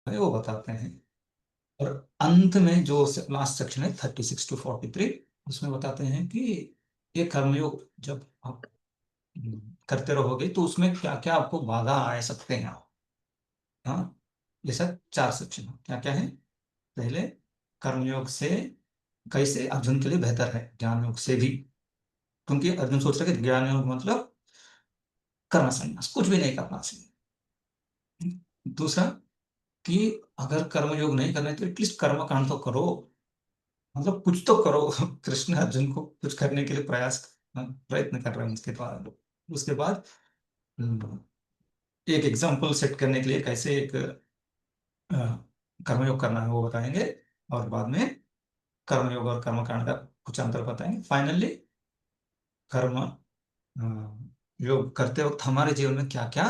है वो बताते हैं। और अंत में जो लास्ट सेक्शन है 36 to 43, उसमें बताते हैं कि ये कर्मयोग जब आप करते रहोगे तो उसमें क्या क्या आपको बाधा आ सकते हैं। हाँ, जैसा 4 सेक्शन क्या क्या है। पहले, कर्मयोग से कैसे अर्जुन के लिए बेहतर है ज्ञान योग से भी, क्योंकि अर्जुन सोच रहा है कि ज्ञान योग मतलब कर्म संन्यास, कुछ भी नहीं करना चाहिए। दूसरा, कि अगर कर्म योग नहीं करना है तो एटलीस्ट कर्म कांड तो करो, मतलब कुछ तो करो। कृष्ण अर्जुन को कुछ करने के लिए प्रयत्न कर रहे हैं उसके द्वारा। उसके बाद हम्म, एक एग्जाम्पल सेट करने के लिए कैसे एक कर्मयोग करना है वो बताएंगे। और बाद में कर्मयोग और कर्मकांड का कुछ अंतर बताएंगे। फाइनली कर्म योग करते वक्त हमारे जीवन में क्या क्या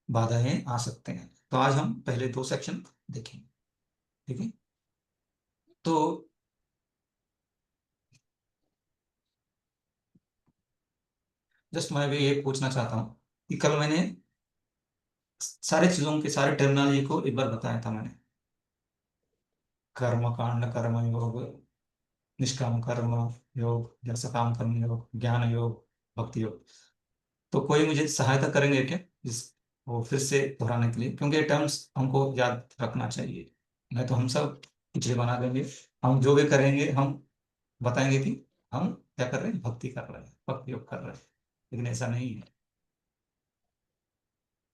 बाधाएं आ सकते हैं। तो आज हम पहले 2 सेक्शन देखेंगे। ठीक है। तो जस्ट मैं भी ये पूछना चाहता हूँ कि कल मैंने सारे चीजों के सारे टर्मिनोलॉजी को एक बार बताया था मैंने। कर्म कांड, कर्म योग, निष्काम कर्म योग, जैसा काम कर्म योग, ज्ञान योग, भक्ति योग। तो कोई मुझे सहायता करेंगे क्या इस वो फिर से दोहराने के लिए, क्योंकि ये टर्म्स हमको याद रखना चाहिए। नहीं तो हम सब खिचड़ी बना देंगे। हम जो भी करेंगे हम बताएंगे कि हम क्या कर रहे हैं, भक्ति कर रहे हैं, भक्ति योग कर रहे हैं, लेकिन ऐसा नहीं है।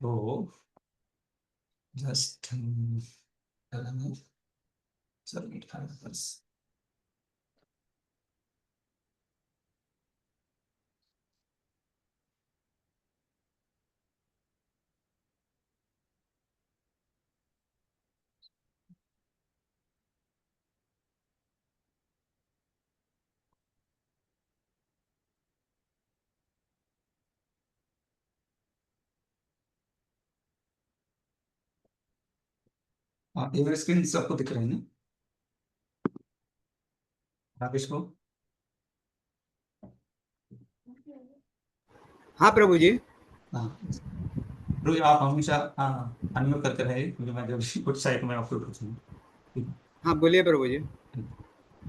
तो जस्ट सबमिट बस। हाँ, ये मेरे स्क्रीन सबको दिख रही है ना, राकेश को? हाँ प्रभु जी। हाँ, रोज आप हमेशा हाँ अनम्यूट करके रहे, क्योंकि मैं जब भी कुछ साइट में आपको पूछूंगा। ठीक हाँ बोलिए प्रभु जी। है।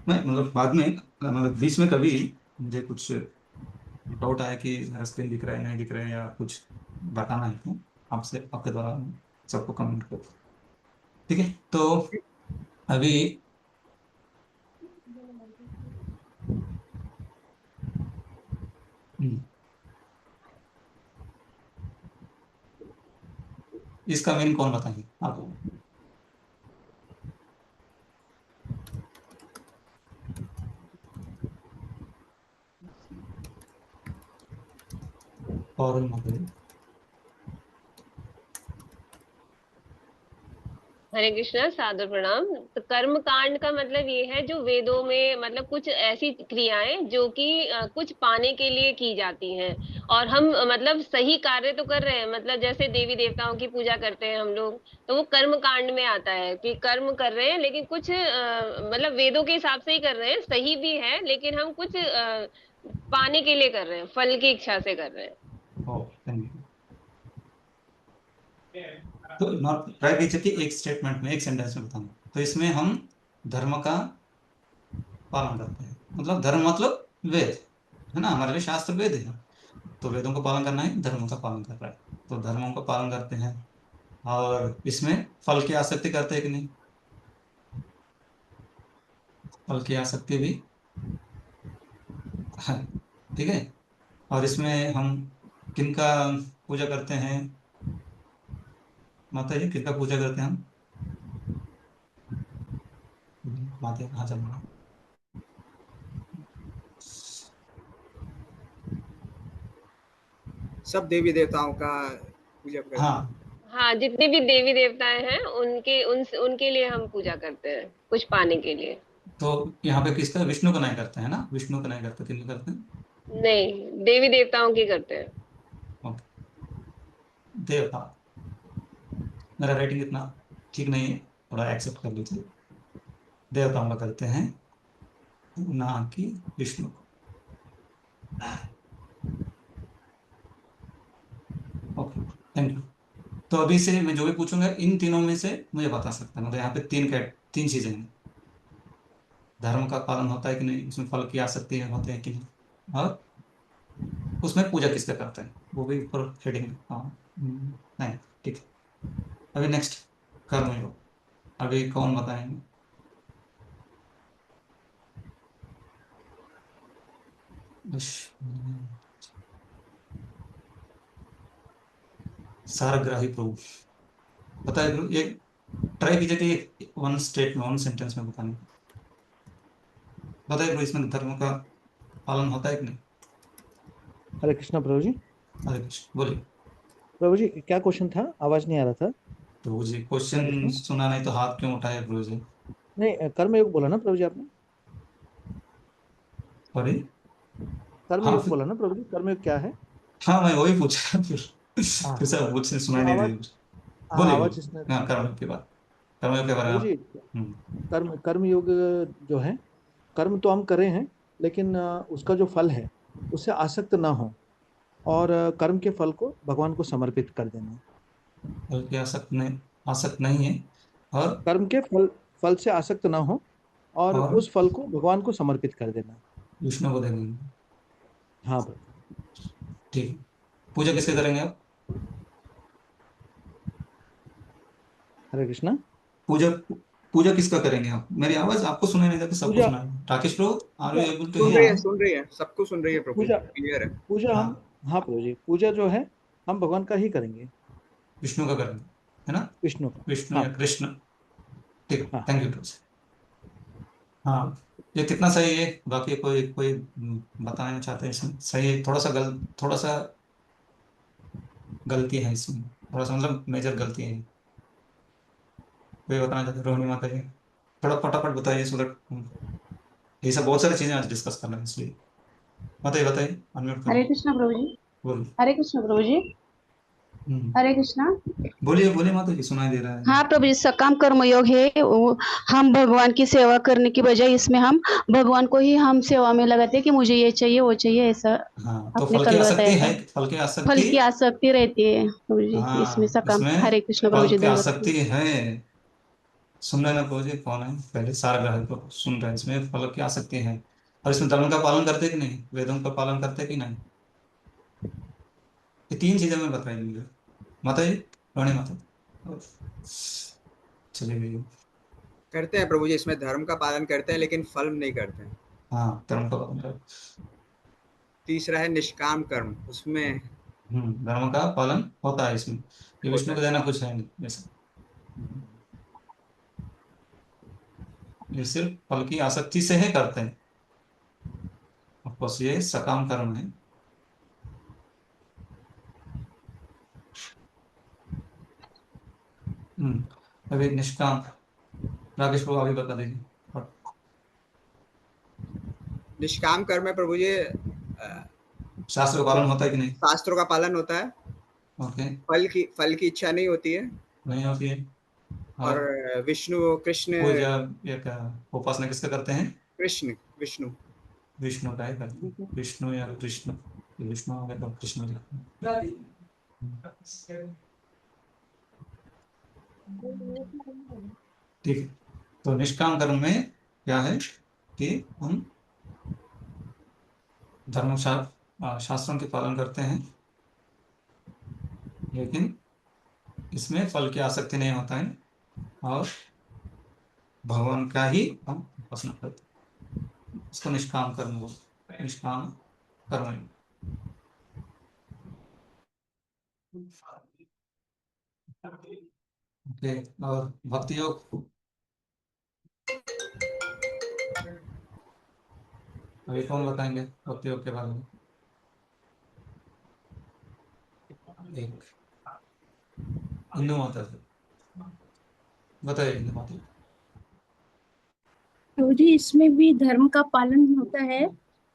मैं मतलब बाद में मतलब बीच में कभी मुझे कुछ डाउट आया कि मेरा स्क्रीन दिख रहा है नहीं दिख रहा है या कुछ बताना है तो आपसे आपके द्वारा सबको कमेंट करो। ठीक है। तो अभी हम्म, इसका मीनिंग कौन बताएंगे आपको? और मतलब हरे कृष्णा, सादर प्रणाम। तो कर्म कांड का मतलब ये है जो वेदों में मतलब कुछ ऐसी क्रियाएं जो कि कुछ पाने के लिए की जाती हैं। और हम मतलब सही कार्य तो कर रहे हैं, मतलब जैसे देवी देवताओं की पूजा करते हैं हम लोग, तो वो कर्म कांड में आता है कि कर्म कर रहे हैं लेकिन कुछ मतलब वेदों के हिसाब से ही कर रहे हैं, सही भी है लेकिन हम कुछ पाने के लिए कर रहे हैं, फल की इच्छा से कर रहे हैं। ओ, थैंक यू। तो नॉट ट्राई कीजिए कि एक स्टेटमेंट में एक सेंटेंस में बताना। तो इसमें हम धर्म का पालन करते हैं, मतलब धर्म मतलब वेद है ना, हमारे लिए शास्त्र वेद है। तो वेदों का पालन करना है, धर्मों का पालन कर रहा है। तो धर्मों का पालन करते हैं और इसमें फल की आसक्ति करते हैं कि नहीं? फल की आसक्ति भी है। ठीक है। और इसमें हम किनका पूजा करते हैं? माता जी किनका पूजा करते हैं हम? माता कहाँ चल रहा है? सब देवी देवताओं का पूजा करते हैं। हाँ। हाँ, जितने भी देवी देवताएं हैं उनके लिए हम पूजा करते हैं कुछ पाने के लिए। तो यहाँ पे किसका, विष्णु का नहीं करते हैं ना, विष्णु का नहीं करते, किन करते हैं? नहीं, देवी देवताओं की करते हैं। ओके। देवता, मेरा राइटिंग इतना ठीक नहीं है, थोड़ा एक्सेप्ट कर लीजिए। देवताओं का करते हैं, ना कि विष्णु को। Okay, thank you. तो अभी से मैं जो भी पूछूंगा इन तीनों में से मुझे बता सकता है, मतलब यहाँ पे तीन चीजें हैं। धर्म का पालन होता है कि नहीं, उसमें फल की आसक्ति होते हैं कि नहीं, और उसमें पूजा किसका करते हैं, वो भी ऊपर हेडिंग में। हाँ, नहीं, ठीक है। अभी नेक्स्ट, कर्मयोग। अभी कौन बताएंगे? सारग्राही प्रभु, बताए गुरु, ये ट्राई कीजिए कि वन स्टेट में, वन सेंटेंस में बताने की। बताइए गुरु, इसमें धर्म का पालन होता है कि नहीं? हरे कृष्णा प्रभु जी। हरे कृष्ण, बोलिए। प्रभु जी क्या क्वेश्चन था, आवाज नहीं आ रहा था। प्रभु जी, हरे क्वेश्चन कृष्णा। सुना नहीं तो हाथ क्यों उठाए प्रभु जी? नहीं, कर्मयोग बोला ना प्रभु जी आपने? सॉरी। हाँ कर्मयोग बोला ना प्रभु जी, कर्मयोग क्या है? हाँ, मैं वही पूछा हाँ फिर हाँ। से पूछने तो सुनाई नहीं आवाज, दी। हाँ बोलिए आवाज इसमें। बोलिए, हाँ, कर्म की बात, कर्म के बारे में प्रभु जी, आप। कर्मयोग जो है, कर्म तो हम करें हैं, लेकिन उसका जो फल है उससे आसक्त ना हो, और कर्म के फल को भगवान को समर्पित कर देना। बल्कि आसक्त नहीं है, और कर्म के फल फल से आसक्त ना हो, और और उस फल को भगवान को समर्पित कर देना। विष्णु को दे देंगे। हाँ प्रभु। ठीक है। पूजा किसके करेंगे आप? हरे कृष्णा। पूजा पूजा किसका करेंगे आप? मेरी आवाज आपको सुनाई नहीं देती, सबको पूजा सुनाई। Rakesh Prabhu, are you Puja able to सुन हियर रही है, मी? सुन रही है, सबको सुन रही है प्रभु, पूजा क्लियर है। पूजा हम, हाँ, हाँ प्रभु जी, पूजा जो है हम भगवान का ही करेंगे, विष्णु का करेंगे, है ना? विष्णु का। विष्णु हाँ या कृष्ण। ठीक, हाँ। थैंक यू प्रभु। हाँ, ये कितना सही है? बाकी कोई कोई बताना चाहते हैं इसमें? सही है? थोड़ा सा गलती है इसमें, थोड़ा सा मतलब मेजर गलती है। कोई बताना चाहते हैं? रोहिणी माता जी, थोड़ा फटाफट बताइए, सो दैट ये सब बहुत सारी चीजें आज डिस्कस करना है, इसलिए बताइए बताइए, अनम्यूट हरे करिए, कृष्णा प्रभु जी। बोलिए। हरे कृष्णा प्रभु जी। हम्म, हरे कृष्णा। बोलिए बोलिए माता जी, सुनाई दे रहा है। हाँ प्रभु जी, सकाम कर्म योग है हम भगवान की सेवा करने की बजाय इसमें हम भगवान को ही हम सेवा में लगाते हैं कि मुझे ये चाहिए वो चाहिए, ऐसा हाँ, तो आपने फल की कल आसक्ति बताया है, था। फल की फल आसक्ति। की आसक्ति रहती है प्रभु जी इसमें हाँ, सकाम। इसमें हरे कृष्ण प्रभु फल जी, की धन्यवाद आसक्ति प्रभु। है। सुन रहे ना प्रभु जी, कौन है पहले? सारा ग्राहक को सुन रहे हैं, इसमें फल की आसक्ति है। और इसमें धर्म का पालन करते कि नहीं, वेदों का पालन करते कि नहीं? ये तीन चीजें मैं बताई मुझे, माता जी, रानी माता। चलिए भैया। करते हैं प्रभु जी, इसमें धर्म का पालन करते हैं लेकिन फल नहीं करते हैं। हाँ, धर्म का पालन कर। तीसरा है निष्काम कर्म, उसमें धर्म का पालन होता है इसमें, ये होता विष्णु है। को देना कुछ है नहीं जैसा। ये सिर्फ फल की आसक्ति से ही करते हैं, ऑफकोर्स ये सकाम कर्म है। अभी निष्काम, राकेश को अभी बता दीजिए। और निष्काम कर्म में प्रभु जी शास्त्र का पालन होता है कि नहीं? शास्त्रों का पालन होता है, ओके। फल की इच्छा नहीं होती है, नहीं होती है। और और विष्णु कृष्ण, पूजा या क्या, उपासना किसका करते हैं? कृष्ण विष्णु। विष्णु का ही करते हैं, विष्णु या कृष्ण। विष्णु हो गया तो कृष्ण लिखते हैं। ठीक है। तो निष्काम कर्म में क्या है कि हम शास्त्रों के पालन करते हैं, लेकिन इसमें फल की आसक्ति नहीं होता है, और भगवान का ही हम उपासना करते हैं। इसको निष्काम कर्म बोलते हैं, निष्काम कर्म। ओके। और भक्ति योग, अभी कौन बताएंगे भक्ति योग के बारे में? एक हिंदू माता से बताइए, हिंदू माता। प्रभु जी, इसमें भी धर्म का पालन होता है,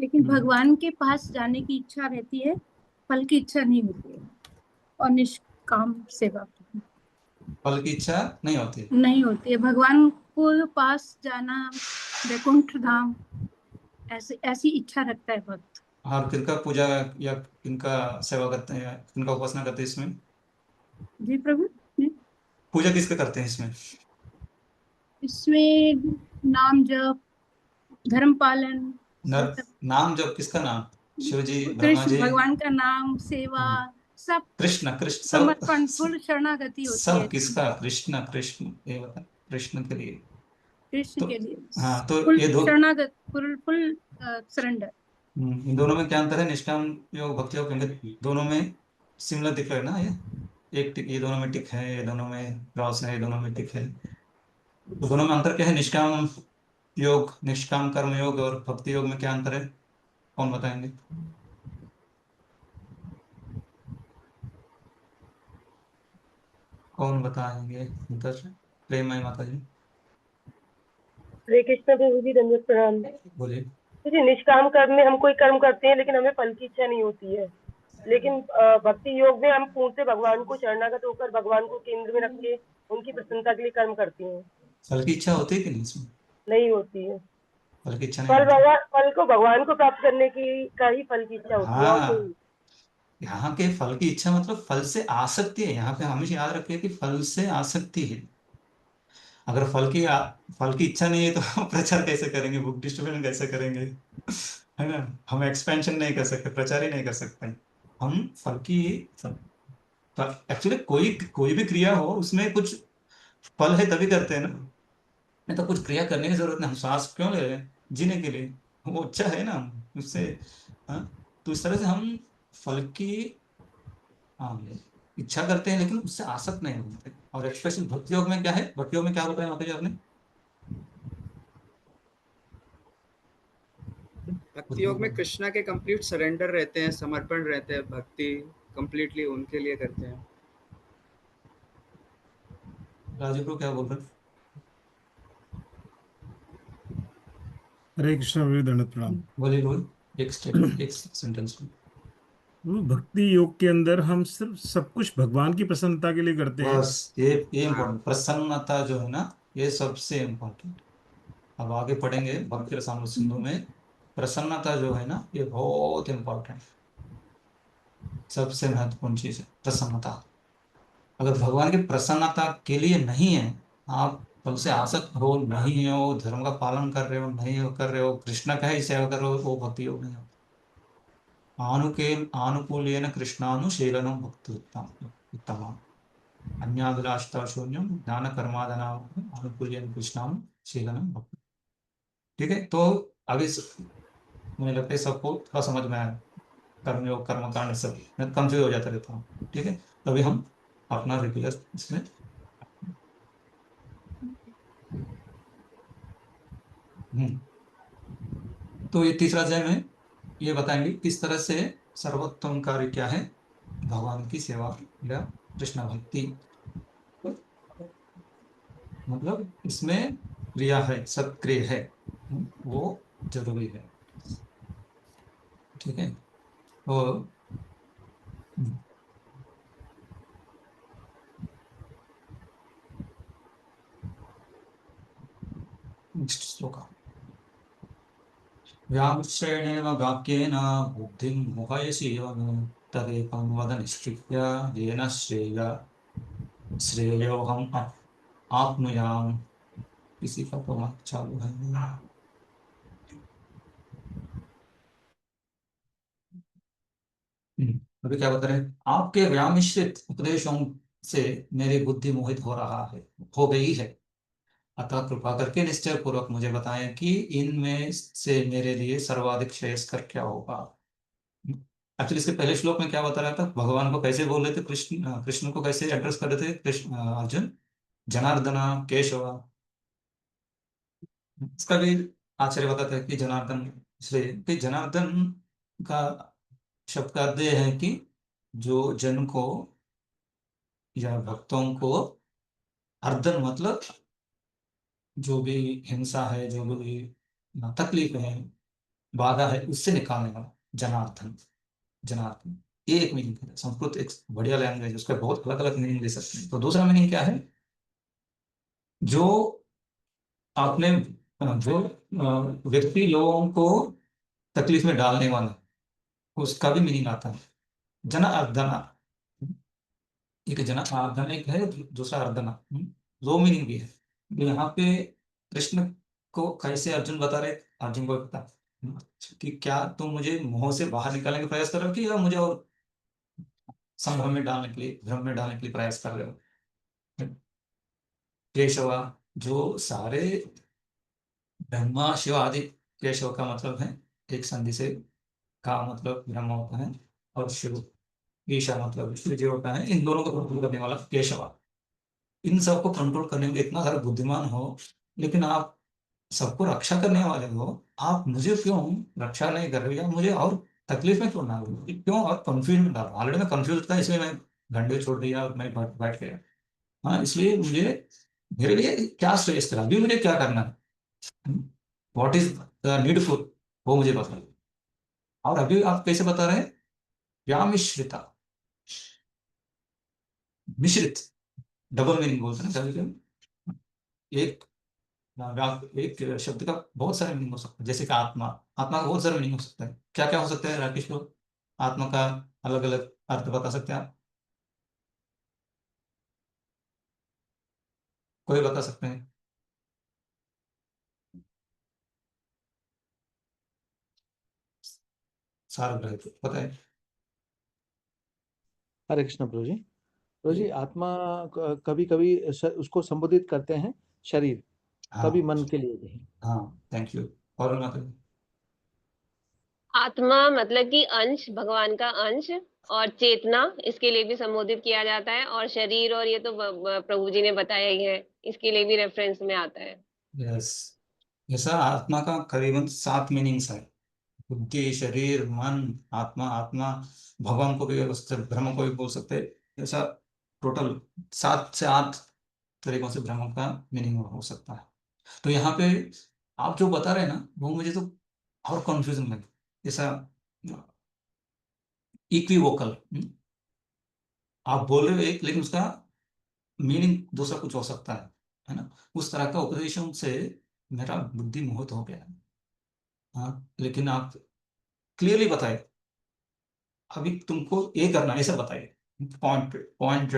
लेकिन हम्म, भगवान के पास जाने की इच्छा रहती है, फल की इच्छा नहीं होती है, और निष्काम सेवा फल की इच्छा नहीं होती है। नहीं होती है। भगवान को पास जाना, वैकुंठ धाम, ऐसे ऐसी इच्छा रखता है भक्त। और किनका पूजा या किनका सेवा करते हैं, किनका उपासना करते हैं इसमें? जी प्रभु। पूजा किसके करते हैं इसमें? इसमें नाम जप, धर्म पालन, ये नर सब। नाम जब किसका नाम? शिव जी, ब्रह्मा कृष्ण जी? भगवान का नाम, सेवा, सब कृष्ण कृष्ण सब समर्पण, फुल शरणागति होती है सब इसमें, किसका? कृष्ण कृष्ण, ये बता, कृष्ण के लिए। कृष्ण तो के लिए। हाँ, तो फुल ये दो शरणागत, फुल फुल सरेंडर। इन दोनों में क्या अंतर है? निष्काम योग, भक्ति योग, क्योंकि दोनों में सिमिलर दिख रहा है ना। ये एक टिक, ये दोनों में टिक है, ये दोनों में क्रॉस है, ये दोनों में टिक है। तो दोनों में अंतर क्या है? निष्काम योग, निष्काम कर्म योग और भक्ति योग में क्या अंतर है? कौन बताएंगे? कौन बताएंगे? अंतर प्रेममय माता जी हरे कृष्ण प्रभु जी, दंडवत प्रणाम। बोलिए। देखिए, निष्काम कर्म में हम कोई कर्म करते हैं लेकिन हमें फल की इच्छा नहीं होती है। लेकिन भक्ति योग में हम पूर्ण भगवान को शरणागत होकर भगवान को केंद्र में रख के उनकी प्रसन्नता के लिए कर्म करती हैं। फल की इच्छा होती है कि नहीं इसमें? नहीं होती है। फल की इच्छा नहीं होती। फल को भगवान को प्राप्त करने की का ही फल की इच्छा होती है, और कोई हाँ, यहाँ के फल की इच्छा मतलब फल से आसक्ति है। यहाँ पे हमेशा याद रखिए कि फल से आसक्ति है। अगर फल की इच्छा नहीं है तो हम प्रचार कैसे करेंगे, बुक डिस्ट्रीब्यूशन कैसे करेंगे? है ना? हम एक्सपेंशन नहीं कर सकते, प्रचार ही नहीं कर सकते। हम फल की एक्चुअली कोई कोई भी क्रिया हो उसमें कुछ फल है तभी करते हैं ना। नहीं तो कुछ क्रिया करने की जरूरत नहीं। हम सांस क्यों ले रहे हैं? जीने के लिए। वो अच्छा है ना उससे। हाँ, तो इस तरह से हम फल की, हाँ, इच्छा करते हैं लेकिन उससे आसक्त नहीं होते। और स्पेशल भक्ति योग में क्या है? भक्ति योग में क्या बताया माता जी आपने? भक्ति योग में कृष्णा के कंप्लीट सरेंडर रहते हैं, समर्पण रहते हैं, भक्ति कंप्लीटली उनके लिए करते हैं। राजीव को क्या बोल रहे हैं? हरे कृष्ण प्रभु, दंडवत प्रणाम। बोलिए बोलिए, एक स्टेप, एक सेंटेंस में। वो भक्ति योग के अंदर हम सिर्फ सब कुछ भगवान की प्रसन्नता के लिए करते हैं। बस ये इम्पोर्टेंट, प्रसन्नता जो है ना, ये सबसे इम्पोर्टेंट। अब आगे पढ़ेंगे भक्ति रसामृत सिंधु में। प्रसन्नता जो है ना, ये बहुत इम्पोर्टेंट, सबसे महत्वपूर्ण चीज है प्रसन्नता। अगर भगवान की प्रसन्नता के लिए नहीं है, आप फल से आसक्त हो, नहीं हो, धर्म का पालन कर रहे हो, नहीं हो कर रहे हो, कृष्ण का ही सेवा कर रहे हो, वो भक्ति योग नहीं हो। आनुकूल्येन कृष्णानुशीलनं भक्ति उत्तम। अन्याभिलाषिता शून्यम ज्ञान कर्मादना अनुकूल्येन कृष्णानुशीलनं भक्ति। ठीक है, तो अभी मुझे लगता है सबको थोड़ा समझ में आया। कर्मयोग, कर्मकांड सब मैं कंफ्यूज हो जाता रहता हूँ। ठीक है, तो अभी हम अपना रेगुलर इसमें तो ये तीसरा अध्याय में ये बताएंगे किस तरह से सर्वोत्तम कार्य क्या है, भगवान की सेवा या कृष्ण भक्ति। मतलब इसमें क्रिया है, सत्क्रिय है, वो जरूरी है। ठीक है, तो नेक्स्ट श्लोक। व्यामिश्रेणेव वाक्येन बुद्धिं मोहयसि तदेकं वद निश्चित्य येन श्रेयोऽहम् आप्नुयाम्। किसी का तो वाक्य चालू है। अभी क्या बता रहे हैं? आपके व्यामिश्रित उपदेशों से मेरी बुद्धि मोहित हो रहा है, हो गई है। अतः कृपा करके निश्चय पूर्वक मुझे बताएं कि इनमें से मेरे लिए सर्वाधिक श्रेयस्कर क्या होगा। एक्चुअली इसके पहले श्लोक में क्या बता रहा था? भगवान को कैसे बोल रहे थे, कृष्ण कृष्ण को कैसे एड्रेस कर रहे थे कृष्ण अर्जुन? जनार्दना, केशव। इसका भी आचार्य बताते हैं कि जनार्दन श्रेय, कि जनार्दन का शब्द का अर्थ यह है कि जो जन को या भक्तों को, अर्दन मतलब जो भी हिंसा है, जो भी तकलीफ है, बाधा है, उससे निकालने वाला जनार्दन। जनार्दन ये एक मीनिंग है। संस्कृत एक बढ़िया लैंग्वेज है, उसका बहुत अलग अलग मीनिंग दे सकते हैं। तो दूसरा मीनिंग क्या है? जो आपने जो व्यक्ति लोगों को तकलीफ में डालने वाला, उसका भी मीनिंग आता है जनार्दन। एक जना धन एक है, दूसरा अर्धना, दो मीनिंग भी है। तो यहाँ पे कृष्ण को कैसे अर्जुन बता रहे, अर्जुन को पता कि क्या तुम मुझे मोह से बाहर निकालने का प्रयास कर रहे हो कि या मुझे और संभ्रम में डालने के लिए, भ्रम में डालने के लिए प्रयास कर रहे हो। केशवा, जो सारे ब्रह्मा शिव आदि, केशव का मतलब है एक संधि से, का मतलब ब्रह्मा होता है और शिव, ईशा मतलब विष्णु जी होता है, इन दोनों को कंट्रोल करने वाला केशवा। इन सबको कंट्रोल करने में इतना सारा बुद्धिमान हो, लेकिन आप सबको रक्षा करने वाले हो, आप मुझे क्यों रक्षा नहीं कर रहे हो, या मुझे और तकलीफ में क्यों ना हो, क्यों और कंफ्यूज में डालो। ऑलरेडी मैं कंफ्यूज था, इसलिए मैं घंटे छोड़ दिया और मैं बैठ गया। हाँ, इसलिए मुझे, मेरे लिए क्या श्रेष्ठ है, अभी मुझे क्या करना है, व्हाट इज द नीडफुल, वो मुझे बताइए। और अभी आप कैसे बता रहे हैं, व्यामिश्रिता, मिश्रित, डबल मीनिंग बोलते हैं कभी कभी। एक शब्द का बहुत सारे मीनिंग हो सकते हैं, जैसे कि आत्मा, आत्मा का बहुत सारे मीनिंग हो सकता है। क्या क्या हो सकता है राकेश लोग, आत्मा का अलग अलग अर्थ बता सकते हैं आप, कोई बता सकते हैं? सारा ग्रह पता है। हरे कृष्ण प्रभु जी। प्रभु जी, आत्मा कभी कभी उसको संबोधित करते हैं शरीर, कभी हाँ मन के लिए भी। हाँ, थैंक यू। और माता जी? आत्मा मतलब कि अंश, भगवान का अंश, और चेतना इसके लिए भी संबोधित किया जाता है, और शरीर, और ये तो प्रभु जी ने बताया ही है, इसके लिए भी रेफरेंस में आता है। यस, ऐसा आत्मा का करीबन 7 मीनिंग्स है, बुद्धि, शरीर, मन, आत्मा, आत्मा, भगवान को भी बोल सकते हैं, ब्रह्म को भी बोल सकते हैं। ऐसा टोटल 7 से 8 तरीकों से ब्रह्म का मीनिंग हो सकता है। तो यहाँ पे आप जो बता रहे हैं ना, वो मुझे तो और कंफ्यूजन लगे। ऐसा इक्विवोकल, आप बोल रहे हो एक, लेकिन उसका मीनिंग दूसरा कुछ हो सकता है ना। उस तरह का उपदेशों से मेरा बुद्धि मोहित हो गया है। हाँ, लेकिन आप क्लियरली बताए, अभी तुमको ये करना है, ऐसा बताइए, पॉइंट पॉइंट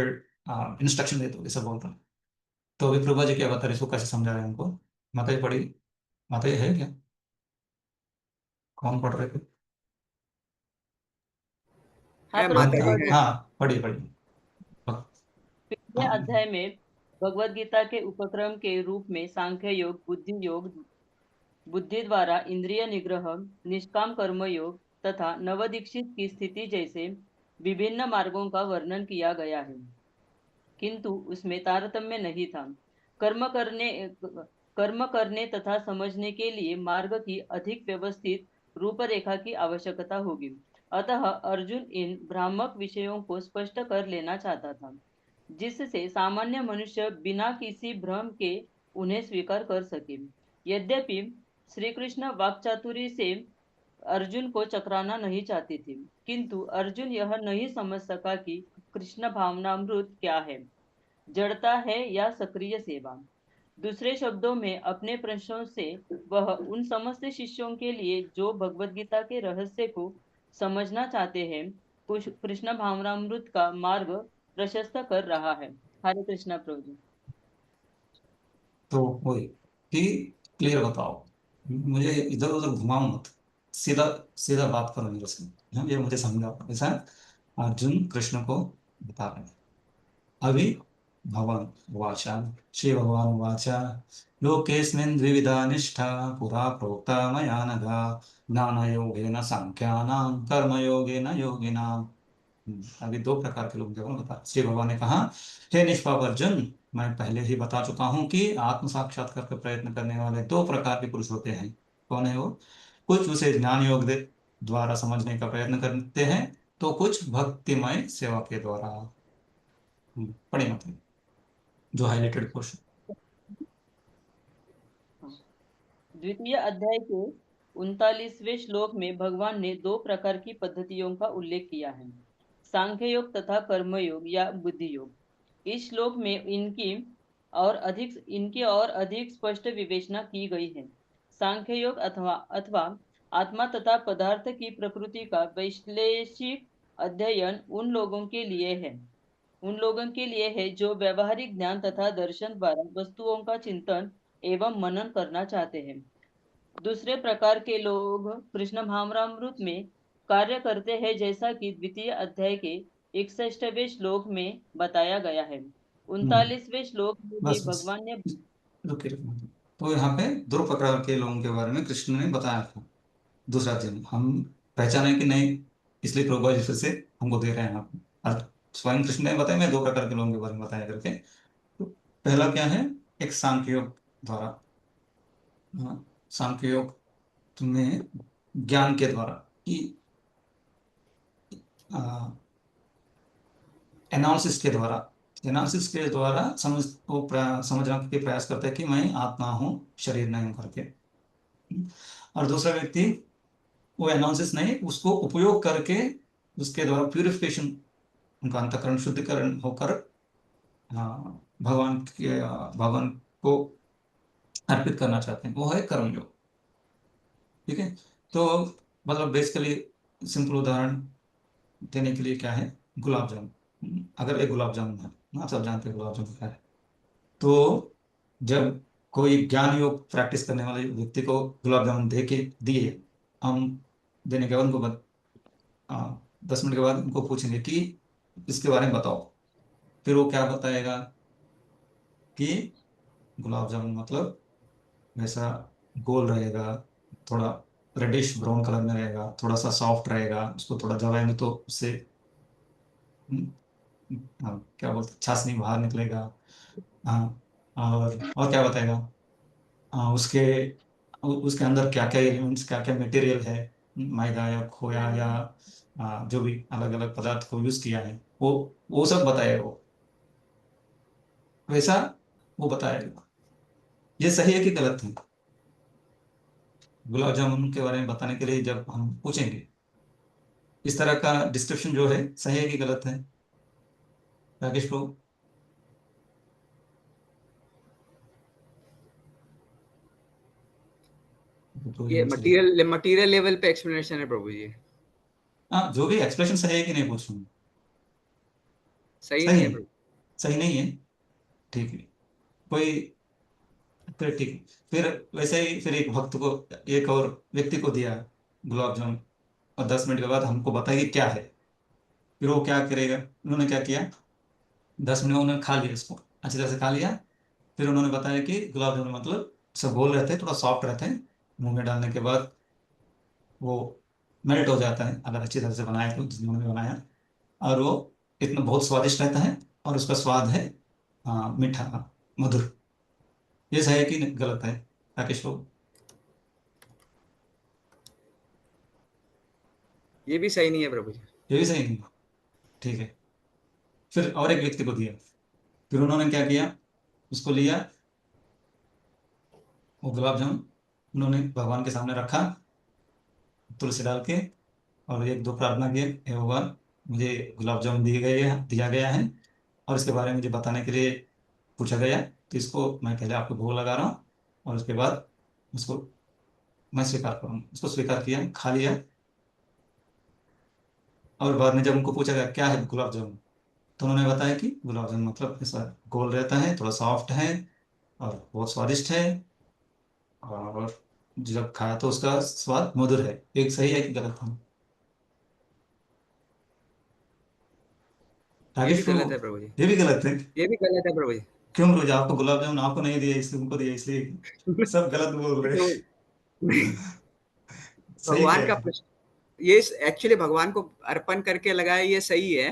इंस्ट्रक्शन दे दो, ऐसा बोलता हूँ। तो अभी प्रभा जी क्या बता रहे, इसको कैसे समझा रहे हैं हमको? माता जी पढ़ी, माता जी है क्या, कौन पढ़ रहे थे? हाँ है प्रभु माता जी, जी पढ़ है। रहे हैं। हाँ, पढ़िए पढ़िए। पिछले हाँ अध्याय में भगवत गीता के उपक्रम के रूप में सांख्य योग, बुद्धि योग, बुद्धि द्वारा इंद्रिय निग्रह, निष्काम कर्म योग तथा नवदीक्षित की स्थिति जैसे विभिन्न मार्गों का वर्णन किया गया है, किंतु उसमें तारतम्य नहीं था। कर्म करने कर्म करने तथा समझने के लिए मार्ग की अधिक व्यवस्थित रूपरेखा की आवश्यकता होगी। अतः अर्जुन इन भ्रामक विषयों को स्पष्ट कर लेना चाहता था, जिससे सामान्य मनुष्य बिना किसी भ्रम के उन्हें स्वीकार कर सके। यद्यपि श्री कृष्ण वाक्चातुरी से अर्जुन को चकराना नहीं चाहते थे, किंतु अर्जुन यह नहीं समझ सका कि कृष्ण भावनामृत क्या है, जड़ता है या सक्रिय सेवा। दूसरे शब्दों में अपने प्रश्नों से वह उन समस्त शिष्यों के लिए जो भगवत गीता के रहस्य को समझना चाहते हैं, कृष्ण भावनामृत का मार्ग प्रशस्त कर रहा है। हरे कृष्णा प्रभु जी। तो वही कि क्लियर बताओ, मुझे इधर उधर घुमाओ मत, सीधा सीधा बात करो मेरे से। ये मुझे समझाओ, ऐसा अर्जुन कृष्ण को बता रहे हैं। अभी भगवान वाचा, श्री भगवान वाचा, लोकेस्मिन् द्विविधा निष्ठा पुरा प्रोक्ता मया नघ, ज्ञानयोगेन सांख्यानां कर्मयोगेन योगिनाम्। अभी 2 प्रकार के लोग केवल बता, श्री भगवान ने कहा, हे निष्पाप अर्जुन, मैं पहले ही बता चुका हूं कि आत्म साक्षात्कार का प्रयत्न करने वाले 2 प्रकार के पुरुष होते हैं। कौन है वो? कुछ उसे ज्ञान योग द्वारा समझने का प्रयत्न करते हैं, तो कुछ भक्तिमय सेवा के द्वारा। पढ़े मतलब जो हाईलाइटेड पोर्शन। द्वितीय अध्याय के 39वें श्लोक में भगवान ने 2 प्रकार की पद्धतियों का उल्लेख किया है, सांख्य योग तथा कर्मयोग या बुद्धि योग। इस श्लोक में इनकी और अधिक स्पष्ट विवेचना की गई है। सांख्य योग अथवा आत्मा तथा पदार्थ की प्रकृति का वैश्लेषिक अध्ययन उन लोगों के लिए है उन लोगों के लिए है जो व्यवहारिक ज्ञान तथा दर्शन द्वारा वस्तुओं का चिंतन एवं मनन करना चाहते हैं। दूसरे प्रकार के लोग कृष्ण भावनामृत में कार्य करते हैं, जैसा कि द्वितीय अध्याय के 61वें श्लोक में बताया गया है। 39वें श्लोक में भी बस बस भगवान ने रुकिए रुकिए। तो यहाँ पे दो प्रकार के लोगों के बारे में कृष्ण ने बताया था दूसरा अध्याय। हम पहचाने कि नहीं, इसलिए प्रभुपाद जी फिर से हमको दे रहे हैं आप। और स्वयं कृष्ण ने बताया, मैं दो प्रकार के लोगों के बारे में बताया करके। तो पहला क्या है, एक सांख्य योग द्वारा। सांख्य योग में ज्ञान के द्वारा कि एनालिसिस के द्वारा समझने के प्रयास करता है कि मैं आत्मा हूँ, शरीर नहीं हूँ करके। और दूसरा व्यक्ति वो एनालिसिस नहीं, उसको उपयोग करके उसके द्वारा प्यूरिफिकेशन, उनका अंतःकरण शुद्धिकरण होकर भगवान को अर्पित करना चाहते हैं, वो है कर्मयोग। ठीक है। तो मतलब बेसिकली सिंपल उदाहरण देने के लिए क्या है, गुलाब जामुन। अगर एक गुलाब जामुन है ना, सब जानते हैं गुलाब जामुन क्या है। तो जब कोई ज्ञान योग प्रैक्टिस करने वाले व्यक्ति को गुलाब जामुन दे के दिए, हम देने के बाद उनको 10 मिनट के बाद उनको पूछेंगे कि इसके बारे में बताओ। फिर वो क्या बताएगा कि गुलाब जामुन मतलब वैसा गोल रहेगा, थोड़ा रेडिश ब्राउन कलर में रहेगा, थोड़ा सा सॉफ्ट रहेगा, उसको थोड़ा दबाएंगे तो उससे क्या बोलते चाशनी बाहर निकलेगा। हाँ। और क्या बताएगा, उसके उसके अंदर क्या क्या एलिमेंट्स, क्या क्या मटेरियल है, मैदा या खोया या जो भी अलग अलग पदार्थ को यूज किया है, वो सब बताएगा वो। वैसा वो बताएगा। ये सही है कि गलत है? गुलाब जामुन के बारे में बताने के लिए जब हम पूछेंगे, इस तरह का डिस्क्रिप्शन जो है सही है कि गलत है, राकेश प्रभु? तो ये यहाँ चलिए। मटेरियल लेवल पे एक्सप्लेनेशन है प्रभु जी। हाँ, जो भी एक्सप्रेशन सही है कि नहीं पूछ रहा हूँ। सही सही नहीं है है? प्रभु। सही नहीं है? ठीक है। कोई, फिर ठीक है। फिर वैसे ही फिर एक भक्त को, एक और व्यक्ति को दिया गुलाब जामुन, और 10 मिनट के बाद हमको बताइए क्या है। फिर वो क्या करेगा, उन्होंने क्या किया, 10 मिनट में उन्होंने खा लिया, इसको अच्छी तरह से खा लिया। फिर उन्होंने बताया कि गुलाब जामुन मतलब सब गोल रहते हैं, थोड़ा सॉफ्ट रहते हैं, मुंह में डालने के बाद वो मेल्ट हो जाता है, अगर अच्छी तरह से बनाया तो जिन्होंने बनाया। और वो इतना बहुत स्वादिष्ट रहता है, और उसका स्वाद है मीठा, मधुर। ये सही है कि गलत है, राकेश बाबू? ये भी सही नहीं है प्रभु जी। ये भी सही नहीं है। ठीक है। फिर और एक व्यक्ति को दिया, फिर उन्होंने क्या किया, उसको लिया, वो गुलाब जामुन उन्होंने भगवान के सामने रखा, तुलसी डाल के, और एक दो प्रार्थना किए, हे भगवान मुझे गुलाब जामुन दिया गया है, और इसके बारे में मुझे बताने के लिए पूछा गया, तो इसको मैं पहले आपको भोग लगा रहा हूँ, और उसके बाद उसको मैं स्वीकार करूँगा। उसको स्वीकार किया, खा लिया। और बाद में जब उनको पूछा गया क्या है गुलाब जामुन, तो उन्होंने बताया कि गुलाब जामुन मतलब ऐसा गोल रहता है, थोड़ा सॉफ्ट है, और बहुत स्वादिष्ट है, और जब खाया तो उसका स्वाद मधुर है। एक सही है कि गलत है, ये भी राकेश प्रभु? गलत है प्रभु जी। ये भी गलत है? ये भी गलत है प्रभु जी। क्यों रोज आपको गुलाब जामुन आपको नहीं दिया इसलिए उनको दिया, इसलिए सब गलत बोल रहे तो हैं। सही भगवान क्या का है? ये एक्चुअली भगवान को अर्पण करके लगाया, ये सही है,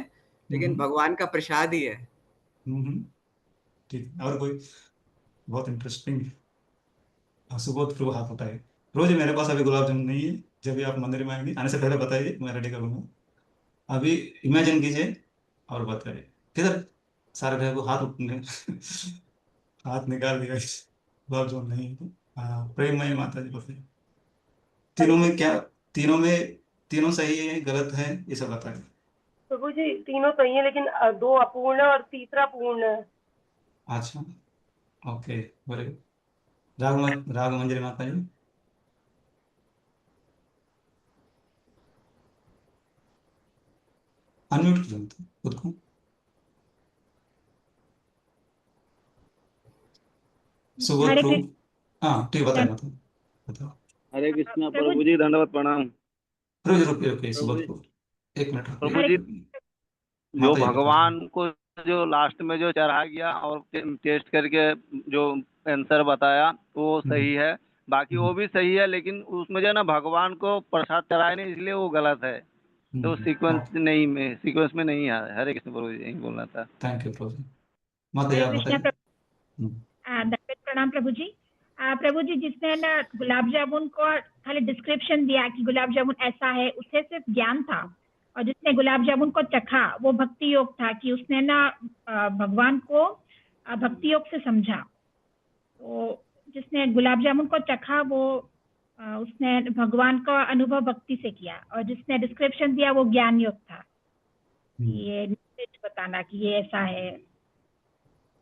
लेकिन हम्म। भगवान का प्रसाद ही है। हम्म। ठीक है। और कोई बहुत इंटरेस्टिंग? सुबोध प्रभु हाथ उठाए। रोज मेरे पास अभी गुलाब जामुन नहीं है, जब भी आप मंदिर में आएंगे आने से पहले बताइए, मैं रेडी करूंगा। अभी इमेजिन कीजिए और बताइए किधर सारे भाई को हाथ उठने हाथ निकाल दिया, गुलाब जामुन नहीं है। हाँ, प्रेममयी माता जी को फिर तीनों में क्या, तीनों में तीनों सही है गलत है, ये सब बताइए। प्रभु जी तीनों सही है, लेकिन दो अपूर्ण है और तीसरा पूर्ण है। अच्छा, ओके, बोले राग मंजरी माता जी। अनम्यूट कीजिए खुद को। सुबोध हरे प्रभु। कृष्ण। हाँ ठीक, बताए बताए बताओ। हरे कृष्णा प्रभु प्रभु जी, दंडवत प्रणाम। रुकिए रुकिए रुकिए, प्रभु सुबोध जी, प्रभु एक मिनट प्रभु रुकिए। जी, जो माता जी बता रहे भगवान को जो लास्ट में जो चढ़ाया गया और टेस्ट करके जो आंसर बताया वो हैं। सही है, बाकी वो भी सही है, लेकिन उसमें जो है ना भगवान को प्रसाद चढ़ाए नहीं, इसलिए वो गलत है। तो सीक्वेंस में नहीं है। हरे कृष्ण प्रभु जी, यही बोलना था। थैंक यू प्रभु जी। माता जी हरे आप कृष्णा बताइए। प्रभु। दंडवत प्रणाम प्रभु जी। प्रभु जी, जिसने ना गुलाब जामुन को खाली डिस्क्रिप्शन दिया कि गुलाब जामुन ऐसा है, उससे सिर्फ ज्ञान था, और जिसने गुलाब जामुन को चखा वो भक्ति योग था कि उसने ना भगवान को भक्ति योग से समझा। तो जिसने गुलाब जामुन को चखा वो उसने भगवान का अनुभव भक्ति से किया, और जिसने डिस्क्रिप्शन दिया वो ज्ञान योग था, ये knowledge बताना कि ये ऐसा है।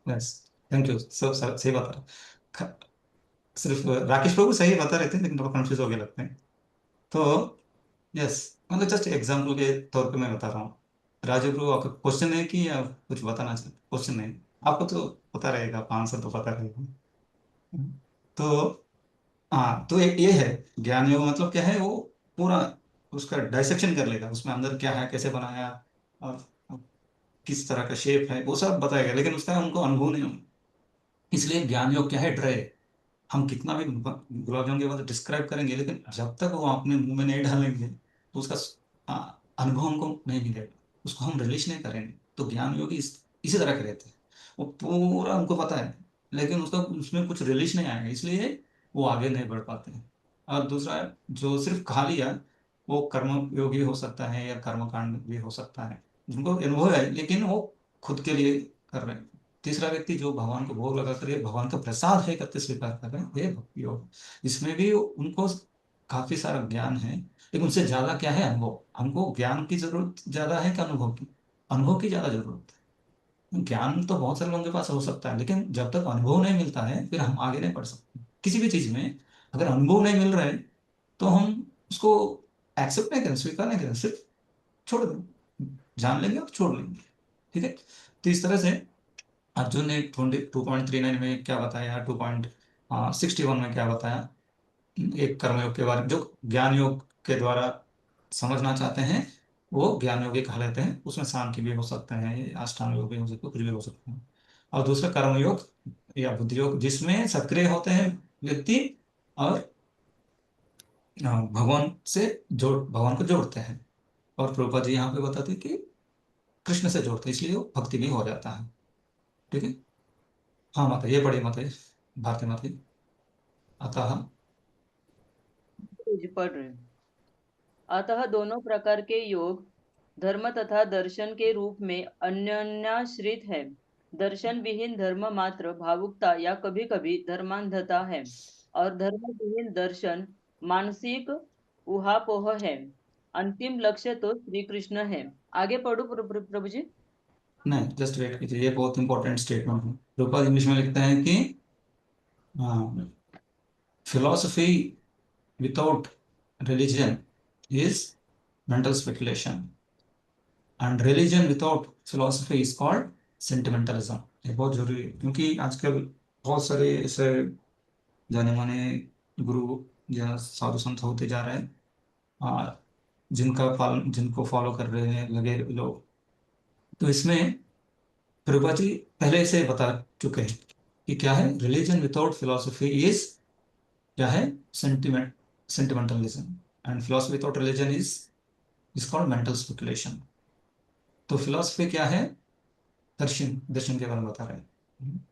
यस, थैंक यू, सब सही बता रहे। सिर्फ राकेश प्रभु सही बता रहे थे, लेकिन थोड़ा कंफ्यूज हो गए लगते हैं। तो यस, मतलब जस्ट एग्जाम्पल के तौर पे मैं बता रहा हूँ। राजू प्रभु, आपका क्वेश्चन है कि आप कुछ बताना चाहते? क्वेश्चन नहीं, आपको तो पता रहेगा, आपका आंसर तो पता रहेगा। तो हाँ, तो एक ये है ज्ञान योग, मतलब क्या है, वो पूरा उसका डाइसेक्शन कर लेगा, उसमें अंदर क्या है, कैसे बनाया, और किस तरह का शेप है, वो सब बताएगा, लेकिन उसका उनको अनुभव नहीं होगा। इसलिए ज्ञान योग क्या है, ड्राई। हम कितना भी गुलाब जामुन के बाद डिस्क्राइब करेंगे, लेकिन जब तक वो अपने मुंह में नहीं डालेंगे तो उसका अनुभव हमको नहीं मिलेगा, उसको हम रिलीज नहीं करेंगे। तो ज्ञान योगी इसी तरह के रहते हैं, वो पूरा उनको पता है, लेकिन उसका उसमें कुछ रिलीज नहीं आएगा, इसलिए वो आगे नहीं बढ़ पाते हैं। और दूसरा, जो सिर्फ खा लिया, वो कर्म योगी हो सकता है या कर्मकांड भी हो सकता है, जिनको अनुभव है लेकिन वो खुद के लिए कर रहे हैं। तीसरा व्यक्ति जो भगवान को भोग लगाकर ये भगवान का प्रसाद है करके स्वीकार कर रहे हैं, ये भक्ति योग। इसमें भी उनको काफी सारा ज्ञान है, लेकिन उनसे ज्यादा क्या है, अनुभव। हमको ज्ञान की जरूरत ज्यादा है कि अनुभव की? अनुभव की ज्यादा जरूरत है। ज्ञान तो बहुत सारे लोगों के पास हो सकता है, लेकिन जब तक अनुभव नहीं मिलता है फिर हम आगे नहीं बढ़ सकते किसी भी चीज में। अगर अनुभव नहीं मिल रहा है तो हम उसको एक्सेप्ट नहीं करें, स्वीकार नहीं करें, सिर्फ छोड़ दें, जान लेंगे और छोड़ लेंगे। ठीक है, तो इस तरह से अर्जुन ने 2.39 में क्या बताया, 2.61 में क्या बताया, एक कर्मयोग के बारे में, जो ज्ञान योग के द्वारा समझना चाहते हैं वो ज्ञान योगी कहलाते हैं। उसमें सांख्य भी हो सकते हैं, अष्टांग योग भी हो सकते हैं, कुछ भी हो सकते हैं। और दूसरा कर्मयोग या बुद्धि योग, जिसमें सक्रिय होते हैं व्यक्ति और भगवान से भगवान को जोड़ते हैं। और प्रभुपाद जी यहाँ पे बताते हैं कि कृष्ण से जोड़ते हैं, इसलिए वो भक्ति भी हो जाता है। ठीक है, हाँ माता, ये पढ़िए माता जी, भारती माता जी। अतः जी पढ़ रहे हैं। अतः दोनों प्रकार के योग धर्म तथा दर्शन के रूप में अन्योन्याश्रित है। दर्शन विहीन धर्म मात्र भावुकता या कभी कभी धर्मांधता है, और धर्म विहीन दर्शन मानसिक उहापोह है। अंतिम लक्ष्य तो श्री कृष्ण है। आगे पढ़ो प्रभु जी। नहीं, जस्ट वेट कीजिए, ये बहुत इंपॉर्टेंट स्टेटमेंट है। रूपा इंग्लिश में लिखते हैं कि philosophy without religion is mental speculation, and religion without philosophy is called sentimentalism. ये बहुत जरूरी है, क्योंकि आजकल बहुत सारे ऐसे जाने माने गुरु या साधु संत होते जा रहे हैं, जिनको फॉलो कर रहे हैं लगे लोग। तो इसमें प्रभुपा जी पहले से बता चुके हैं कि क्या है, रिलीजन विदाउट फिलोसफी इज क्या है, sentimentalism, and philosophy without religion is called mental speculation. तो फिलोसफी क्या है, दर्शन, दर्शन के बारे में बता रहे हैं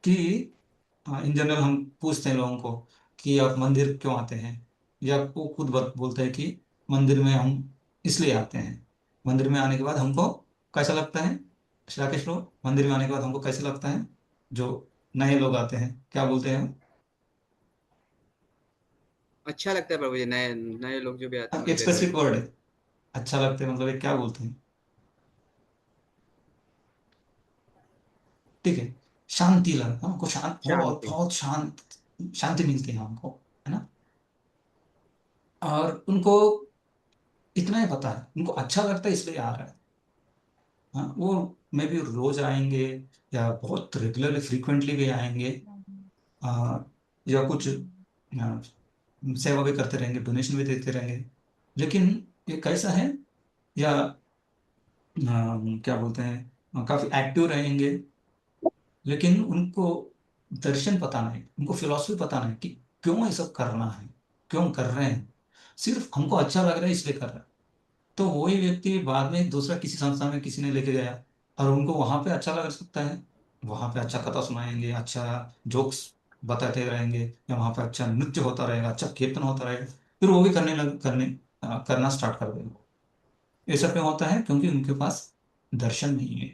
कि इन जनरल हम पूछते हैं लोगों को कि आप मंदिर क्यों आते हैं, या वो खुद बोलते हैं कि मंदिर में हम इसलिए आते हैं। मंदिर में आने के बाद हमको कैसा लगता है, राकेश लोग, मंदिर में आने के बाद हमको कैसा लगता है? जो नए लोग आते हैं क्या बोलते हैं? अच्छा लगता है प्रभु जी, नए नए लोग जो भी आते हैं एक मंदिर स्पेसिफिक में। वर्ड है, अच्छा लगता है, मतलब एक क्या बोलते हैं? ठीक है, शांति लग, हमको शांत, बहुत शांति। बहुत शांत, शांति मिलती है हमको, है ना। और उनको इतना ही पता है, उनको अच्छा लगता है इसलिए आ रहा है। हाँ, वो मे भी रोज आएंगे या बहुत रेगुलरली फ्रीक्वेंटली भी आएंगे, या कुछ सेवा भी करते रहेंगे, डोनेशन भी देते रहेंगे, लेकिन ये कैसा है, या क्या बोलते हैं, काफी एक्टिव रहेंगे, लेकिन उनको दर्शन पता नहीं, उनको फिलॉसफी पता नहीं कि क्यों ये सब करना है, क्यों कर रहे हैं, सिर्फ हमको अच्छा लग रहा है इसलिए कर रहे हैं। तो वही व्यक्ति बाद में दूसरा किसी संस्था में किसी ने लेके गया और उनको वहां पे अच्छा लग सकता है, वहां पे अच्छा कथा सुनाएंगे, अच्छा जोक्स बताते रहेंगे, या वहां पे अच्छा नृत्य होता रहेगा, अच्छा कीर्तन होता रहेगा, फिर वो भी करना स्टार्ट कर देंगे। ये सब क्यों होता है? क्योंकि उनके पास दर्शन नहीं है,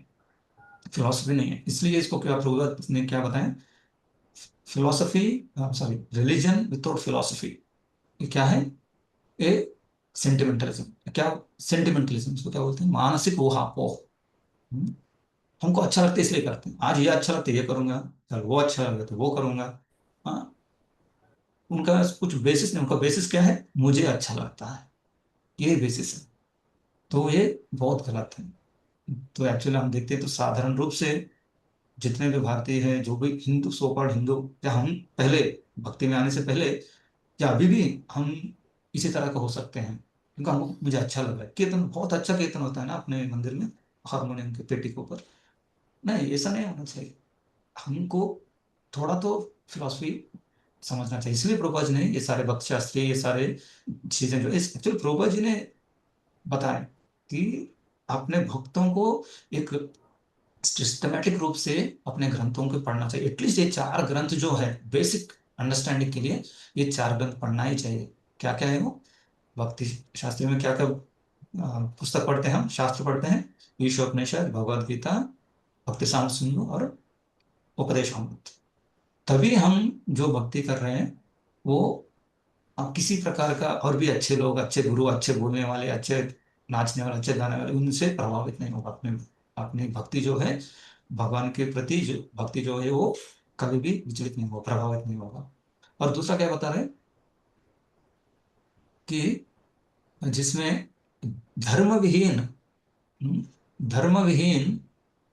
फिलोसफी नहीं है। इसलिए इसको क्या प्रभुपाद ने क्या बताया, philosophy, sorry, religion without philosophy, ये क्या है? ये सेंटिमेंटलिज्म। क्या सेंटिमेंटलिज्म इसको क्या बोलते हैं? मानसिक ऊहापोह। हम्म, हमको अच्छा लगता है इसलिए करते हैं, आज ये अच्छा लगता है ये करूंगा, कल वो अच्छा लगता है तो वो करूंगा। हाँ, उनका कुछ बेसिस नहीं, उनका बेसिस क्या है? मुझे अच्छा लगता है, ये बेसिस है। तो ये बहुत गलत है। तो एक्चुअली हम देखते हैं तो साधारण रूप से जितने भी भारतीय हैं, जो भी हिंदू, सोकॉल्ड हिंदू, या हम पहले भक्ति में आने से पहले, या अभी भी हम इसी तरह का हो सकते हैं, क्योंकि हमको मुझे अच्छा लग रहा है। कीर्तन बहुत अच्छा कीर्तन होता है ना अपने मंदिर में, हारमोनियम के पेटी के ऊपर। नहीं, ऐसा नहीं होना चाहिए। हमको थोड़ा तो फिलॉसफी समझना चाहिए। इसलिए प्रभुपाद जी ने ये सारे भक्त शास्त्री, ये सारे चीजें जो एक्चुअली प्रभुपाद जी ने बताया कि अपने भक्तों को एक सिस्टमेटिक रूप से अपने ग्रंथों को पढ़ना चाहिए। एटलीस्ट ये 4 ग्रंथ जो है बेसिक अंडरस्टैंडिंग के लिए, ये 4 ग्रंथ पढ़ना ही चाहिए। क्या क्या है वो? भक्ति शास्त्र में क्या क्या पुस्तक पढ़ते हैं हम, शास्त्र पढ़ते हैं? ईशोपनिषद, भगवद गीता, भक्ति साम सिंधु और उपदेशामृत। तभी हम जो भक्ति कर रहे हैं वो किसी प्रकार का, और भी अच्छे लोग, अच्छे गुरु, अच्छे बोलने वाले, अच्छे नाचने वाले, अच्छे गाने वाले, उनसे प्रभावित नहीं होगा। अपने अपनी भक्ति जो है, भगवान के प्रति जो भक्ति जो है, वो कभी भी विचलित नहीं होगा, प्रभावित नहीं होगा। और दूसरा क्या बता रहे हैं कि जिसमें धर्म विहीन, धर्म विहीन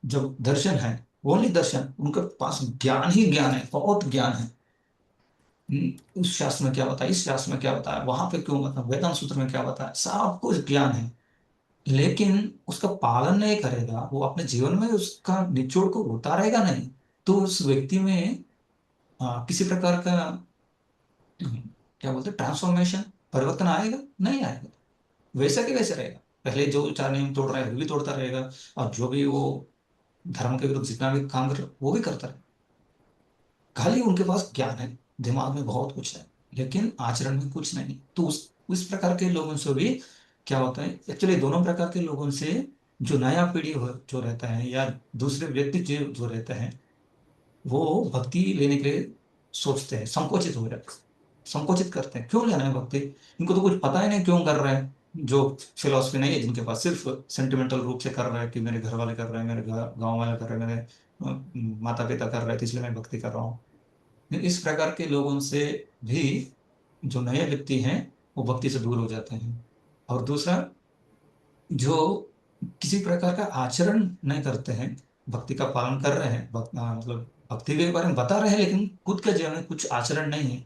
जब दर्शन है, वो नहीं दर्शन, उनके पास ज्ञान ही ज्ञान है, बहुत ज्ञान है। उस शास्त्र में क्या बताया, इस शास्त्र में क्या बताया, वहां पे क्यों बताया, वेदांत सूत्र में क्या बताया, सब कुछ ज्ञान है, लेकिन उसका पालन नहीं करेगा, वो अपने जीवन में उसका निचोड़ को उतारेगा नहीं, तो उस व्यक्ति में किसी प्रकार का क्या बोलते हैं, ट्रांसफॉर्मेशन, परिवर्तन आएगा? नहीं आएगा। वैसा के वैसे रहेगा, पहले जो 4 नियम तोड़ रहा है वो भी तोड़ता रहेगा, और जो भी वो धर्म के विरुद्ध जितना भी काम कर रहा है वो भी करता रहेगा। खाली उनके पास ज्ञान है, दिमाग में बहुत कुछ है, लेकिन आचरण में कुछ नहीं। तो उस प्रकार के लोगों से भी क्या होता है, एक्चुअली दोनों प्रकार के लोगों से, जो नया पीढ़ी जो रहता है, या दूसरे व्यक्ति जो रहते हैं, वो भक्ति लेने के लिए सोचते हैं, संकोचित हो जाते हैं, संकोचित करते हैं। क्यों लेना है भक्ति? इनको तो कुछ पता ही नहीं क्यों कर रहे हैं। जो फिलोसफी नहीं है, जिनके पास सिर्फ सेंटिमेंटल रूप से कर रहा है कि मेरे घर वाले कर रहे हैं, मेरे गाँव वाले कर रहे हैं, मेरे माता पिता कर रहे थे इसलिए मैं भक्ति कर रहा हूँ। इस प्रकार के लोगों से भी जो नए व्यक्ति हैं वो भक्ति से दूर हो जाते हैं। और दूसरा, जो किसी प्रकार का आचरण नहीं करते हैं, भक्ति का पालन कर रहे हैं, मतलब भक्ति के बारे में बता रहे हैं, लेकिन खुद के जीवन में कुछ आचरण नहीं है,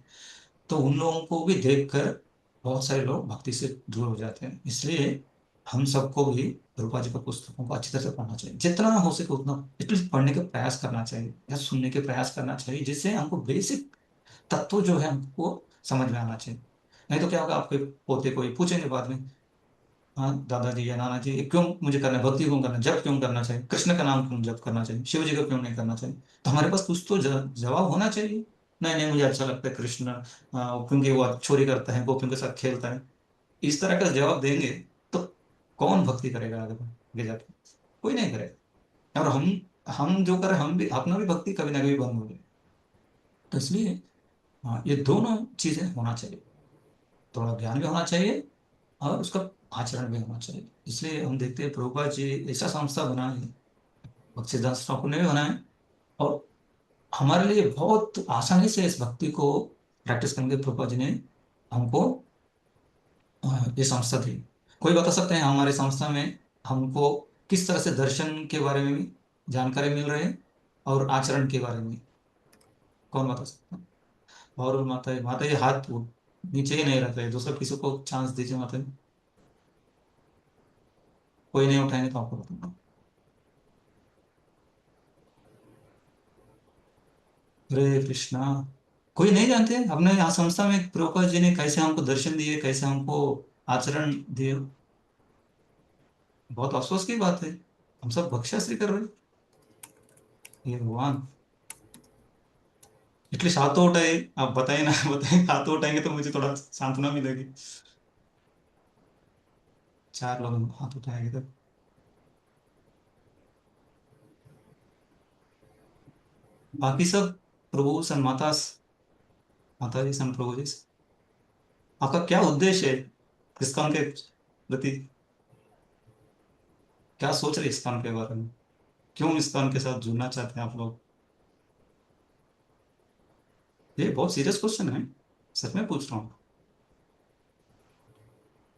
तो उन लोगों को भी देखकर बहुत सारे लोग भक्ति से दूर हो जाते हैं। इसलिए हम सबको भी रूपा जी के पुस्तकों को अच्छी तरह से पढ़ना चाहिए, जितना हो सके उतना एटलीस्ट पढ़ने का प्रयास करना चाहिए, या सुनने के प्रयास करना चाहिए, जिससे हमको बेसिक तत्व जो है हमको समझ में आना चाहिए। नहीं तो क्या होगा, आपके पोते कोई पूछेंगे बाद में, हाँ दादाजी या नाना जी, ये क्यों मुझे करना है, भक्ति क्यों करना है, जप क्यों करना चाहिए, कृष्ण का नाम क्यों जप करना चाहिए, शिव जी का क्यों नहीं करना चाहिए? तो हमारे पास कुछ तो जवाब होना चाहिए। नहीं नहीं, मुझे अच्छा लगता है कृष्ण, क्योंकि वो चोरी करता है, गोपियों के साथ खेलता है। इस तरह का जवाब देंगे तो कौन भक्ति करेगा आगे जाके? कोई नहीं करेगा। और हम जो करें, हम भी अपना भी भक्ति कभी ना कभी बंद हो जाए। तो इसलिए ये दोनों चीजें होना चाहिए, थोड़ा ज्ञान भी होना चाहिए और उसका आचरण भी होना चाहिए। इसलिए हम देखते हैं प्रभुपाद जी ऐसा संस्था बनाए, भक्ति सिद्धांत ठाकुर ने भी बनाए, और हमारे लिए बहुत आसानी से इस भक्ति को प्रैक्टिस करने के प्रभुपाद जी ने हमको ये संस्था दी। कोई बता सकते हैं हमारे संस्था में हमको किस तरह से दर्शन के बारे में जानकारी मिल रही है और आचरण के बारे में? कौन बता सकता है? और माता है, माता ये हाथ नीचे ही नहीं रख रहे, दूसरा किसी को चांस दीजिए माता जी। कोई नहीं उठाएंगे तो आपको बताऊंगा। हरे कृष्णा। कोई नहीं जानते? हमने यहाँ संस्था में प्रभुपाद जी ने कैसे हमको दर्शन दिए, कैसे हमको आचरण दिए। बहुत अफसोस की बात है, हम सब बख्शाश्री कर रहे हैं। ये भगवान, एटलीस्ट हाथ तो उठाए, आप बताइए ना बताइए, हाथ तो उठाएंगे तो मुझे थोड़ा सांत्वना मिलेगी। 4 लोग हाथ उठाएंगे तो। बाकी सब प्रभु सन माता, माता जी सन प्रभु जी। आपका क्या उद्देश्य है इस्कॉन के प्रति? क्या सोच रहे इस्कॉन के बारे में? क्यों इस्कॉन के साथ जुड़ना चाहते हैं आप लोग? ये बहुत सीरियस क्वेश्चन है, सच में पूछ रहा हूँ।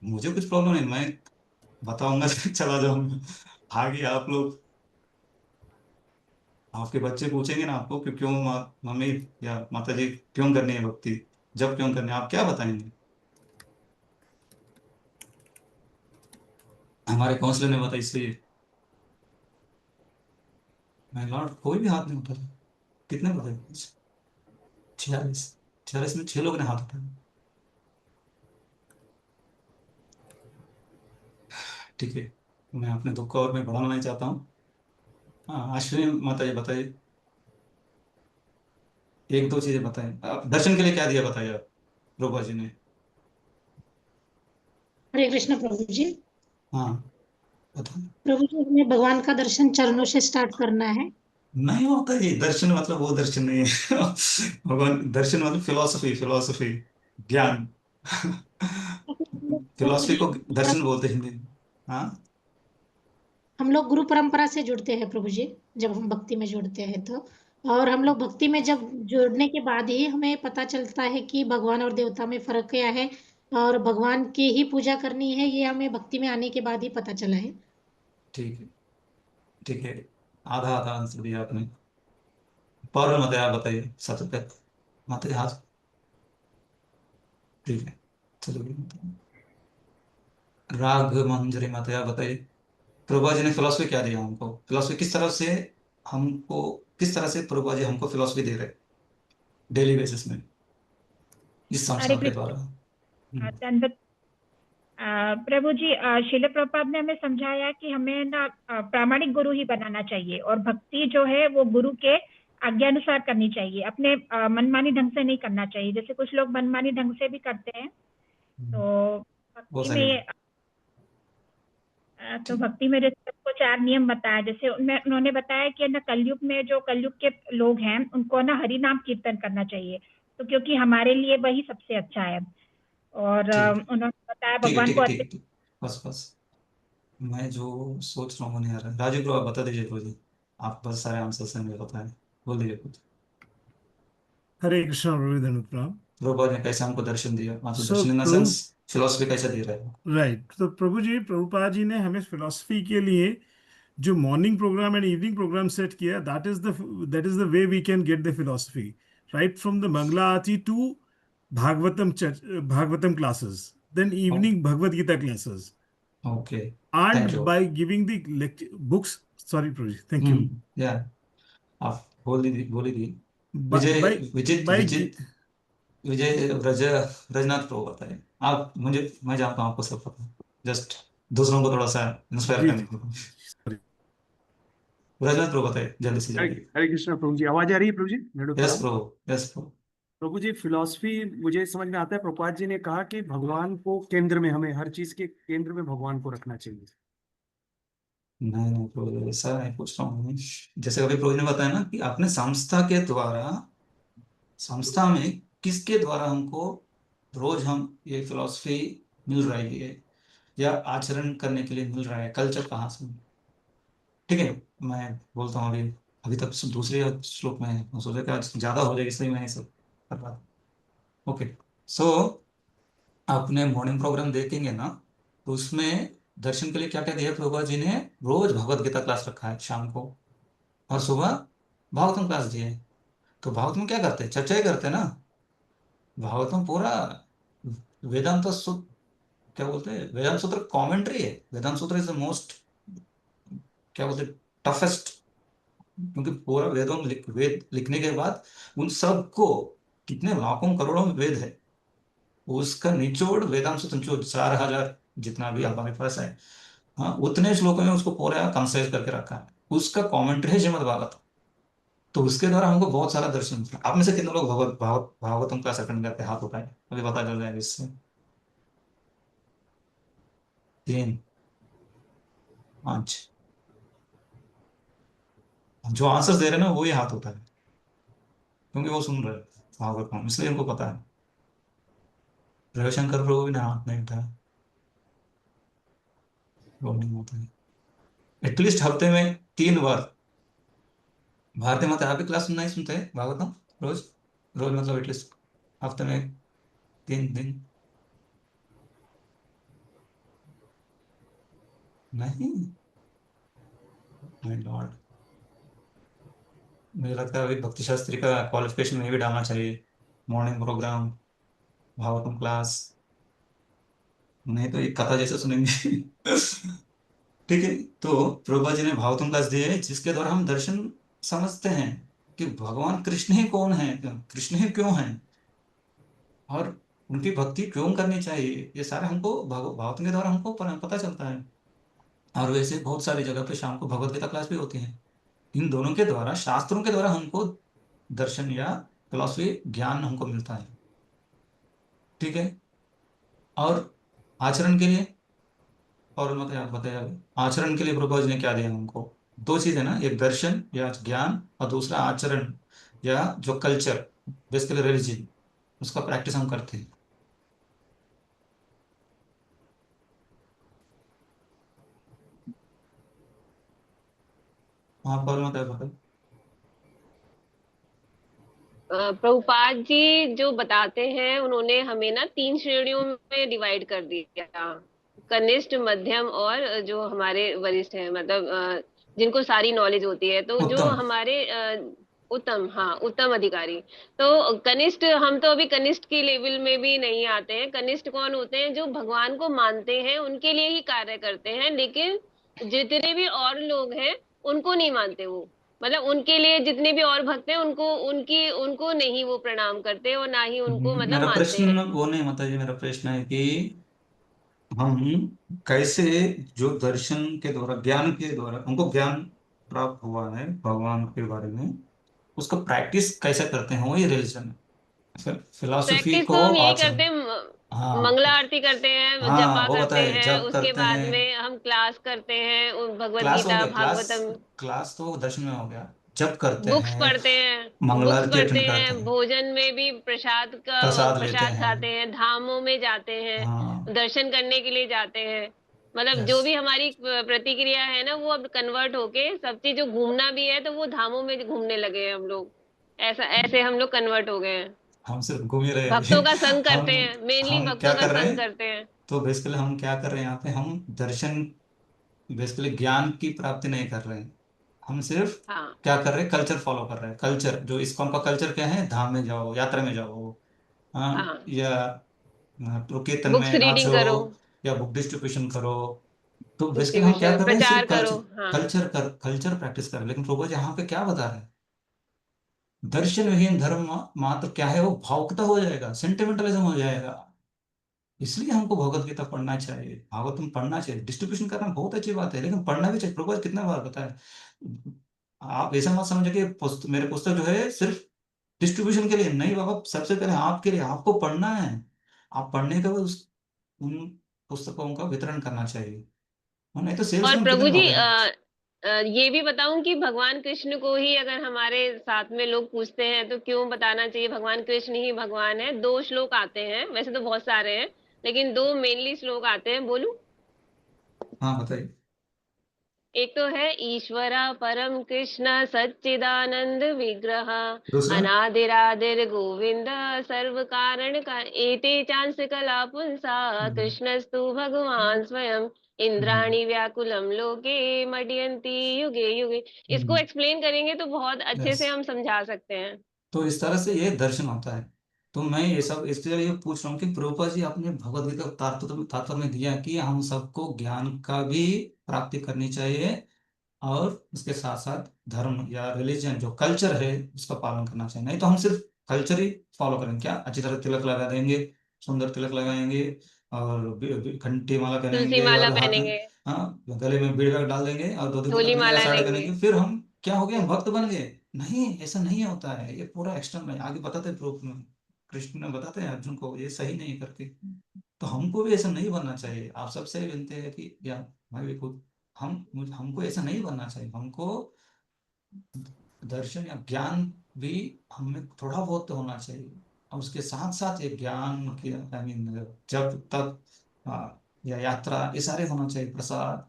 मुझे कुछ प्रॉब्लम नहीं, मैं बताऊंगा चला जाऊंगा। आगे आप लोग, आपके बच्चे पूछेंगे ना आपको कि क्यों मम्मी या माता जी क्यों करनी है भक्ति, जब क्यों करनी है, आप क्या बताएंगे? हमारे काउंसलर ने बताया इसलिए। मैं लॉर्ड कोई भी हाथ नहीं उठा रहा। कितने बताए? 46। 46 में 6 लोग ने हाथ उठाया। ठीक है, मैं अपने दुख को और मैं बढ़ाना नहीं चाहता हूँ। हाँ, अश्विनी माता जी बताइए, 1-2 चीजें बताएं। आप दर्शन के लिए क्या दिया बताइए आप, रूपा जी ने। हरे कृष्ण प्रभु जी। हाँ बताओ। प्रभु जी, हमें भगवान का दर्शन चरणों से स्टार्ट करना है। नहीं होता ये दर्शन, मतलब वो दर्शन नहीं है भगवान दर्शन मतलब फिलोसफी, फिलोसफी ज्ञान प्रभु फिलोसफी जी, को दर्शन बोलते हैं हिंदी में। हाँ हम लोग गुरु परंपरा से जुड़ते हैं प्रभु जी, जब हम भक्ति में जुड़ते हैं तो। और हम लोग भक्ति में जब जुड़ने के बाद ही हमें पता चलता है कि भगवान और देवता में फर्क क्या है, और भगवान की ही पूजा करनी है, ये हमें भक्ति में आने के बाद ही पता चला है। ठीक है, ठीक है, आधा आधा आंसर दिया आपने। पर मत आप बताइए, सत्य मत हाथ। ठीक है, चलो। राग मंजरी माता आप बताइए, प्रभुपा जी ने फिलोसफी क्या दिया हमको, फिलोसफी किस तरह से हमको, किस तरह से प्रभुपा जी हमको फिलोसफी दे रहे डेली बेसिस में इस हरे संस्था के द्वारा? कृष्ण। दंडवत प्रभु जी, शिल प्रभुपाद ने हमें समझाया कि हमें ना प्रामाणिक गुरु ही बनाना चाहिए, और भक्ति जो है वो गुरु के आज्ञानुसार करनी चाहिए, अपने मनमानी ढंग से नहीं करना चाहिए। जैसे कुछ लोग मनमानी ढंग से भी करते हैं। तो वो भक्ति सही में है। जैसे सबको 4 नियम बताया, जैसे उनमें उन्होंने बताया कि ना कलयुग में जो कलयुग के लोग हैं उनको ना हरि नाम कीर्तन करना चाहिए, तो क्योंकि हमारे लिए वही सबसे अच्छा है। और ठीक, उन्होंने बताया ठीक है, भगवान ठीक को है, ठीक है, अर्पित। ठीक। बस बस, मैं जो सोच रहा हूँ वो नहीं आ रहा है। राजू ब्रो आप बता दीजिए कुछ, आप बस सारे आंसर से मुझे पता है, बोल दीजिए कुछ। हरे कृष्ण प्रभु धन्यवाद प्रणाम। प्रभुपाद ने कैसे हमको दर्शन दिया, मतलब सो दर्शन in the Prabhu, sense philosophy कैसे दे रहे हैं? राइट, तो प्रभु जी, प्रभुपाद जी ने हमें फिलोसफी के लिए जो morning program and evening program set किया, that is the way we can get the philosophy, right from the Mangala Arati to Bhagavatam classes, then evening Bhagavad Gita classes, okay, thank and you. by giving the books. Sorry Prabhu, thank you. या आप बोल दीजिए। by Vijay, by Vijit by Vijit Vijay Rajnath pro बताइए आप मुझे, मैं जानता हूँ आपको सब पता है, जस्ट दूसरों को थोड़ा सा इंस्पायर जी करने के लिए। sorry. रजनाथ प्रो बताइए जल्दी से हरे जल्दी। हरे कृष्ण प्रभु जी, आवाज आ रही है प्रभु जी? मेरे यस प्रणाम। Pro, yes pro. Prabhu ji, philosophy मुझे समझ में आता है, प्रभुपाद जी ने कहा कि भगवान को केंद्र में, हमें हर चीज के केंद्र में भगवान को रखना चाहिए। नहीं नहीं प्रो, ऐसा नहीं पूछ रहा हूँ मैं। जैसे अभी प्रो ने बताया ना कि आपने संस्था के द्वारा, संस्था में किसके द्वारा हमको रोज हम ये फिलॉसफी मिल रही है या आचरण करने के लिए मिल रहा है, कल्चर कहाँ से? ठीक है, मैं बोलता हूँ अभी, अभी तक दूसरे श्लोक में है, मैं सोचा कि आज ज्यादा हो जाएगा इसलिए मैं ये सब कर रहा था। ओके, सो आपने मॉर्निंग प्रोग्राम देखेंगे ना, तो उसमें दर्शन के लिए क्या क्या दिया प्रभुपाद जी ने? रोज भगवत गीता क्लास रखा है शाम को, और सुबह भागवतम क्लास दिए। तो भागवत में क्या करते हैं, चर्चा ही करते हैं ना। भागवत में पूरा वेदांत सूत्र, क्या बोलते हैं, वेदांत सूत्र कॉमेंट्री है। वेदांत सूत्र इज द मोस्ट, क्या बोलते हैं, टफेस्ट। क्योंकि पूरा वेदों में वेद लिखने के बाद उन सबको, कितने लाखों करोड़ों में वेद है, उसका निचोड़ वेदांत सूत्र, जो 4,000 जितना भी हमारे पास है, हाँ, उतने श्लोकों में उसको पूरा कंसाइज करके रखा है। उसका कॉमेंट्री है श्रीमद् भागवत। तो उसके द्वारा हमको बहुत सारा दर्शन मिला। आप में से कितने लोग भागवतम का सेकंड करते हैं, हाथ उठाए, अभी पता चल जाएगा इससे। 3, 5 जो आंसर्स दे रहे हैं ना, वो ही हाथ उठाए, क्योंकि वो सुन रहे हैं भागवतम, इसलिए उनको पता है। रविशंकर प्रभु भी ने हाथ नहीं उठाया, वो नहीं होता है। एटलीस्ट हफ्ते में 3 बार भारती माता आपकी क्लास सुनना ही सुनते हैं भागवतम, रोज। रोज मतलब एटलीस्ट हफ्ते में 3 दिन। नहीं, माय लॉर्ड, मुझे लगता है अभी भक्ति शास्त्री का क्वालिफिकेशन में भी डालना चाहिए, मॉर्निंग प्रोग्राम, भागवतम क्लास। नहीं तो एक कथा जैसे सुनेंगे। ठीक है। तो प्रभुपाद जी ने भागवतम क्लास दी है, जिसके द्वारा हम दर्शन समझते हैं कि भगवान कृष्ण ही कौन है, कृष्ण ही क्यों है, और उनकी भक्ति क्यों करनी चाहिए। ये सारे हमको भागवतम के द्वारा हमको पता चलता है। और वैसे बहुत सारी जगह पे शाम को भगवत गीता क्लास भी होती है। इन दोनों के द्वारा, शास्त्रों के द्वारा हमको दर्शन या फिलॉसफी ज्ञान हमको मिलता है। ठीक है। और आचरण के लिए, और मतलब आप बताइए अभी, आचरण के लिए प्रभुपाद जी ने क्या दिया हमको? 2 चीजें ना, एक दर्शन या ज्ञान, और दूसरा आचरण या जो कल्चर, बेसिकली रिलीजन, उसका प्रैक्टिस हम करते हैं। वहाँ पर मतलब बताइए। प्रभुपाद जी जो बताते हैं, उन्होंने हमें ना 3 श्रेणियों में डिवाइड कर दिया, कनिष्ठ, मध्यम और जो हमारे वरिष्ठ हैं, मतलब जिनको सारी नॉलेज होती है। तो जो उत्तम। हमारे उत्तम, हाँ, उत्तम अधिकारी। तो कनिष्ठ, हम तो अभी कनिष्ठ की लेवल में भी नहीं आते हैं। कनिष्ठ कौन होते हैं? जो भगवान को मानते हैं, उनके लिए ही कार्य करते हैं, लेकिन जितने भी और लोग हैं उनको नहीं मानते वो। मतलब उनके लिए जितने भी और भक्त हैं, उनको नहीं वो प्रणाम करते, और ना ही उनको मतलब मेरा मानते हैं। प्रश्न वो नहीं, मतलब ये मेरा प्रश्न है कि हम कैसे, जो दर्शन के द्वारा, ज्ञान के द्वारा हमको ज्ञान प्राप्त हुआ है भगवान के बारे में, उसको प्रैक्टिस कैसे करते हैं, वही रिलीजन है। फिलॉसफी प्रैक्टिस को तो हम यही आचरण। करते हैं, हाँ, मंगला आरती करते हैं, हाँ जपा वो करते बताए, हैं, जब उसके करते बाद हैं। में हम क्लास करते हैं, भगवत क्लास हो गीता, गया, क्लास, भागवतम, क्लास तो दर्शन में हो गया। जब करते बुक्स हैं, पढ़ते हैं, बुक्स मंगलारती पढ़ते अटेंड करते हैं, हैं, भोजन में भी प्रसाद लेते प्रसाद हैं। खाते हैं, धामों में जाते हाँ, हैं, दर्शन करने के लिए जाते हैं। मतलब यस। जो भी हमारी प्रतिक्रिया है ना, वो अब कन्वर्ट होके सब चीज, जो घूमना भी है तो वो धामों में घूमने लगे हैं हम लोग। ऐसा, ऐसे हम लोग कन्वर्ट हो गए हैं। हम सिर्फ घूम ही रहे हैं भक्तों अभी। का संग करते हम हैं, मेनली हम क्या भक्तों का कर रहे संग हैं? करते हैं। तो बेसिकली हम क्या कर रहे हैं यहाँ पे, हम दर्शन, बेसिकली ज्ञान की प्राप्ति नहीं कर रहे हैं। हम सिर्फ हाँ, क्या कर रहे हैं, कल्चर फॉलो कर रहे हैं। कल्चर, जो इस्कॉन का कल्चर क्या है, धाम में जाओ, यात्रा में जाओ, हाँ, हाँ, या तो कीर्तन बुक्स में रीडिंग नाचो, करो, या बुक डिस्ट्रीब्यूशन करो। तो बेसिकली हम क्या डिस्ट्रीब्यूशन, कर रहे हैं, सिर्फ प्रचार करो। कल्चर, हाँ, कल्चर प्रैक्टिस कर रहे हैं। लेकिन प्रभु जी यहाँ पे क्या बता रहे हैं, दर्शन विहीन धर्म मात्र क्या है, वो भावुकता हो जाएगा, सेंटिमेंटलिज्म हो जाएगा। इसलिए हमको भगवत गीता पढ़ना चाहिए, भागवतम पढ़ना चाहिए। डिस्ट्रीब्यूशन करना बहुत अच्छी बात है, लेकिन पढ़ना भी चाहिए। प्रभु जी कितने बार बताया। आप ऐसा मत समझे कि मेरे पुस्तक जो है सिर्फ डिस्ट्रीब्यूशन के लिए नहीं, बाबा, सबसे पहले आपके लिए, आपको पढ़ना है। आप पढ़ने के बाद उन पुस्तकों का वितरण करना चाहिए, और नहीं तो और सेल्समैन प्रभु कितने जी, हो गए। ये भी बताऊं कि भगवान कृष्ण को ही अगर हमारे साथ में लोग पूछते हैं तो क्यों बताना चाहिए भगवान कृष्ण ही भगवान है? 2 श्लोक आते हैं, वैसे तो बहुत सारे हैं, लेकिन 2 मेनली श्लोक आते हैं, बोलूं? हाँ बताइए। एक तो है, ईश्वरा परम कृष्ण सच्चिदानंद विग्रह, दूसरा। अनादिरादिर गोविंद, सर्व कारण का एते चांस कला पुंसा, हम्म, कृष्णस्तु भगवान स्वयं, हम्म, इंद्राणी व्याकुलम लोके मड्यन्ति युगे युगे। इसको हम्म, एक्सप्लेन करेंगे तो बहुत अच्छे यस। से हम समझा सकते हैं। तो इस तरह से ये दर्शन होता है। तो मैं ये सब इसलिए ये पूछ रहा हूँ कि प्रभुपाद जी आपने भगवद गीता तात्पर्य में दिया कि हम सबको ज्ञान का भी प्राप्ति करनी चाहिए, और उसके साथ साथ धर्म या रिलीजन जो कल्चर है उसका पालन करना चाहिए। नहीं तो हम सिर्फ कल्चर ही फॉलो करेंगे क्या, अच्छी तरह तिलक लगा देंगे, सुंदर तिलक लगाएंगे, और घंटी माला तुलसी पहनेंगे, माला और हाथ में, पहनेंगे, हाँ, गले में बीड़ डाल देंगे, और दो झोली नया माला साड़ी लेंगे। पहनेंगे, फिर हम क्या हो गए, हम भक्त बन गए। नहीं, ऐसा नहीं होता है। ये पूरा एक्सटर्नल है, आगे बताते हैं प्रूफ में, कृष्ण ने बताते हैं अर्जुन को ये सही नहीं करते। तो हमको भी ऐसा नहीं बनना चाहिए। आप सबसे विनती है कि, या मैं भी खुद, हमको ऐसा नहीं बनना चाहिए। हमको दर्शन या ज्ञान भी हमें थोड़ा बहुत तो होना चाहिए, और उसके साथ साथ ये ज्ञान की, आई मीन, जब तक या यात्रा, ये सारे होना चाहिए, प्रसाद।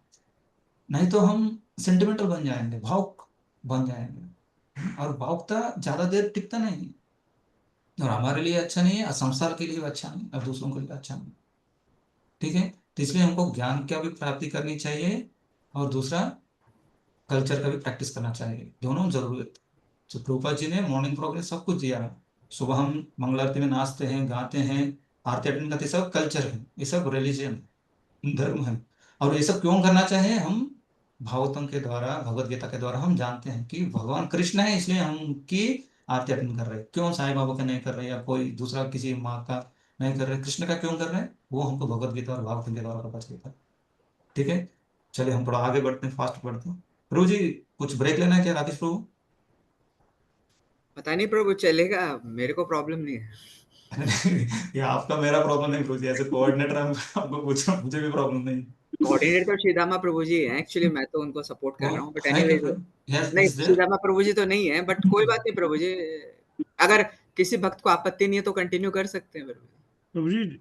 नहीं तो हम सेंटिमेंटल बन जाएंगे, भावुक बन जाएंगे, और भावुकता ज्यादा देर टिकता नहीं है, और हमारे लिए अच्छा नहीं है, और संसार के लिए भी अच्छा नहीं, और दूसरों के लिए अच्छा नहीं। ठीक है, तो इसलिए हमको ज्ञान का भी प्राप्ति करनी चाहिए, और दूसरा कल्चर का भी प्रैक्टिस करना चाहिए, दोनों जरूरत है। तो प्रभुपाद जी ने मॉर्निंग प्रोग्रेस सब कुछ दिया है। सुबह हम मंगल आरती में नाचते हैं, गाते हैं, आरती अटेंड करते हैं, सब कल्चर है, ये सब रिलीजन, धर्म है। और ये सब क्यों करना चाहिए, हम भागवतम के द्वारा, भगवत गीता के द्वारा हम जानते हैं कि भगवान कृष्ण है, इसलिए हम उनकी आरती अटेंड कर रहे हैं। क्यों साईं बाबा का नहीं कर रहे, या कोई दूसरा किसी माँ का नहीं कर रहे, कृष्ण का क्यों कर रहे हैं, वो हमको भगवत गीता और भागवतम के द्वारा पता चलता है। ठीक है, चलिए हम थोड़ा आगे बढ़ते हैं, फास्ट बढ़ते हैं। प्रभु जी, कुछ ब्रेक लेना है क्या, राकेश प्रभु? पता नहीं प्रभु, चलेगा, मेरे को प्रॉब्लम नहीं है। ये आपका मेरा प्रॉब्लम नहीं प्रभु जी, ऐसे कोऑर्डिनेटर हम आपको पूछ रहा हूँ, मुझे भी प्रॉब्लम नहीं। कोऑर्डिनेटर तो श्रीदामा प्रभु जी हैं, एक्चुअली मैं तो उनको सपोर्ट कर रहा हूँ, but thank you anyways, yes नहीं इज देयर। श्रीदामा प्रभु जी तो नहीं है, बट कोई बात नहीं प्रभु जी, अगर किसी भक्त को आपत्ति नहीं है तो कंटिन्यू कर सकते हैं प्रभु जी। प्रभु जी,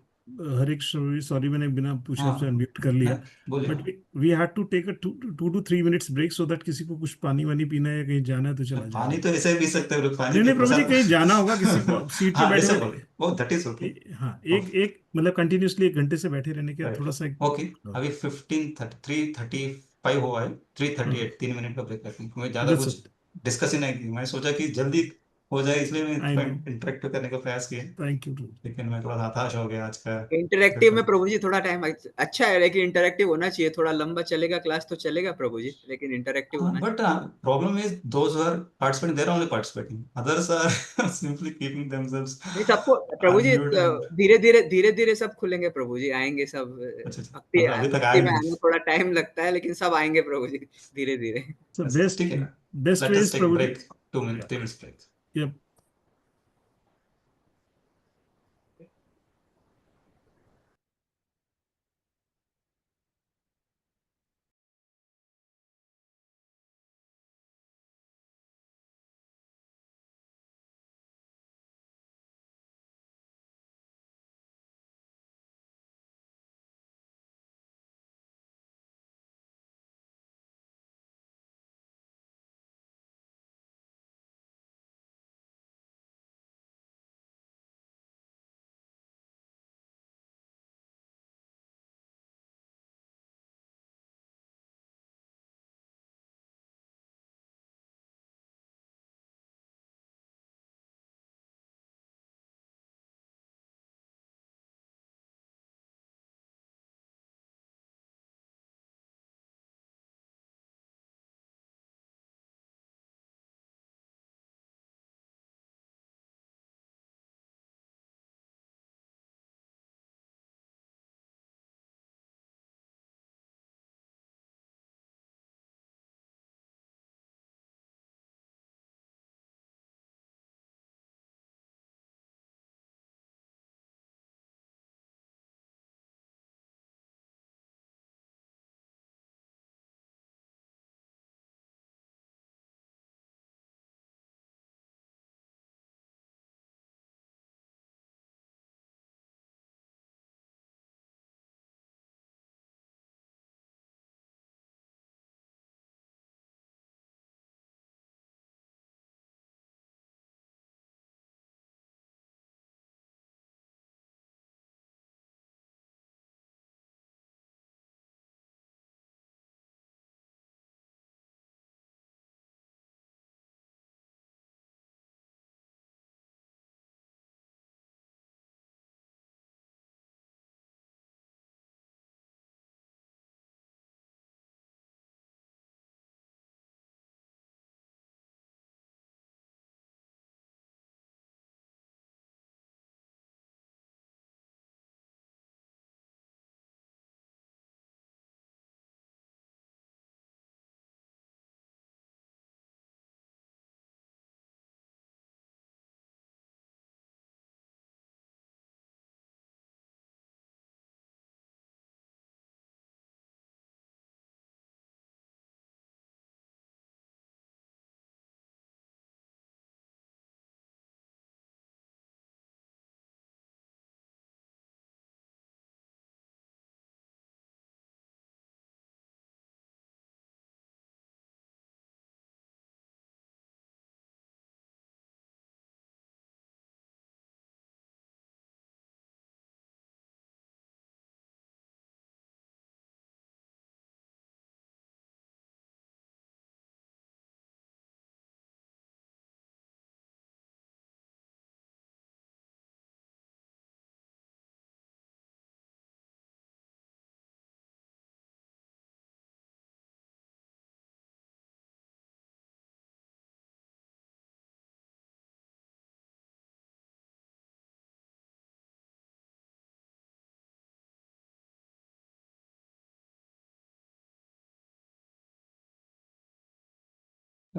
हरे कृष्ण, सॉरी मैंने बिना पूछे आपसे हाँ, अनम्यूट कर लिया, बोलिए। But we had to take a 2 to 3 minutes break so that किसी को कुछ पानी वानी पीना है या कहीं जाना है तो चला पानी जाएगा। तो ऐसे भी पी सकते हो, पानी नहीं के नहीं प्रभु जी, प्रसाद। कहीं जाना होगा किसी को, अब सीट पे हाँ, बैठे ऐसे बैठे, बोलिए, वो दैट इज ओके। हाँ, एक एक मतलब कंटिन्यूअसली 1 घंटे से बैठे रहने के राइट, थोड़ा सा ओके। अभी 3:35 हुआ है, 3:38, 3 मिनट का ब्रेक रखें, मैं ज्यादा दैट्स कुछ डिस्कस ही नहीं की, मैं सोचा कि जल्दी हो जाए, इसलिए मैं आई थोड़ा नो, इंटरेक्ट करने का प्रयास किया, थैंक यू प्रभु। लेकिन मैं थोड़ा हताश हो गया आज का इंटरेक्टिव में पेपर। प्रभु जी थोड़ा टाइम अच्छा है, लेकिन इंटरेक्टिव होना चाहिए, थोड़ा लंबा चलेगा क्लास तो चलेगा प्रभु जी, लेकिन इंटरेक्टिव हाँ, होना but चाहिए। problem is those who are participating, they're only participating. Others are simply keeping themselves नहीं, सबको प्रभु जी unmuted. धीरे धीरे सब खुलेंगे प्रभु जी, आएंगे सब। अच्छा अच्छा, भक्ति मतलब अभी तक भक्ति आए में नहीं। आने थोड़ा टाइम लगता है, लेकिन सब आएंगे प्रभु जी धीरे धीरे। So अच्छा, best ठीक है, best let way us is take Prabhuji. Break, 2 minute, Yeah. 3 minute break. Yep.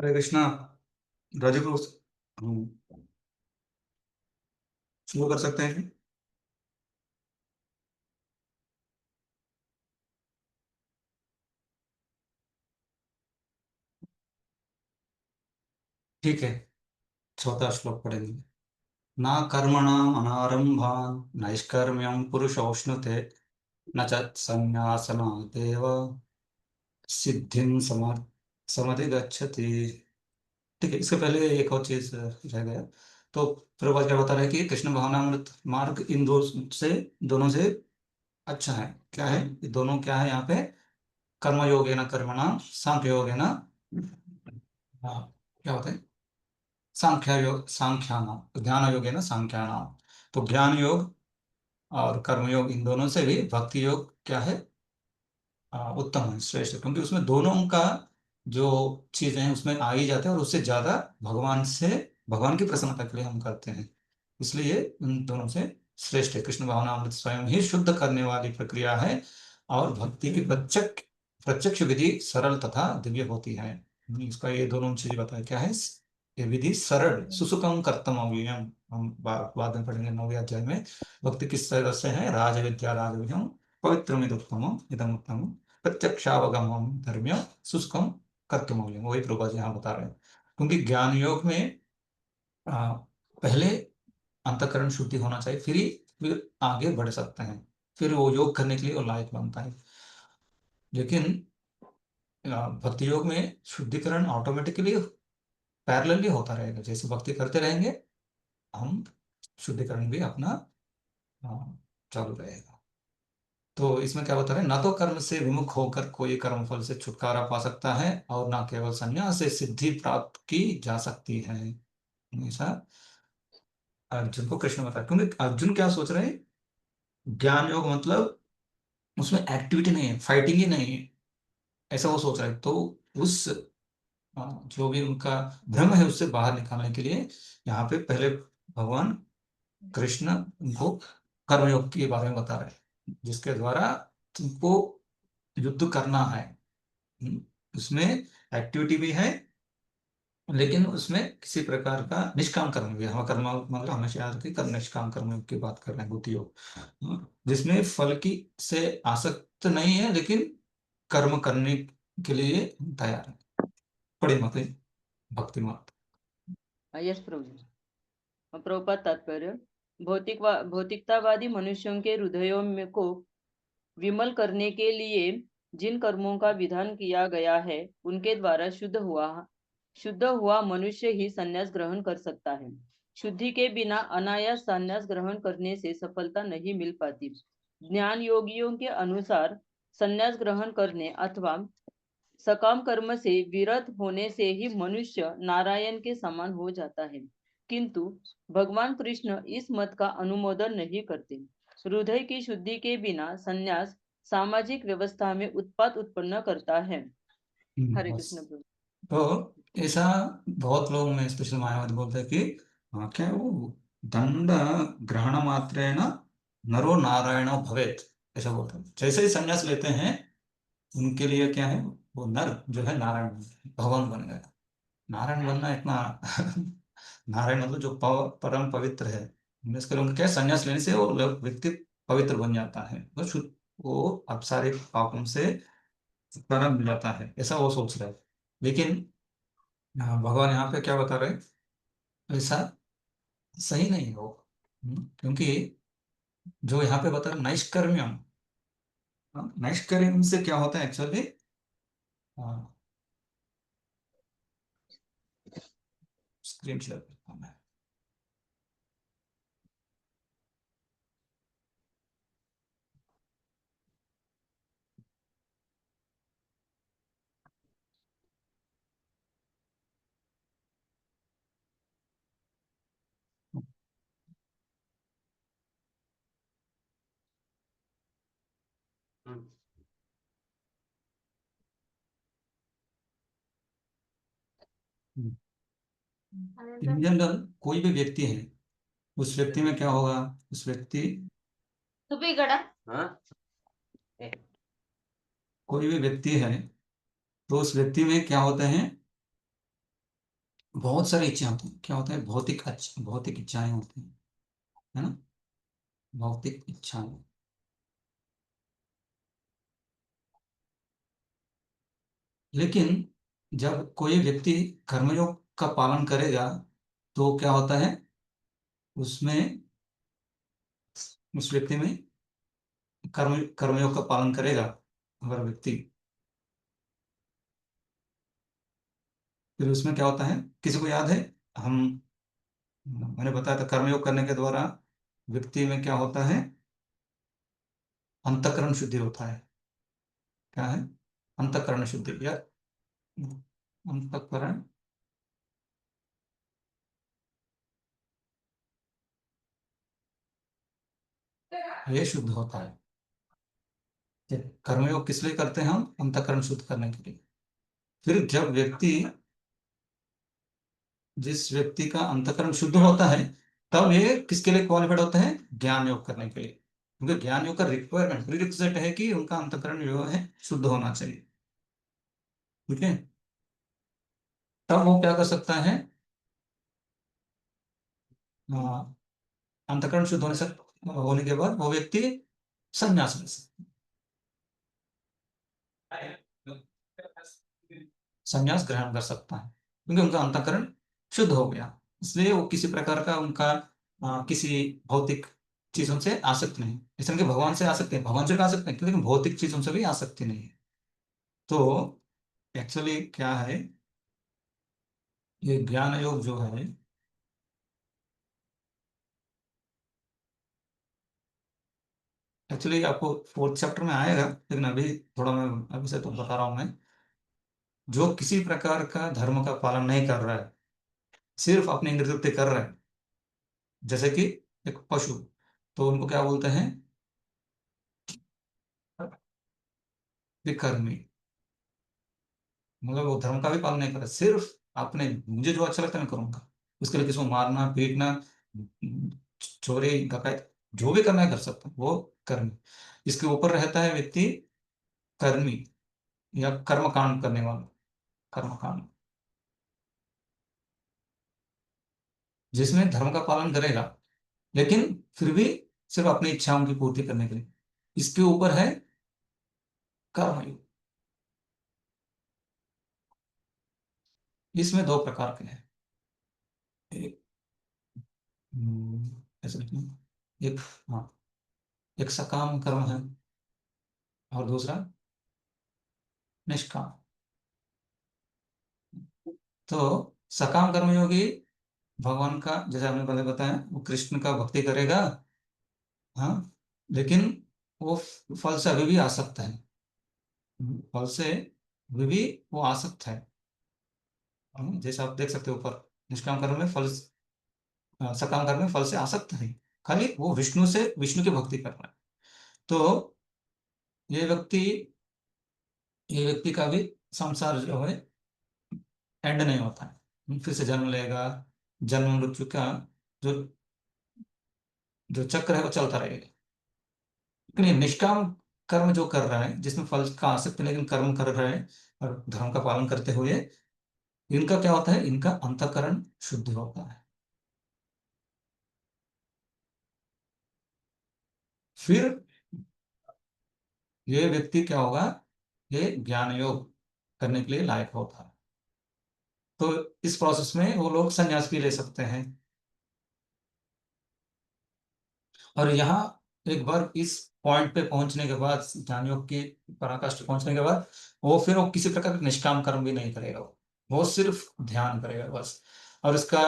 Hare Krishna. Rajiv Prabhu, हम शुरू कर सकते हैं? ठीक है, चौथा श्लोक पढ़ेंगे। न कर्मणाम् अनारंभान् नैष्कर्म्यं पुरुषोष्णुते न च संन्यासनादेव सिद्धिं समधिगच्छति। ठीक है, इसके पहले एक और चीज रह गया। तो प्रभुपाद क्या बता रहे हैं कि कृष्ण भावनामृत मार्ग इन दो से, दोनों से अच्छा है। क्या है ये दोनों? क्या है यहाँ पे? कर्म योगेन कर्मणाम सांख्य योगेन, हाँ, क्या होता है? सांख्यानाम, ज्ञान योगेन सांख्यानाम। तो ज्ञान योग और कर्मयोग, इन दोनों से भी भक्ति योग क्या है? उत्तम है, श्रेष्ठ है, क्योंकि उसमें दोनों का जो चीजें हैं उसमें आ ही जाते हैं, और उससे ज्यादा भगवान से, भगवान की प्रसन्नता के लिए हम करते हैं, इसलिए उन दोनों से श्रेष्ठ है। कृष्ण भावनामृत स्वयं ही शुद्ध करने वाली प्रक्रिया है, और भक्ति की प्रत्यक्ष प्रत्यक्ष विधि सरल तथा दिव्य होती है। इसका ये दोनों चीज बताया क्या है? ये विधि सरल, सुसुखम कर्तम अव्ययम, हम बाद में पढ़ेंगे 9वें अध्याय में। भक्ति किस तरह से है? राज विद्या राजविहम पवित्रमिदुत्तमम् इदमुत्तमम् प्रत्यक्षावगमम् धर्म्य शुष्कम कर्तुमव्ययम्। वही प्रभुपाद जी यहाँ बता रहे हैं, क्योंकि ज्ञान योग में आ, पहले अंतःकरण शुद्धि होना चाहिए, फिर आगे बढ़ सकते हैं, फिर वो योग करने के लिए वो लायक बनता है। लेकिन भक्ति योग में शुद्धिकरण ऑटोमेटिकली पैरेलली होता रहेगा, जैसे भक्ति करते रहेंगे हम, शुद्धिकरण भी अपना चालू रहेगा। तो इसमें क्या बता रहे हैं? ना तो कर्म से विमुख होकर कोई कर्म फल से छुटकारा पा सकता है, और ना केवल संन्यास से सिद्धि प्राप्त की जा सकती है। ऐसा अर्जुन को कृष्ण बता, क्योंकि अर्जुन क्या सोच रहे हैं? ज्ञान योग मतलब उसमें एक्टिविटी नहीं है, फाइटिंग ही नहीं है, ऐसा वो सोच रहे हैं। तो उस जो भी उनका भ्रम है उससे बाहर निकालने के लिए यहाँ पे पहले भगवान कृष्ण उनको कर्मयोग के बारे में बता रहे हैं, जिसके द्वारा तुमको युद्ध करना है। उसमें एक्टिविटी भी है, लेकिन उसमें किसी प्रकार का निष्काम कर्म भी है। हम कर्म मतलब हमेशा याद रखिए, कर्म निष्काम कर्म की बात कर रहे हैं, बुद्धि योग, जिसमें फल की से आसक्त नहीं है, लेकिन कर्म करने के लिए तैयार है। बड़ी मत भक्ति मत। यस प्रभु जी। प्रभुपाद तात्पर्य, भौतिकतावादी मनुष्यों के हृदयों में को विमल करने के लिए जिन कर्मों का विधान किया गया है उनके द्वारा शुद्ध हुआ मनुष्य ही संन्यास ग्रहण कर सकता है। शुद्धि के बिना अनायास संन्यास ग्रहण करने से सफलता नहीं मिल पाती। ज्ञान योगियों के अनुसार संन्यास ग्रहण करने अथवा सकाम कर्म से विरत होने से ही मनुष्य नारायण के समान हो जाता है, किंतु भगवान कृष्ण इस मत का अनुमोदन नहीं करते। हृदय की शुद्धि के बिना संन्यास सामाजिक व्यवस्था में उत्पात उत्पन्न करता है। हरे बस। कृष्ण प्रभु। तो ऐसा बहुत लोग में, स्पेशल मायावादी बोलते हैं कि क्या है वो, दंड ग्रहण मात्रेण नरो नारायण भवेत, ऐसा बोलते हैं। जैसे ही संन्यास लेते हैं उनके लिए क्या है, वो नर जो है नारायण भगवान बन गया। नारायण बनना इतना नारायण मतलब जो परम पवित्र है, इसके लिए उनके क्या, संन्यास लेने से वो व्यक्ति पवित्र बन जाता है, वो वो अब सारे पापों से छुटकारा मिल जाता है, ऐसा वो सोच रहे हैं। लेकिन भगवान यहाँ पे क्या बता रहे हैं? ऐसा सही नहीं हो, क्योंकि जो यहाँ पे बता रहे नैष्कर्म्यम, नैष्कर्म्य से क्या होता है एक्चुअली? स्क्रीन शेयर करता हूं मैं। इन जनरल कोई भी व्यक्ति है, उस व्यक्ति में क्या होगा? उस व्यक्ति, कोई भी व्यक्ति है तो उस व्यक्ति में क्या होते हैं? बहुत सारी इच्छाएं होती हैं। क्या होता है? भौतिक इच्छाएं होती हैं, है ना? भौतिक इच्छाएं। लेकिन जब कोई व्यक्ति कर्मयोग का पालन करेगा तो क्या होता है? उसमें, उस व्यक्ति में कर्मयोग का पालन करेगा अगर व्यक्ति, फिर उसमें क्या होता है? किसी को याद है? हम मैंने बताया था कर्मयोग करने के द्वारा व्यक्ति में क्या होता है? अंतःकरण शुद्धि होता है। क्या है? अंतःकरण शुद्धि या अंतःकरण ये शुद्ध होता है। ये कर्मयोग किस लिए करते हैं? हम अंतःकरण शुद्ध करने के लिए। फिर जब व्यक्ति, जिस व्यक्ति का अंतःकरण शुद्ध होता है, तब ये किसके लिए क्वालिफाइड होता है? ज्ञान योग करने के लिए। क्योंकि ज्ञान योग का रिक्वायरमेंट, प्रीरिक्विजिट है कि उनका अंतःकरण जो है शुद्ध होना चाहिए। ठीक है? तब वो क्या कर सकता है? हाँ, अंतःकरण शुद्ध होने के बाद वो व्यक्ति संन्यास ले सकता है, संन्यास ग्रहण कर सकता है, क्योंकि उनका अंतःकरण शुद्ध हो गया। इसलिए वो किसी प्रकार का उनका किसी भौतिक चीजों से आसक्ति नहीं। इसलिए कि भगवान से आसक्ति है, भगवान से भी आ सकते हैं, लेकिन भौतिक चीजों से भी आसक्ति नहीं है। तो एक्चुअली क्या है, ये ज्ञान योग जो है, एक्चुअली आपको फोर्थ चैप्टर में आएगा, लेकिन अभी थोड़ा मैं अभी से तो बता रहा हूं मैं। जो किसी प्रकार का धर्म का पालन नहीं कर रहा है, सिर्फ अपनी इंद्रिय तृप्ति कर रहा है, जैसे कि एक पशु, तो उनको क्या बोलते हैं? विकर्मी। मतलब वो धर्म का भी पालन नहीं कर रहा, सिर्फ अपने मुझे जो अच्छा लगता है मैं करूंगा। उसके लिए किसी को मारना पीटना, चोरी डकैत जो भी करना है कर सकता है, वो कर्मी। इसके ऊपर रहता है व्यक्ति कर्मी या कर्मकांड करने वाला। कर्मकांड जिसमें धर्म का पालन करेगा, लेकिन फिर भी सिर्फ अपनी इच्छाओं की पूर्ति करने के लिए, इसके ऊपर है कर्मयोग। इसमें दो प्रकार के हैं। एक ऐसे लिखना, एक, हाँ, एक सकाम कर्म है और दूसरा निष्काम। तो सकाम कर्मयोगी भगवान का, जैसे हमने पहले बताया, वो कृष्ण का भक्ति करेगा, हाँ, लेकिन वो फल से अभी भी आसक्त है। फल से अभी भी वो आसक्त है। जैसे आप देख सकते हो ऊपर, निष्काम कर्म में फल, सकाम कर्म में फल से आसक्त नहीं, खाली वो विष्णु की भक्ति कर रहा है। तो ये व्यक्ति ये व्यक्ति का भी संसार जो है एंड नहीं होता है, फिर से जन्म लेगा। जन्म मृत्यु का जो जो चक्र है वो चलता रहेगा। लेकिन ये निष्काम कर्म जो कर रहा है, जिसमें फल का आसक्ति लेकिन कर्म कर रहा है और धर्म का पालन करते हुए, इनका क्या होता है? इनका अंतःकरण शुद्ध होता है। फिर ये व्यक्ति क्या होगा? ये ज्ञान योग करने के लिए लायक होता है। तो इस प्रोसेस में वो लोग संन्यास भी ले सकते हैं। और यहाँ एक बार इस पॉइंट पे पहुंचने के बाद, ज्ञान योग की पराकाष्ठ पहुंचने के बाद, वो किसी प्रकार का निष्काम कर्म भी नहीं करेगा। वो सिर्फ ध्यान करेगा बस। और इसका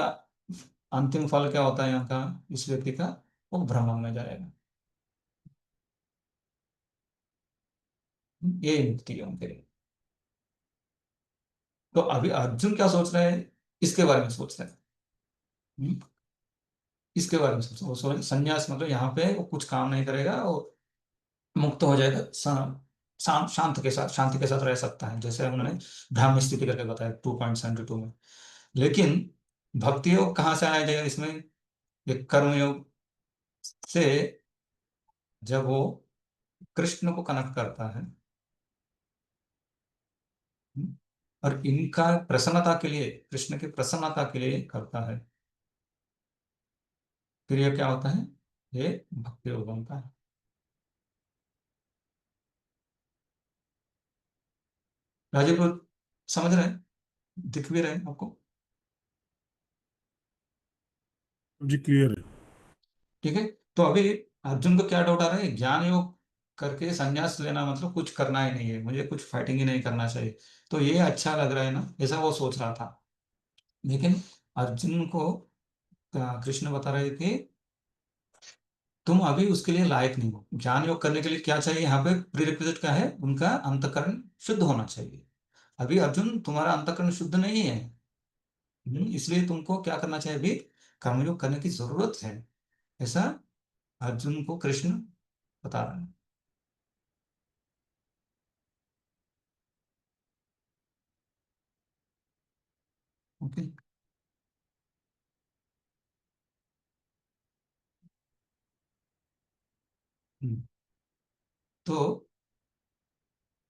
अंतिम फल क्या होता है यहाँ का, इस व्यक्ति का? वो ब्रह्म में जाएगा। ये मुक्ति है उनके लिए। तो अभी अर्जुन क्या सोच रहे हैं? इसके बारे में सोच रहे हैं। हम्म, इसके बारे में सोच रहे हैं। वो सोच संन्यास मतलब यहाँ पे वो कुछ काम नहीं करेगा, वो मुक्त हो जाएगा, शांति के साथ रह सकता है, जैसे उन्होंने ब्राह्म स्थिति करके बताया 2.72 में। लेकिन भक्ति योग कहाँ से आया जाएगा इसमें? ये कर्मयोग से, जब वो कृष्ण को कनेक्ट करता है, और इनका प्रसन्नता के लिए, कृष्ण की प्रसन्नता के लिए करता है। फिर ये क्या होता है, ये भक्ति योग बनता है। राजीव समझ रहे हैं, दिख भी रहे हैं आपको? जी क्लियर है। ठीक है, तो अभी अर्जुन को क्या डाउट आ रहा है, ज्ञान योग करके संन्यास लेना मतलब कुछ करना ही नहीं है, मुझे कुछ फाइटिंग ही नहीं करना चाहिए, तो ये अच्छा लग रहा है ना, ऐसा वो सोच रहा था। लेकिन अर्जुन को कृष्ण बता रहे कि तुम अभी उसके लिए लायक नहीं हो। ज्ञान योग करने के लिए क्या चाहिए, यहाँ पे प्रीरिक्विजिट क्या है, उनका अंतःकरण शुद्ध होना चाहिए। अभी अर्जुन तुम्हारा अंतःकरण शुद्ध नहीं है, इसलिए तुमको क्या करना चाहिए, अभी कर्मयोग करने की जरूरत है, ऐसा अर्जुन को कृष्ण बता रहे हैं। ओके, तो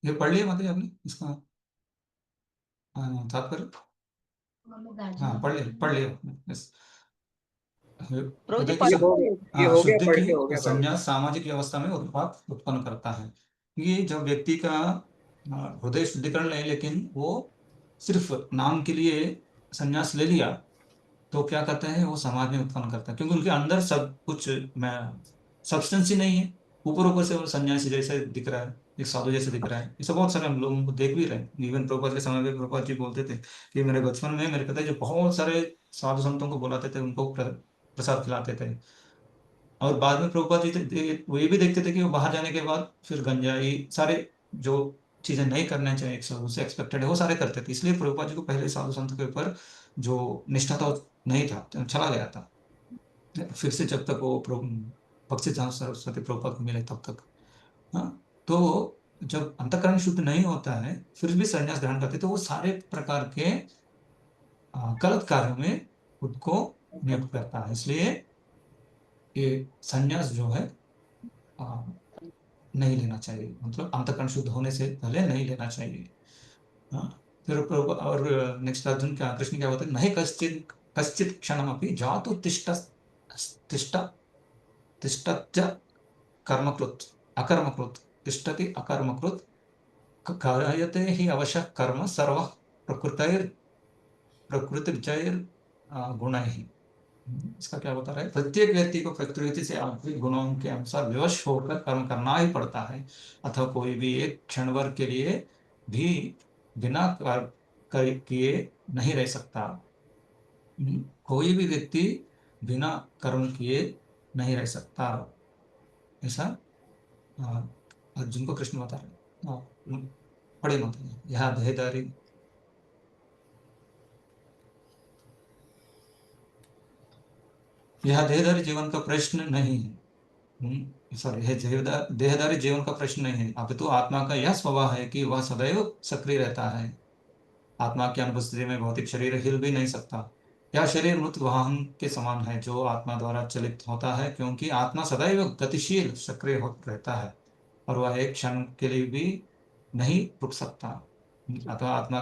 ये पढ़ लिया मतलब आपने इसका तात्पर्य? हाँ पढ़ लिया आपने, यस। प्रभु जी हृदय की ये पढ़ हो ये हो गया, शुद्धि पढ़ के हो की गया प्रभु। संन्यास सामाजिक व्यवस्था में उत्पाद उत्पन्न करता है। ये जब व्यक्ति का हृदय शुद्धिकरण है, लेकिन वो सिर्फ नाम के लिए संन्यास ले लिया, तो क्या करते हैं, वो समाज में उत्पन्न करता है, क्योंकि उनके अंदर सब कुछ मैं सब्सटेंस ही नहीं है। ऊपर ऊपर से वो सन्यासी जैसे दिख रहा है, एक साधु जैसे दिख रहा है, ऐसा बहुत सारे हम लोगों को देख भी रहे हैं। इवन प्रभुपाद के समय में प्रभुपाद जी बोलते थे कि मेरे बचपन में मेरे पिताजी बहुत सारे साधु संतों को बुलाते थे, उनको प्रसाद खिलाते थे। और बाद में प्रभुपाद जी वो ये भी देखते थे कि वो बाहर जाने के बाद फिर गंजाई सारे जो चीजें नहीं करना चाहिए एक साधु से एक्सपेक्टेड है, वो सारे करते थे। इसलिए प्रभुपाद जी को पहले साधु संत के ऊपर जो निष्ठा था वो नहीं था, चला गया था। फिर से जब तक वो भक्ति सरस्वती प्रभुपाद को मिले तब तक। हाँ, तो जब अंतःकरण शुद्ध नहीं होता है फिर भी संन्यास ग्रहण करते, तो वो सारे प्रकार के गलत कार्यों में खुद को नियुक्त करता है। इसलिए ये संन्यास जो है आ, नहीं लेना चाहिए, मतलब अंतःकरण शुद्ध होने से पहले नहीं लेना चाहिए। हाँ, फिर और नेक्स्ट अर्जुन क्या, कृष्ण क्या बोलते हैं, नहीं कश्चित कश्चित क्षणम अपि जातु तिष्ठ तिष्ठ तिष्ठत्य कर्मकृत अकर्मकृत, तिष्ठति अकर्मकृत कार्यते ही अवश्य कर्म सर्व प्रकृतिर प्रकृतिर्जैर गुण ही। इसका क्या बता रहा है, प्रत्येक व्यक्ति को प्रकृति से आंतरिक गुणों के अनुसार विवश होकर कर्म करना ही पड़ता है, अथवा कोई भी एक क्षण भर के लिए भी बिना किए नहीं रह सकता। कोई भी व्यक्ति बिना कर्म किए नहीं रह सकता, ऐसा अर्जुन को कृष्ण बता रहे हैं। पढ़े मत, यह देहदारी यह देहदारी जीवन का प्रश्न नहीं है। सॉरी, यह देहदारी जीवन का प्रश्न नहीं है, अपितु आत्मा का यह स्वभाव है कि वह सदैव सक्रिय रहता है। आत्मा की अनुपस्थिति में भौतिक शरीर हिल भी नहीं सकता। यह शरीर मृत वाहन के समान है जो आत्मा द्वारा चलित होता है, क्योंकि आत्मा सदैव गतिशील सक्रिय रहता है और वह एक क्षण के लिए भी नहीं रुक सकता। अतः आत्मा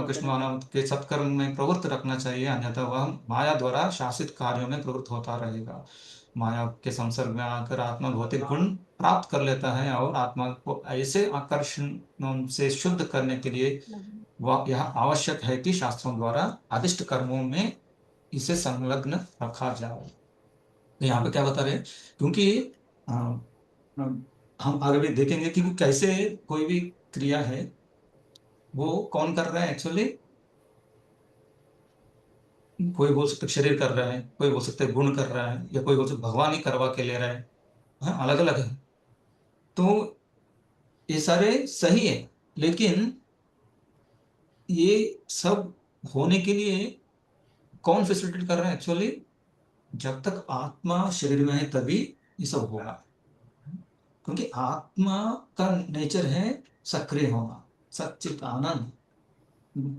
कृष्ण मानव के सत्कर्म में प्रवृत्त रखना चाहिए, अन्यथा वह माया द्वारा शासित कार्यों में प्रवृत्त होता रहेगा। माया के संसर्ग में आकर आत्मा भौतिक गुण प्राप्त कर लेता है और आत्मा को ऐसे आकर्षण से शुद्ध करने के लिए वह यह आवश्यक है कि शास्त्रों द्वारा आदिष्ट कर्मों में इसे संलग्न रखा जाए। तो यहाँ पे क्या बता रहे हैं, क्योंकि हम आगे भी देखेंगे कि कैसे कोई भी क्रिया है वो कौन कर रहा है एक्चुअली। कोई बोल सकते शरीर कर रहा है, कोई बोल सकते गुण कर रहा है, या कोई बोल सकते भगवान ही करवा के ले रहा है। हाँ, अलग अलग है। तो ये सारे सही है, लेकिन ये सब होने के लिए कौन फैसिलिटेट कर रहा है एक्चुअली, जब तक आत्मा शरीर में है तभी ये सब होगा, क्योंकि आत्मा का नेचर है सक्रिय होना, सच्चित आनंद।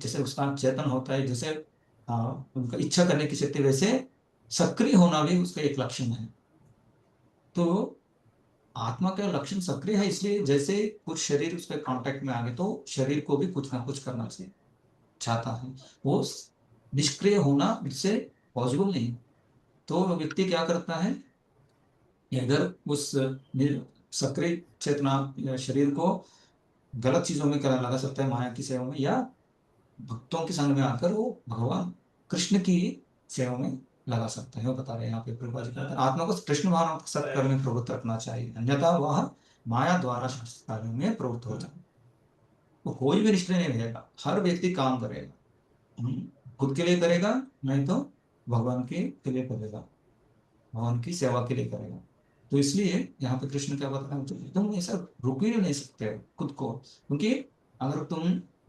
जैसे उसका चेतन होता है, जैसे उनका इच्छा करने की शक्ति, वैसे सक्रिय होना भी उसका एक लक्षण है। तो आत्मा का लक्षण सक्रिय है, इसलिए जैसे कुछ शरीर उसके कांटेक्ट में आ गए तो शरीर को भी कुछ ना कुछ करना चाहिए। चाहता है, वो निष्क्रिय होना उससे पॉसिबल नहीं। तो वो व्यक्ति क्या करता है कि अगर उस सक्रिय चेतना या शरीर को गलत चीजों में करा लगा सकता है, माया की सेवा में, या भक्तों के संग में आकर वो भगवान कृष्ण की सेवा में लगा सकते हैं। वो बता रहे हैं यहाँ पे प्रभुपाद जी कहते हैं, आत्मा को कृष्ण भावना सत्कर्म में प्रवृत्त रखना चाहिए, अन्यथा वह माया द्वारा शास्त्र कार्यों में प्रवृत्त हो जाए। तो कोई भी निष्क्रिय नहीं रहेगा, हर व्यक्ति काम करेगा, खुद के लिए करेगा, नहीं तो भगवान के लिए करेगा, भगवान की सेवा के लिए करेगा। तो इसलिए यहाँ पे कृष्ण क्या बता रहे हैं, तुम ऐसा रुक ही नहीं सकते खुद को, क्योंकि अगर तुम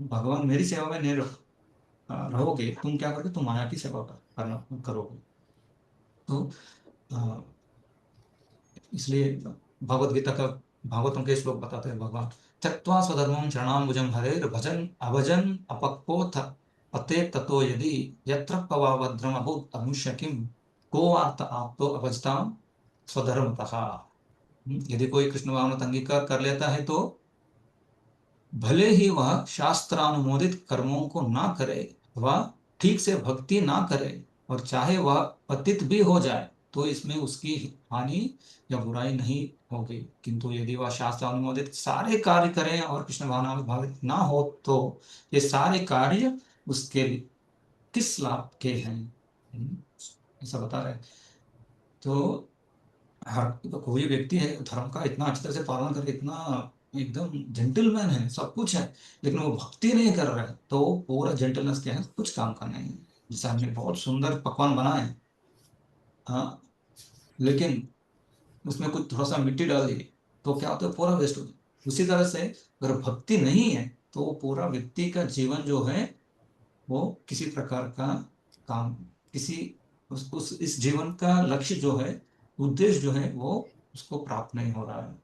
भगवान मेरी सेवा में नहीं रहोगे, तुम क्या करोगे, तुम माया की सेवा करना करोगे। तो इसलिए भगवत गीता का भागवतम के श्लोक बताते हैं भगवान, त्यक्त्वा स्वधर्मं शरणाम्बुजं हरेर् भजन अभजन अपक्वोऽथ पते ततो यदि यत्र पवावद्रम अभूत् अमुष्य किम को आर्त आप्तो अभजताम स्वधर्मतः। यदि कोई कृष्ण भावना अंगीकार कर लेता है तो भले ही वह शास्त्रानुमोदित कर्मों को ना करे, वह ठीक से भक्ति ना करे, और चाहे वह पतित भी हो जाए तो इसमें उसकी हानि या बुराई नहीं होगी। किंतु यदि वह शास्त्र अनुमोदित सारे कार्य करे और कृष्ण भावना में भावित ना हो तो ये सारे कार्य उसके किस लाभ के हैं, ऐसा बता रहे हैं। तो हर तो कोई व्यक्ति है धर्म का इतना अच्छी तरह से पालन करके इतना एकदम जेंटलमैन है, सब कुछ है, लेकिन वो भक्ति नहीं कर रहा है, तो पूरा जेंटलनेस क्या है, कुछ काम का नहीं है। जैसे हमने बहुत सुंदर पकवान बनाए, हाँ, लेकिन उसमें कुछ थोड़ा सा मिट्टी डाल दी तो क्या होता है, पूरा वेस्ट हो जाए। उसी तरह से अगर भक्ति नहीं है तो पूरा व्यक्ति का जीवन जो है वो किसी प्रकार का काम, किसी उस इस जीवन का लक्ष्य जो है, उद्देश्य जो है, वो उसको प्राप्त नहीं हो रहा है।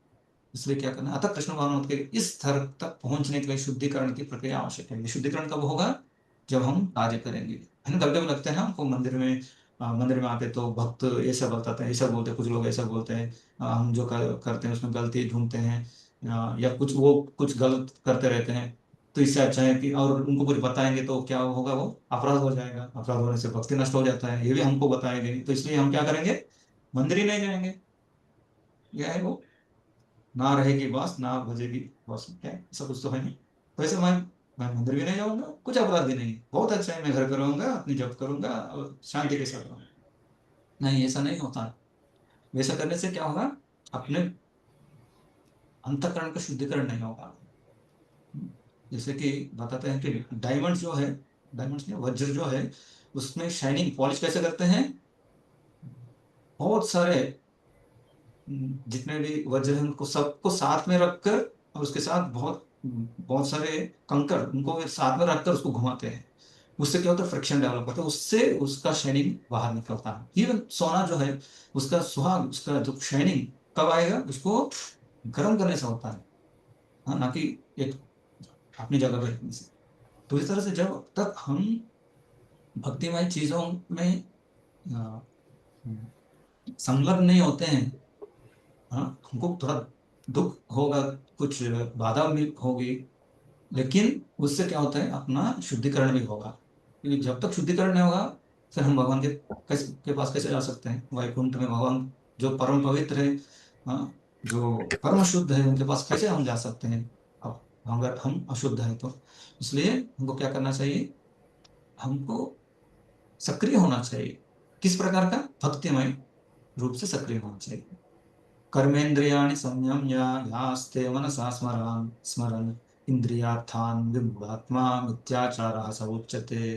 इसलिए क्या करना है, अतः कृष्ण भावना के इस स्तर तक पहुंचने के लिए शुद्धिकरण की प्रक्रिया आवश्यक है। ये शुद्धिकरण कब होगा, जब हम कार्य करेंगे, है ना। कभी कभी लगता है ना हमको मंदिर में आके तो भक्त ऐसा बताते हैं, ऐसा बोलते हैं, कुछ लोग ऐसा बोलते हैं, हम जो करते हैं उसमें गलती ढूंढते हैं, या कुछ वो कुछ गलत करते रहते हैं, तो इससे अच्छा है कि, और उनको कुछ बताएंगे तो क्या होगा, वो अपराध हो जाएगा, अपराध होने से भक्ति नष्ट हो जाता है, ये भी हमको बताएंगे, तो इसलिए हम क्या करेंगे, मंदिर ही नहीं जाएंगे। यह है वो, ना रहेगी बास ना बजेगी बास, क्या है? ऐसा कुछ तो है नहीं। वैसे मैं मंदिर भी नहीं जाऊंगा, कुछ अपराध भी नहीं, बहुत अच्छा है, मैं घर पे रहूंगा, अपनी जप करूंगा और शांति के साथ रहूंगा। नहीं, ऐसा नहीं होता। वैसा करने से क्या होगा, अपने अंतःकरण का शुद्धिकरण नहीं होगा। जैसे कि बताते हैं कि डायमंड जो है, डायमंड में वज्र जो है, उसमें शाइनिंग पॉलिश कैसे करते हैं, बहुत सारे जितने भी वज्र हैं उनको सबको साथ में रखकर, और उसके साथ बहुत बहुत सारे कंकड़ उनको साथ में रखकर उसको घुमाते हैं। उससे क्या होता है, फ्रिक्शन डेवलप होता है, उससे उसका शाइनिंग बाहर निकलता है। इवन सोना जो है, उसका सुहाग, उसका जो शाइनिंग कब आएगा, उसको गर्म करने से होता है, हाँ, ना कि एक अपनी जगह पर रखने से। तो इस तरह से जब तक हम भक्तिमय चीजों में संलग्न नहीं होते हैं, हाँ, हमको थोड़ा दुख होगा, कुछ बाधा भी होगी, लेकिन उससे क्या होता है, अपना शुद्धिकरण भी होगा। क्योंकि जब तक शुद्धिकरण नहीं होगा, फिर हम भगवान के पास कैसे जा सकते हैं, वैकुंठ में भगवान जो परम पवित्र है, हाँ, जो परम शुद्ध है, उनके पास कैसे हम जा सकते हैं, अब अगर हम अशुद्ध हैं तो। इसलिए हमको क्या करना चाहिए, हमको सक्रिय होना चाहिए। किस प्रकार का, भक्तिमय रूप से सक्रिय होना चाहिए। कर्मेन्द्रियाणि संयम्य यास्ते मनसा स्मरन् स्मरन् इंद्रियार्थान् विमूढात्मा मिथ्याचारः स उच्यते।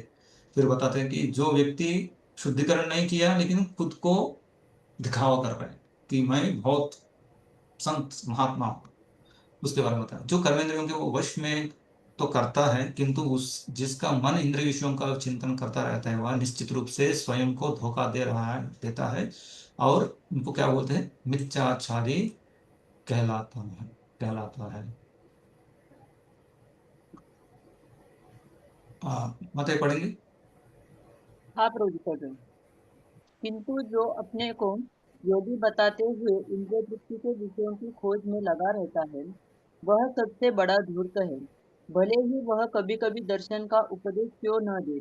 फिर बताते हैं कि जो व्यक्ति शुद्धिकरण नहीं किया लेकिन खुद को दिखावा कर रहा है कि मैं बहुत संत महात्मा हूं, उसके बारे में बताया। जो कर्मेंद्रियों के वो वश में तो करता है, किंतु उस जिसका मन इंद्रिय विषयों का चिंतन करता रहता है, वह निश्चित रूप से स्वयं को धोखा दे रहा है, देता है, और उनको क्या बोलते हैं, मिथ्याचारी कहलाता है। मत पढ़ेंगे। हाँ प्रभु जी पढ़ रहे हैं। किंतु जो अपने को योगी बताते हुए इंद्रिय तृप्ति के विषयों की खोज में लगा रहता है, वह सबसे बड़ा धूर्त है। भले ही वह कभी कभी दर्शन का उपदेश क्यों न दे,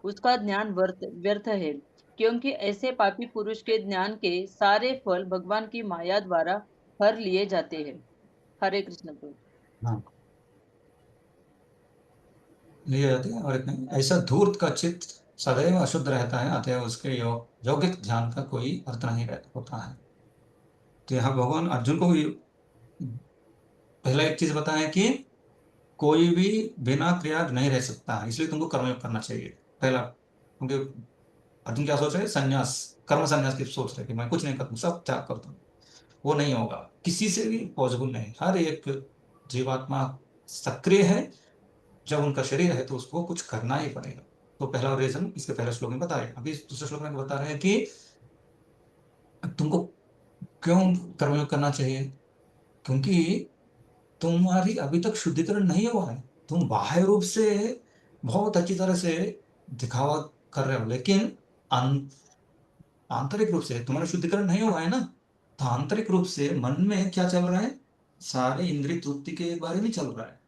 उसका ज्ञान व्यर्थ है, क्योंकि ऐसे पापी पुरुष के ज्ञान के सारे फल भगवान की माया द्वारा हर लिए जाते हैं। हरे कृष्ण प्रभु। हाँ, लिए जाते हैं। और एक नहीं, ऐसा धूर्त का चित्त सदैव अशुद्ध रहता है, अतः उसके यौगिक ध्यान का कोई अर्थ नहीं होता है। तो यहाँ भगवान अर्जुन को भी पहला एक चीज बताया कि कोई भी बिना क्रिया नहीं रह सकता है, इसलिए तुमको कर्मयोग करना चाहिए पहला। क्योंकि अर्जुन क्या सोच रहे हैं? संन्यास, कर्म संन्यास की सोच रहे हैं कि मैं कुछ नहीं करता हूँ, सब त्याग करता हूँ। वो नहीं होगा, किसी से भी पॉसिबल नहीं। हर एक जीवात्मा सक्रिय है, जब उनका शरीर है तो उसको कुछ करना ही पड़ेगा। तो पहला रीजन इसके पहले श्लोक में बताया। अभी दूसरे श्लोक में बता रहे हैं कि तुमको क्यों कर्मयोग करना चाहिए, क्योंकि तुम्हारी अभी तक शुद्धिकरण नहीं हुआ है। तुम बाह्य रूप से बहुत अच्छी तरह से दिखावा कर रहे हो, लेकिन आंतरिक रूप से तुम्हारा शुद्धिकरण नहीं हुआ है ना। तो आंतरिक रूप से मन में क्या चल रहा है? सारे इंद्रिय तृप्ति के बारे में चल रहा है।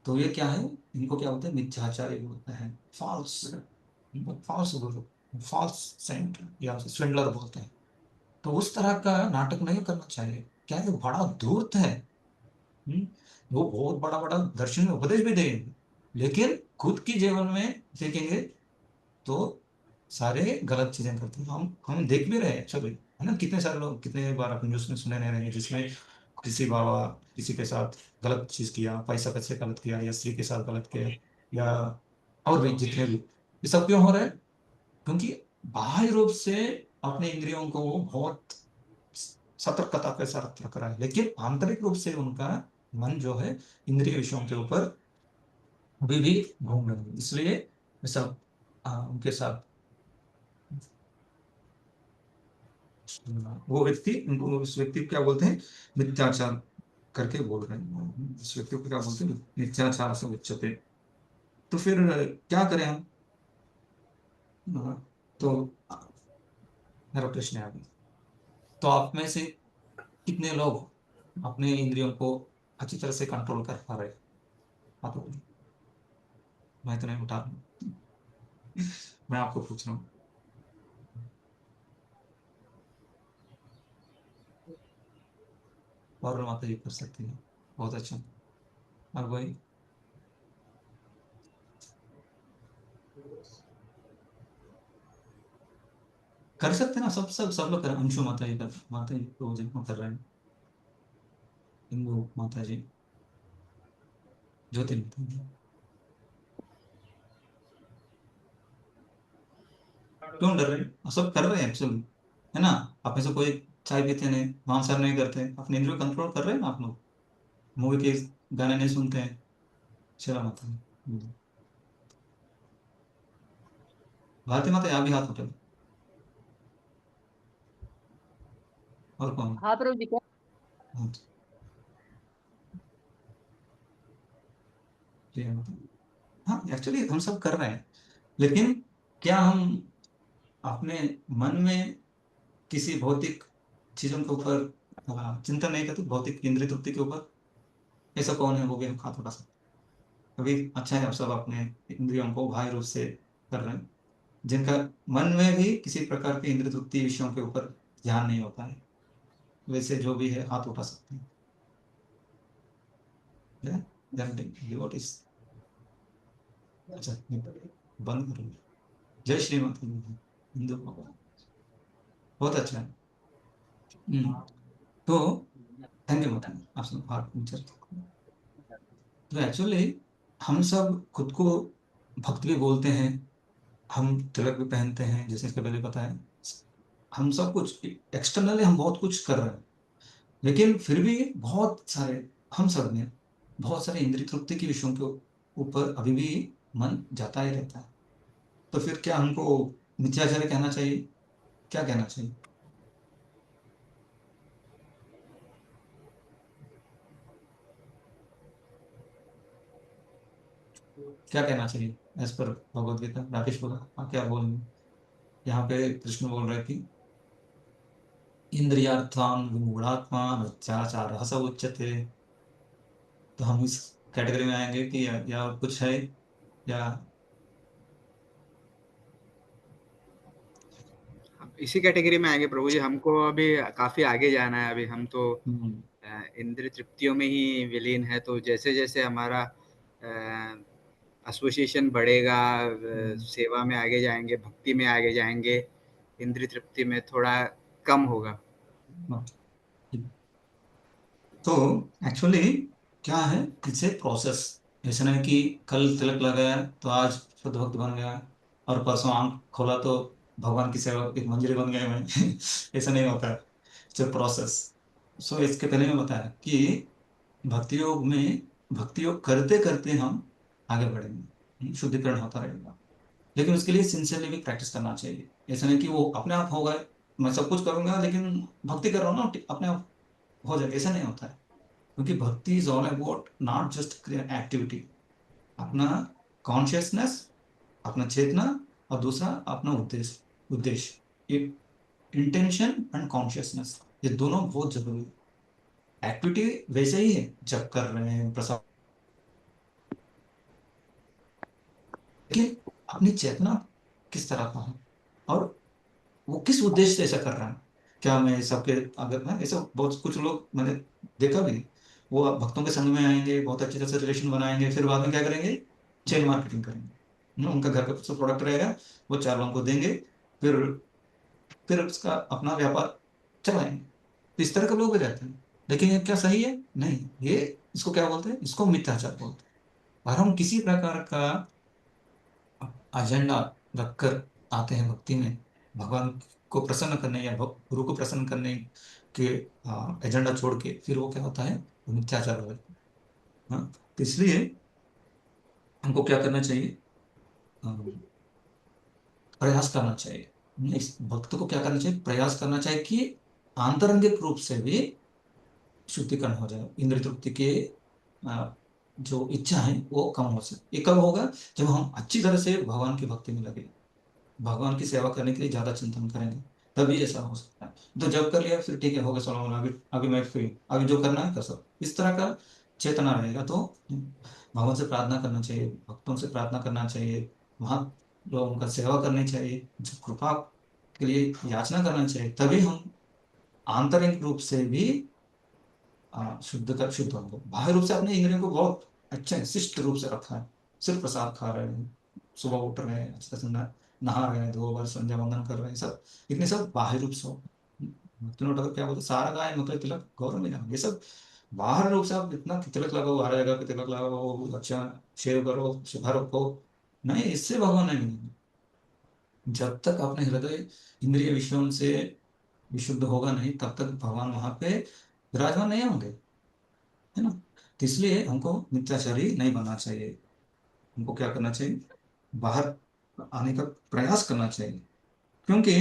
तो ये क्या है? इनको क्या बोलते हैं? मिथ्याचार्य बोलते हैं, फॉल्स फॉल्स गुरु, फॉल्स सेंट या स्विंडलर बोलते हैं। तो उस तरह का नाटक नहीं करना चाहिए। क्या है? बड़ा धूर्त है। हम्म, वो बहुत बड़ा बड़ा दर्शन में उपदेश भी देंगे, लेकिन खुद की जीवन में देखेंगे तो सारे गलत चीजें करते हैं। हम देख भी रहे हैं सभी, है ना? कितने सारे लोग, कितने बार अपन न्यूज में सुने नहीं रहे हैं, जिसमें किसी बाबा किसी के साथ गलत चीज किया, पैसा कैसे गलत किया, या स्त्री के साथ गलत किया, या और भी जितने भी। ये सब क्यों हो रहा है? क्योंकि बाह्य रूप से अपने इंद्रियों को वो बहुत सतर्कता के साथ रख रहा है, लेकिन आंतरिक रूप से उनका मन जो है इंद्रिय विषयों के ऊपर अभी भी घूम रहे हैं। इसलिए ये सब उनके साथ वो व्यक्ति, उनको उस व्यक्ति को क्या बोलते हैं? मिथ्याचार करके बोल रहे हैं। इस व्यक्ति को क्या बोलते हैं? मिथ्याचार से उच्चते। तो फिर क्या करें हम? तो मेरा प्रश्न है अभी, तो आप में से कितने लोग अपने इंद्रियों को अच्छी तरह से कंट्रोल कर पा रहे हैं? आप लोग? मैं तो नहीं उठा रहा हूं। मैं आपको पूछ रहा हूँ। और माता जी कर सकती है, बहुत अच्छा। और भाई कर सकते हैं ना, सब लोग कर। अंशु माता जी कर, माता जी तो कर रहे हैं। इंदु माता जी, ज्योति माता जी, क्यों डर रहे हैं? सब कर रहे हैं एक्चुअली, है ना? आप में से कोई चाय पीते नहीं, मांसाहार नहीं करते, अपने इंद्रियों कंट्रोल कर रहे हैं ना आप लोग। मूवी के गाने नहीं सुनते हैं। चला माता जी। भारती माता यहाँ भी हाथ उठे। और कौन? हाँ प्रभु जी। क्या? हाँ, प्रिया माता। हाँ, एक्चुअली हम सब कर रहे हैं, लेकिन क्या हम अपने मन में किसी भौतिक चीजों के ऊपर चिंतन नहीं करते? भौतिक इंद्रिय तृप्ति के ऊपर ऐसा कौन है? वो भी हम हाथ उठा सकते हैं। अभी अच्छा है, आप सब अपने इंद्रियों को बाह्य रूप से कर रहे हैं, जिनका मन में भी किसी प्रकार के इंद्रिय तृप्ति विषयों के ऊपर ध्यान नहीं होता है, वैसे जो भी है हाथ उठा सकते हैं। डिवोटीज, अच्छा बंद करो। जय श्री माता जी, हिंदू भगवान, बहुत अच्छा है। तो थैंक यू माता जी, आप सब बात चर्चा। तो एक्चुअली हम सब खुद को भक्त भी बोलते हैं, हम तिलक भी पहनते हैं, जैसे इसके पहले पता है। हम सब कुछ एक्सटर्नली हम बहुत कुछ कर रहे हैं, लेकिन फिर भी बहुत सारे, हम सब में बहुत सारे इंद्रिय तृप्ति के विषयों के ऊपर अभी भी मन जाता ही रहता है। तो फिर क्या हमको मिथ्याचार्य कहना चाहिए? क्या कहना चाहिए? क्या कहना चाहिए एज पर भगवद गीता? राकेश बोला, हाँ क्या बोल रहे हैं? यहाँ पे कृष्ण बोल रहे कि इंद्रियार्थान विमूढ़ात्मा मिथ्याचार स उच्यते। तो हम इस कैटेगरी में आएंगे कि या और कुछ है या हम इसी कैटेगरी में आएंगे प्रभु जी। हमको अभी काफी आगे जाना है। अभी हम तो इंद्रिय तृप्तियों में ही विलीन है। तो जैसे जैसे हमारा एसोसिएशन बढ़ेगा, सेवा में आगे जाएंगे, भक्ति में आगे जाएंगे, इंद्रिय तृप्ति में थोड़ा कम होगा। तो एक्चुअली क्या है, इट्स ए प्रोसेस। ऐसा नहीं कि कल तिलक लगाया तो आज शुद्ध भक्त बन गया और परसों आंख खोला तो भगवान की सेवा एक मंजिल बन गए मैं। ऐसा नहीं होता है, इट्स ए प्रोसेस। सो इसके पहले मैं बताया कि भक्ति योग में, भक्ति योग करते करते हम आगे बढ़ेंगे, शुद्धिकरण होता रहेगा। लेकिन उसके लिए सिंसियरली भी प्रैक्टिस करना चाहिए। ऐसा नहीं कि वो अपने आप होगा, मैं सब कुछ करूंगा लेकिन भक्ति कर रहा हूँ ना अपने आप हो जाएगा, ऐसा नहीं होता है। क्योंकि भक्ति is all about not just activity, अपना कॉन्शियसनेस, अपना चेतना, और दूसरा अपना उद्देश्य। उद्देश्य, इंटेंशन एंड कॉन्शियसनेस, ये दोनों बहुत जरूरी है। एक्टिविटी वैसे ही है, जब कर रहे हैं प्रसाद, लेकिन अपनी चेतना किस तरह का है और वो किस उद्देश्य से ऐसा कर रहा है। क्या मैं सबके अगर ना, ऐसा बहुत कुछ लोग मैंने देखा भी, वो भक्तों के संग में आएंगे, बहुत अच्छे से रिलेशन बनाएंगे, फिर बाद में क्या करेंगे, चेन मार्केटिंग करेंगे। उनका घर का कुछ प्रोडक्ट रहेगा, वो 4 लोगों को देंगे, फिर उसका अपना व्यापार चलाएंगे। तो इस तरह के लोग भी रहते हैं। लेकिन ये क्या सही है? नहीं, ये इसको क्या बोलते हैं, इसको मिथ्याचार बोलते हैं। और हम किसी प्रकार का एजेंडा रखकर आते हैं भक्ति में, भगवान को प्रसन्न करने या गुरु को प्रसन्न करने के एजेंडा छोड़ के, फिर वो क्या होता है, वो मिथ्याचार हो जाता है। हाँ, तो इसलिए हमको क्या करना चाहिए, प्रयास करना चाहिए। इस भक्त को क्या करना चाहिए, प्रयास करना चाहिए कि आंतरंगिक रूप से भी शुद्धिकरण हो जाए, इंद्रिय तृप्ति के जो इच्छा है वो कम हो सके। ये कब होगा, जब हम अच्छी तरह से भगवान की भक्ति में लगे, भगवान की सेवा करने के लिए ज्यादा चिंतन करेंगे, तभी ऐसा हो सकता है। तो जब कर लिया फिर ठीक है, हो गया सोलह, अभी अभी मैं फ्री, अभी जो करना है कर सब, इस तरह का चेतना रहेगा तो भगवान से प्रार्थना करना चाहिए, भक्तों से प्रार्थना करना चाहिए, वहां लोगों का सेवा करनी चाहिए, जो कृपा के लिए याचना करना चाहिए, तभी हम आंतरिक रूप से भी शुद्ध होंगे। बाह्य रूप से अपने इंद्रियों को बहुत अच्छे शिष्ट रूप से रखा है, सिर्फ प्रसाद खा रहे हैं, सुबह उठ रहे हैं, अच्छे से नहा रहे हैं, 2 बार संध्या वंदन कर रहे हैं, सब इतने सब बाह्य रूप से तीनों टकर क्या बोलते, सारा गाय मतलब तिलक गौरव में जाना, ये सब बाहर रूप से। आप इतना कि तिलक लगाओ, हर जगह पे तिलक लगाओ, अच्छा शेव करो, शुभा रखो, नहीं, इससे भगवान नहीं मिलेंगे। जब तक अपने हृदय इंद्रिय विषयों से विशुद्ध होगा नहीं, तब तक भगवान वहां पे विराजमान नहीं होंगे, है ना। तो इसलिए हमको मिथ्याचारी नहीं बनना चाहिए। हमको क्या करना चाहिए, बाहर आने का प्रयास करना चाहिए। क्योंकि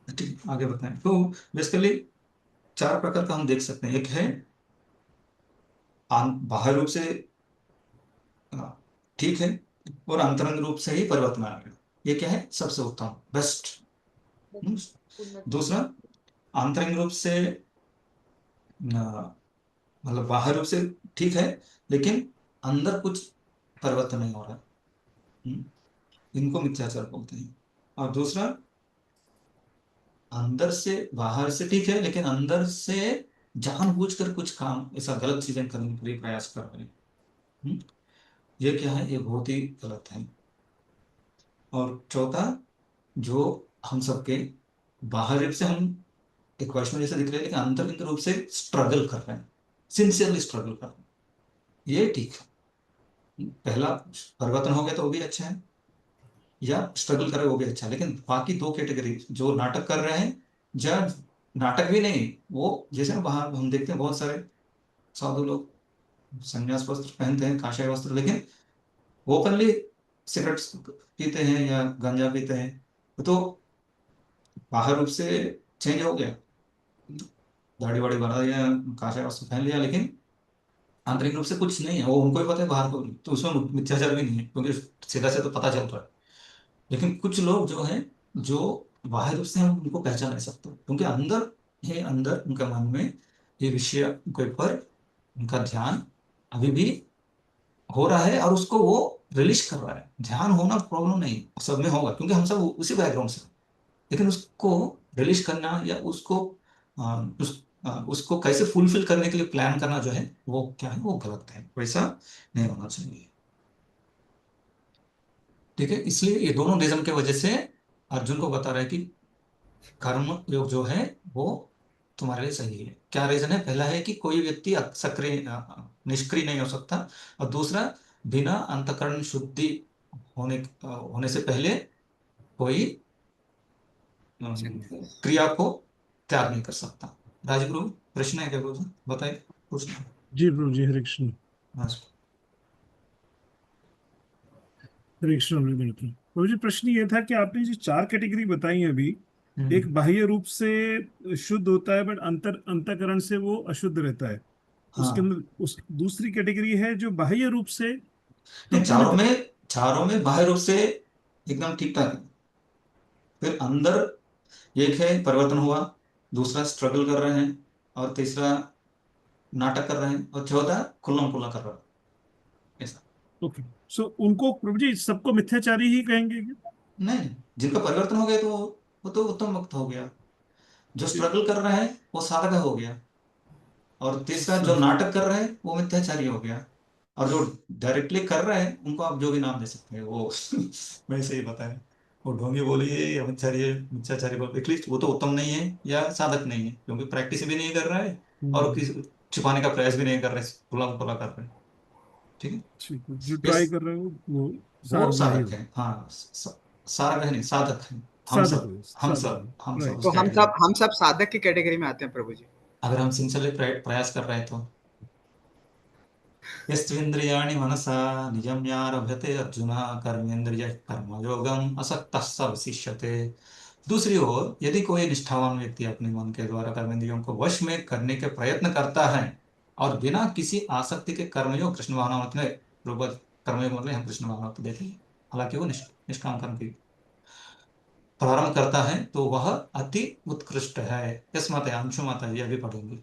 ठीक, आगे बताएं तो बेसिकली 4 प्रकार का हम देख सकते हैं। एक है बाहर रूप से ठीक है, और अंतरंग रूप से ही परिवर्तन आ गया, ये क्या है, सबसे उत्तम, बेस्ट। दूसरा, आंतरिक रूप से मतलब बाहर रूप से ठीक है, लेकिन अंदर कुछ परिवर्तन नहीं हो रहा है, इनको मिथ्याचार बोलते हैं। और दूसरा, अंदर से, बाहर से ठीक है लेकिन अंदर से जानबूझकर कुछ काम ऐसा गलत चीजें करने के लिए प्रयास कर रहे हैं, ये क्या है, ये बहुत ही गलत है। और चौथा, जो हम सबके बाहर रूप से हम एक वैष्णव जैसे दिख रहे हैं, लेकिन आंतरिक रूप से स्ट्रगल कर रहे हैं, सिंसियरली स्ट्रगल कर रहे हैं, ये ठीक है। पहला परिवर्तन हो गया तो वो भी अच्छा है, या स्ट्रगल कर रहे वो भी अच्छा है। लेकिन बाकी 2 कैटेगरी, जो नाटक कर रहे हैं, या नाटक भी नहीं, वो जैसे बाहर हम देखते हैं बहुत सारे साधु लोग संन्यास वस्त्र पहनते हैं, काषाय वस्त्र, लेकिन ओपनली सिगरेट पीते हैं या गांजा पीते हैं, तो बाहर रूप से चेंज हो गया, दाढ़ी वाड़ी बना दिया, काषाय वस्त्र पहन लिया, लेकिन आंतरिक रूप से कुछ नहीं है, वो उनको ही पता है बाहर को, तो उसमें मिथ्याचार भी नहीं है, क्योंकि सीधा से तो पता चलता है। लेकिन कुछ लोग जो हैं, जो बाहर रूप से हम उनको पहचान नहीं सकते, क्योंकि अंदर है, अंदर उनका मन में ये विषय के ऊपर उनका ध्यान अभी भी हो रहा है और उसको वो रिलीज कर रहा है। ध्यान होना प्रॉब्लम नहीं, सब में होगा क्योंकि हम सब उसी बैकग्राउंड से, लेकिन उसको रिलीज करना या उसको कैसे फुलफिल करने के लिए प्लान करना जो है वो क्या है, वो गलत है, वैसा नहीं होना चाहिए। ठीक है, इसलिए ये दोनों रीजन की वजह से अर्जुन को बता रहा है कि कर्म योग जो है वो तुम्हारे लिए सही है। क्या रीजन है? पहला है कि कोई व्यक्ति सक्रिय निष्क्रिय नहीं हो सकता, और दूसरा बिना अंतःकरण शुद्धि होने से पहले कोई क्रिया को त्याग नहीं कर सकता। राजगुरु प्रश्न है क्या कुछ? बताइए कुछ। जी प्रभु जी, हरे कृष्ण। हरे कृष्ण। प्रभु जी, प्रश्न ये था कि आपने जो 4 कैटेगरी बताई है अभी, एक बाह्य रूप से शुद्ध होता है बट अंतःकरण से वो अशुद्ध रहता है। उसके हाँ। अंदर उस दूसरी कैटेगरी है जो बाह्य रूप से नहीं, चारों में बाह्य रूप से एकदम ठीक ठाक है। फिर अंदर एक है परिवर्तन हुआ, दूसरा स्ट्रगल कर रहे हैं, और तीसरा नाटक कर रहे हैं, और चौथा खुल्लम खुल्ला कर रहा है, ऐसा। ओके, सो उनको प्रभु जी सबको मिथ्याचारी ही कहेंगे क्या? नहीं, जिनका परिवर्तन हो गया तो वो तो उत्तम वक्त हो गया। जो स्ट्रगल कर रहा है वो साधक हो गया, और तीसरा जो नाटक कर रहा है वो मिथ्याचारी हो गया, और जो डायरेक्टली कर रहा है उनको आप जो भी नाम दे सकते हैं वो वैसे ही बताएं। वो ढोंगी बोलिए या मिथ्याचारी बोलिए, एटलीस्ट वो तो उत्तम नहीं है या साधक नहीं है, क्योंकि प्रैक्टिस भी नहीं कर रहा है और छुपाने का प्रयास भी नहीं कर रहे, खुला खुला कर रहे हैं। ठीक है, जो ट्राई कर रहे हो वो वो साधक है। हाँ, साधक है नहीं, साधक है। हम सब तो हम सब साधक की कैटेगरी में आते हैं प्रभु जी। अगर हम सिंसियरली प्रयास कर रहे हैं तो। यस्त्विन्द्रियाणि मनसा नियम्यारभते अर्जुन कर्मेन्द्रिय कर्मयोगम असक्तः स वशिष्यते। दूसरी ओर यदि कोई निष्ठावान व्यक्ति अपने मन के द्वारा कर्मेंद्रियों को वश में करने के प्रयत्न करता है और बिना किसी आसक्ति के कर्मयोग कृष्ण भावनामत में कर्मयोग मतलब हम कृष्ण भावनामत देते हैं, हालांकि वो निष्काम कर्म की प्रारंभ करता है तो वह अति उत्कृष्ट है। इस माता अंशु माता जी अभी पढ़ेंगे।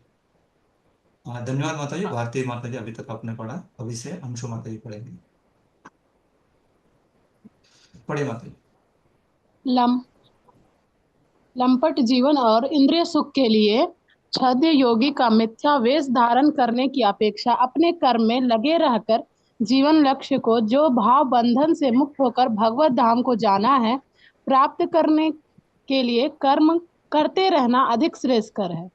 धन्यवाद माता जी। भारतीय माता जी अभी तक आपने पढ़ा, अभी से अंशु माता जी पढ़ेंगे। पढ़िए माता जी। लंपट जीवन और इंद्रिय सुख के लिए छद्म योगी का मिथ्या वेश धारण करने की अपेक्षा अपने कर्म में लगे रहकर जीवन लक्ष्य को, जो भाव बंधन से मुक्त होकर भगवत धाम को जाना है, प्राप्त करने के लिए कर्म करते रहना अधिक श्रेयस्कर है।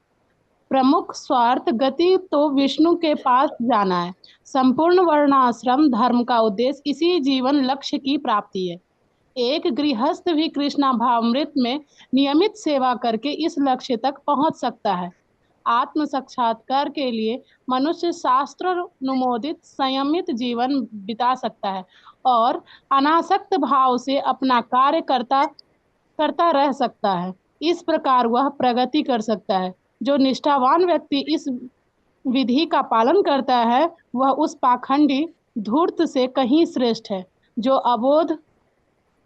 प्रमुख स्वार्थ गति तो विष्णु के पास जाना है। संपूर्ण वर्णाश्रम धर्म का उद्देश्य इसी जीवन लक्ष्य की प्राप्ति है। एक गृहस्थ भी कृष्णा भावामृत में नियमित सेवा करके इस लक्ष्य तक पहुंच सकता है। आत्म साक्षात्कार के लिए मनुष्य शास्त्र अनुमोदित संयमित जीवन बिता सकता है और अनासक्त भाव से अपना कार्य करता रह सकता है। इस प्रकार वह प्रगति कर सकता है। जो निष्ठावान व्यक्ति इस विधि का पालन करता है वह उस पाखंडी धूर्त से कहीं श्रेष्ठ है, जो अबोध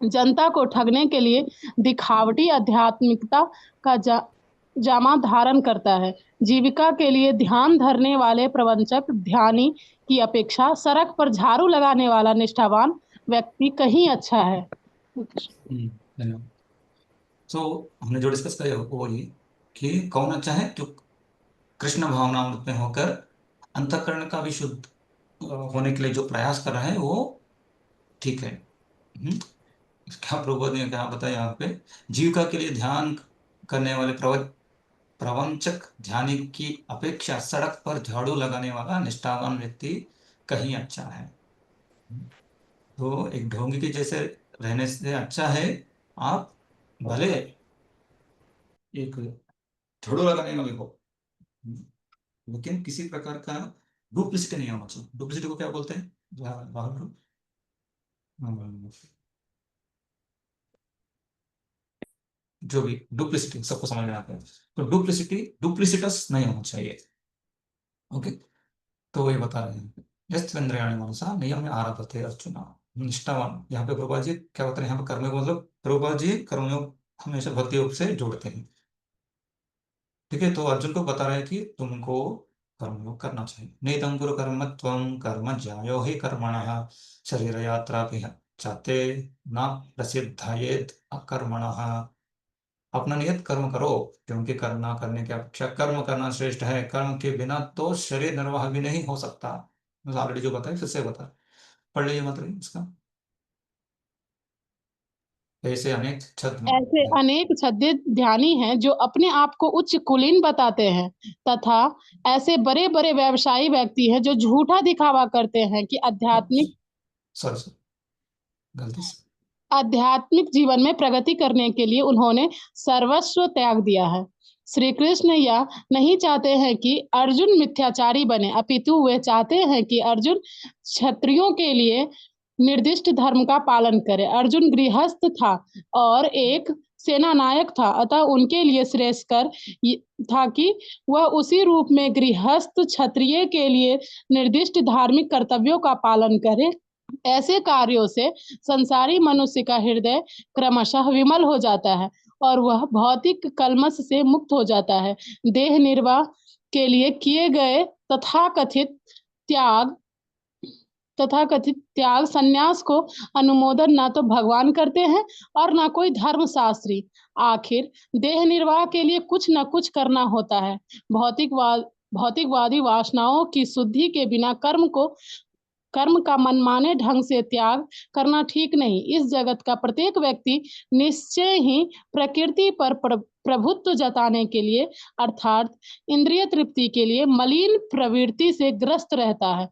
जनता को ठगने के लिए दिखावटी आध्यात्मिकता का जामा धारण करता है। जीविका के लिए ध्यान धरने वाले प्रवंचक ध्यानी की अपेक्षा सड़क पर झाड़ू लगाने वाला निष्ठावान व्यक्ति कहीं अच्छा है। धन्यवाद। तो हमने जो डिस्कस किया वो ये कि कौन अच्छा है, जो कृष्ण भावनामृत में होकर अंतःकरण का भी शुद्ध होने के लिए जो प्रयास कर रहे हैं वो ठीक है। क्या प्रभुपाद ने क्या बताया यहाँ पे, जीविका के लिए ध्यान करने वाले प्रवंचक ध्यानी की अपेक्षा सड़क पर झाड़ू लगाने वाला निष्ठावान व्यक्ति कहीं अच्छा है। तो एक ढोंगी के जैसे रहने से अच्छा है आप भले एक झाड़ू लगाने वाले को, लेकिन किसी प्रकार का डुप्लिसिटी नहीं होना चाहिए। डुप्लिसिटी को क्या बोलते हैं राहुल? जो भी डुप्लिसिटी सबको समझ में आता है, तो डुप्लिसिटस नहीं होना चाहिए। ओके, तो ये बता रहे हैं यस्त्वेन्द्रियाणि मनसा नियम में आरभते अर्जुन। निष्ठावान, यहाँ पे प्रभुपाद जी क्या बता रहे हैं, यहाँ पे कर्म मतलब प्रभुपाद जी कर्मयोग हमेशा भक्ति योग से जोड़ते हैं। ठीक है, तो अर्जुन को बता रहे हैं कि तुमको कर्मयोग करना चाहिए। नेदं कुरु कर्म त्वं कर्म ज्यायो हि कर्मणः शरीर यात्रा चाहते न प्रसिद्धायेत अकर्मणः। अपना नियत कर्म करो, क्योंकि करना करने की अपेक्षा कर्म करना श्रेष्ठ है। कर्म के बिना तो शरीर निर्वाह भी नहीं हो सकता। ऑलरेडी जो बताया फिर से बता, पढ़ लीजिए मतलब इसका। ऐसे अनेक ऐसे अनेक छद्म ध्यानी हैं जो अपने आप को उच्च कुलीन बताते हैं, तथा ऐसे बड़े बड़े व्यवसायी व्यक्ति हैं जो झूठा दिखावा करते हैं कि सॉरी गलती से आध्यात्मिक जीवन में प्रगति करने के लिए उन्होंने सर्वस्व त्याग दिया है। श्री कृष्ण यह नहीं चाहते हैं कि अर्जुन मिथ्याचारी बने, अपितु वे चाहते हैं कि अर्जुन क्षत्रियों के लिए निर्दिष्ट धर्म का पालन करे। अर्जुन गृहस्थ था और एक सेना नायक था, अतः उनके लिए श्रेयस्कर था कि वह उसी रूप में गृहस्थ क्षत्रिय के लिए निर्दिष्ट धार्मिक कर्तव्यों का पालन करे। ऐसे कार्यों से संसारी मनुष्य का हृदय क्रमशः विमल हो जाता है और वह भौतिक कल्मश से मुक्त हो जाता है। देह निर्वाह के लिए किए गए तथाकथित त्याग संन्यास को अनुमोदन ना तो भगवान करते हैं और ना कोई धर्मशास्त्री। आखिर देह निर्वाह के लिए कुछ न कुछ करना होता है। भौतिकवादी वासनाओं की शुद्धि के बिना कर्म का मनमाने ढंग से त्याग करना ठीक नहीं। इस जगत का प्रत्येक व्यक्ति निश्चय ही प्रकृति पर प्रभुत्व जताने के लिए अर्थात इंद्रिय तृप्ति के लिए मलिन प्रवृत्ति से ग्रस्त रहता है।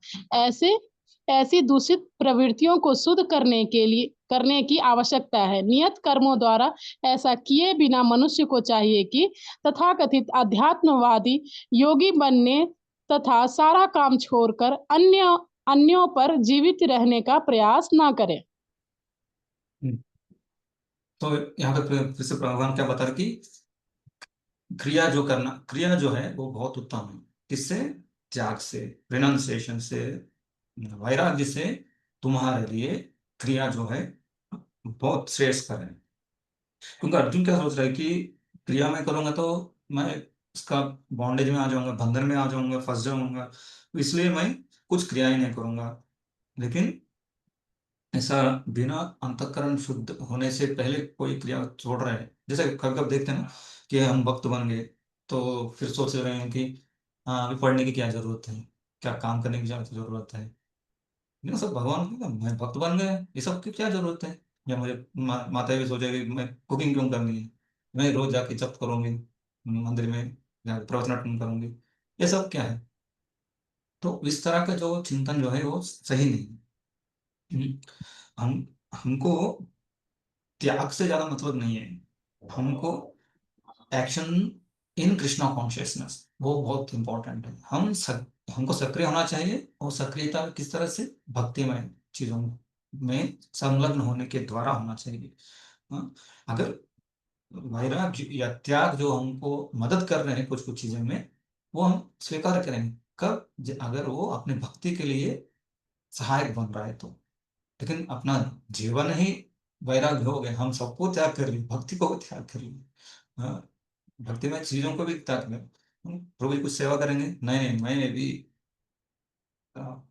ऐसी दूषित प्रवृत्तियों को शुद्ध करने की आवश्यकता है। नियत कर्मों द्वारा ऐसा किए बिना मनुष्य को चाहिए कि तथाकथित अध्यात्मवादी योगी बनने तथा सारा काम छोड़कर अन्यों पर जीवित रहने का प्रयास ना करें। तो यहाँ पे फिर से भगवान क्या बता रहे कि क्रिया जो है वो बहुत उत्तम है। किससे? त्याग से, रिनंसिएशन से, वैराग्य से तुम्हारे लिए क्रिया जो है बहुत श्रेष्ठ है। क्योंकि अर्जुन क्या सोच रहा है कि क्रिया में करूंगा तो मैं इसका बॉन्डेज में आ जाऊंगा, बंधन में आ जाऊंगा, फंस जाऊंगा, तो इसलिए मैं कुछ क्रियाएं नहीं करूंगा। लेकिन ऐसा बिना अंतःकरण शुद्ध होने से पहले कोई क्रिया छोड़ रहे हैं। जैसे कभी कभी देखते हैं ना कि हम भक्त बन गए तो फिर सोच रहे हैं कि हाँ अभी पढ़ने की क्या जरूरत है, क्या काम करने की क्या जरूरत है। ये सब भगवान को मैं भक्त बन गया, ये सब की क्या जरूरत है। या मुझे माता भी सोचेगी मैं कुकिंग क्यों करनी है, मैं रोज जाके जप करूंगी, मंदिर में जाके प्रवचन करूंगी, ये सब क्या है। तो इस तरह का जो चिंतन जो है वो सही नहीं है। हम हमको त्याग से ज्यादा मतलब नहीं है। हमको एक्शन इन कृष्णा कॉन्शियसनेस वो बहुत इंपॉर्टेंट है। हमको सक्रिय होना चाहिए, और सक्रियता किस तरह से? भक्तिमय चीजों में संलग्न होने के द्वारा होना चाहिए। हाँ? अगर वैराग्य या त्याग जो हमको मदद कर रहे हैं कुछ कुछ चीजों में, वो हम स्वीकार करेंगे कब? अगर वो अपने भक्ति के लिए सहायक बन रहा है तो। लेकिन अपना जीवन ही वैराग्य हो गए, हम सबको त्याग कर लिए, भक्ति को भी त्याग कर लिए, हाँ, भक्ति में चीजों को भी त्याग कर, प्रभु जी कुछ सेवा करेंगे, नहीं नहीं मैं भी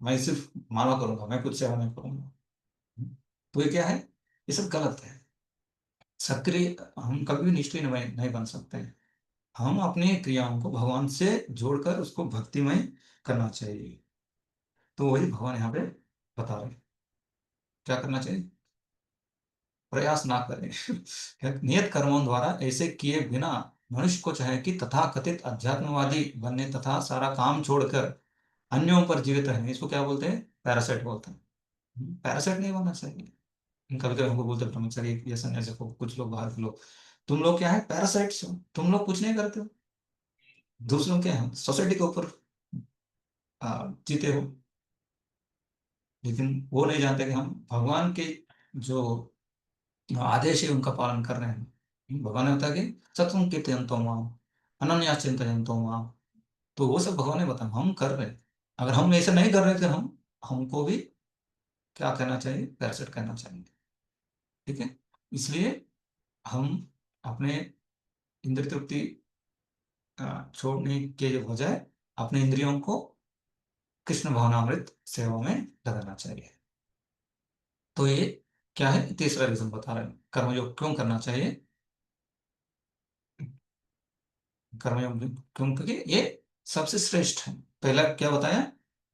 मैं सिर्फ माला करूंगा, मैं कुछ सेवा नहीं करूंगा। तो ये क्या है? ये सब गलत है। सक्रिय हम कभी भी निष्क्रिय नहीं बन सकते। हम अपनी क्रियाओं को भगवान से जोड़कर उसको भक्तिमय करना चाहिए। तो वही भगवान यहाँ पे बता रहे हैं। क्या करना चाहिए? प्रयास ना करें। नियत कर्मों द्वारा ऐसे किए बिना मनुष्य को चाहे कि तथाकथित अध्यात्मवादी बनने तथा सारा काम छोड़कर अन्यों पर जीवित रहने, इसको क्या बोलते हैं? पैरासाइट बोलते हैं। पैरासाइट नहीं बनना चाहिए। कभी कभी हमको बोलते हैं ब्रह्मचारी या सन्यासी को कुछ लोग, बाहर के लोग, तुम लोग क्या है? पैरासाइट्स हो, तुम लोग कुछ नहीं करते हो, दूसरों क्या है? सोसाइटी के ऊपर जीते हो। लेकिन वो नहीं जानते कि हम भगवान के जो आदेश है उनका पालन कर रहे हैं। भगवान ने बताया कि सत्वं कीर्तयन्तो माम अनन्या चिंतयन्तो माम। तो वो सब भगवान ने बताया हम कर रहे हैं। अगर हम ऐसा नहीं कर रहे थे, हमको भी क्या करना चाहिए? पैरासाइट करना चाहिए। ठीक है, इसलिए हम अपने इंद्रिय तृप्ति छोड़ने के बजाय अपने इंद्रियों को कृष्ण भावनामृत सेवा में लगाना चाहिए। तो ये क्या है, तीसरा रीजन बता रहे हैं कर्मयोग क्यों करना चाहिए। कर्मयोग क्यों, क्योंकि ये सबसे श्रेष्ठ है। पहला क्या बताया,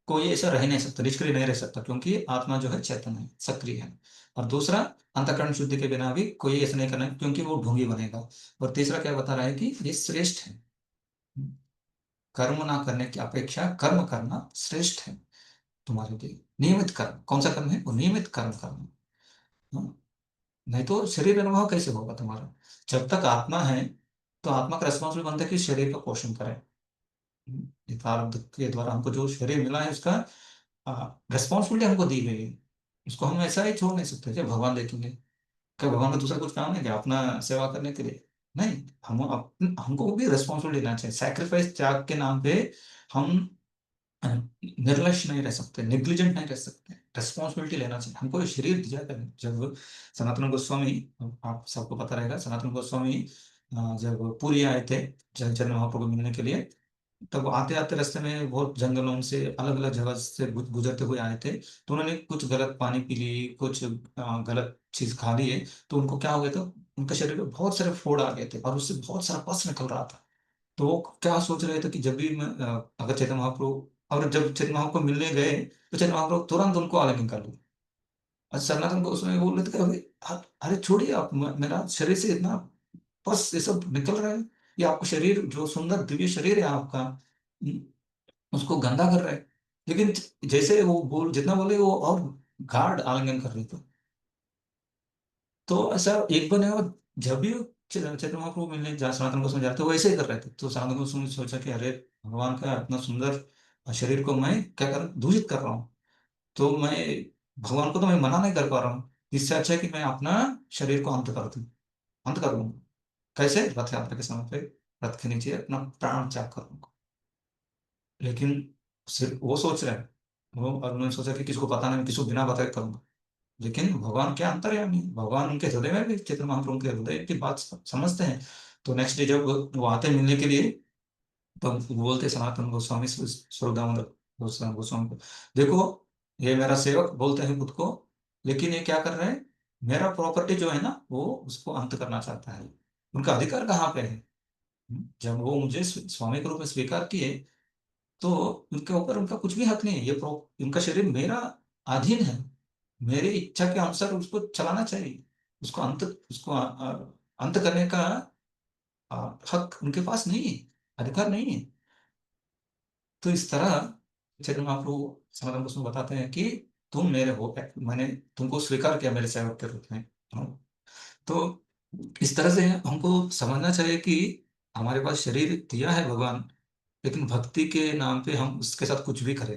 कोई ऐसा रह नहीं सकता, निष्क्रिय नहीं रह सकता, क्योंकि आत्मा जो है चेतन है, सक्रिय है। और दूसरा, अंतःकरण शुद्धि के बिना भी कोई ऐसा नहीं करना है, क्योंकि वो ढोंगी बनेगा। और तीसरा क्या बता रहा है कि ये श्रेष्ठ है, कर्म ना करने की अपेक्षा कर्म करना श्रेष्ठ है तुम्हारे लिए। नियमित कर्म, कौन सा कर्म है, वो नियमित कर्म करना। हाँ? नहीं तो शरीर अनुभव कैसे होगा तुम्हारा। जब तक आत्मा है तो आत्मा का रेस्पॉन्सिबल बनता है कि शरीर का पोषण करे। ये प्रारब्ध के द्वारा हमको जो शरीर मिला है उसका रेस्पॉन्सिबिलिटी हमको दी गई है। उसको हम ऐसा ही छोड़ नहीं सकते। जब भगवान देखेंगे, क्या भगवान का दूसरा कुछ काम है क्या अपना सेवा करने के लिए? नहीं, हमको भी रेस्पॉन्सिबिलिटी लेना चाहिए। सैक्रिफाइस, त्याग के नाम पे हम निर्लक्ष्य नहीं रह सकते, निग्लिजेंट नहीं रह सकते। रेस्पॉन्सिबिलिटी लेना चाहिए। हमको ये शरीर दिया है। जब सनातन गोस्वामी, आप सबको पता रहेगा, सनातन गोस्वामी जब पुरी आए थे चैतन्य महाप्रभु को मिलने के लिए, तब आते आते रास्ते में बहुत जंगलों से अलग अलग जगह से गुजरते हुए आए थे। तो उन्होंने कुछ गलत पानी पी ली, कुछ गलत चीज खा लिए। तो उनको क्या हो गया था, उनके शरीर में बहुत सारे फोड़ आ गए थे और उससे बहुत सारा पस निकल रहा था। तो वो क्या सोच रहे थे कि जब भी मैं अगर चैतन्य महाप्रभु, और जब चैतन्य महाप्रभु को मिलने गए तो चैतन्य महाप्रभु तुरंत उनको आलिंगन कर लिया। और सनातन को उसमें बोल रहे थे कि अरे छोड़िए आप, मेरा शरीर से इतना पस ये सब निकल रहा है, ये आपका शरीर जो सुंदर दिव्य शरीर है आपका, उसको गंदा कर रहा है। लेकिन जैसे वो बोल, जितना बोले वो और गाढ़ आलिंगन कर रहे थे। तो ऐसा एक बने, और जब भी चैतन्य महाप्रभु मिलने जा सनातन गोस्वामी जाते वो ऐसे ही कर रहे थे। तो सनातन गोस्वामी ने सोचा कि अरे भगवान का इतना सुंदर शरीर को मैं क्या कर दूषित कर रहा हूँ। तो मैं भगवान को तो मैं मना नहीं कर पा रहा हूँ। इससे अच्छा है कि मैं अपना शरीर को अंत कर दूं, अंत कर लूंगा। कैसे, रथ यात्रा के समय पे रथ के नीचे अपना प्राण त्याग करूंगा। लेकिन सिर्फ वो सोच रहे हैं, वो, और उन्होंने सोचा कि किसको पता नहीं, मैं किसको बिना बताए करूंगा। लेकिन भगवान क्या अंतर्यामी है, भगवान उनके हृदय में भी, चैतन्य महाप्रभु के हृदय की बात समझते हैं। तो नेक्स्ट डे जब वो आते हैं मिलने के लिए, तो वो बोलते सनातन गोस्वामी स्वरूप दामोदर गोस्वामी गोस्वामी को, देखो ये मेरा सेवक बोलते हैं खुद को, लेकिन ये क्या कर रहे हैं, मेरा प्रॉपर्टी जो है ना वो उसको अंत करना चाहता है। उनका अधिकार कहाँ पे है? जब वो मुझे स्वामी के रूप में स्वीकार किए, तो उनके ऊपर उनका कुछ भी हक नहीं है। उनका शरीर मेरा अधीन है, मेरी इच्छा के अनुसार उसको चलाना चाहिए। उसको अंत, उसको अंत करने का हक उनके पास नहीं है, अधिकार नहीं है। तो इस तरह चैतन्य महाप्रभु सनातन गोस्वामी बताते हैं कि तुम मेरे हो, मैंने तुमको स्वीकार किया मेरे सेवक के रूप में। तो इस तरह से हमको समझना चाहिए कि हमारे पास शरीर दिया है भगवान, लेकिन भक्ति के नाम पे हम उसके साथ कुछ भी करें।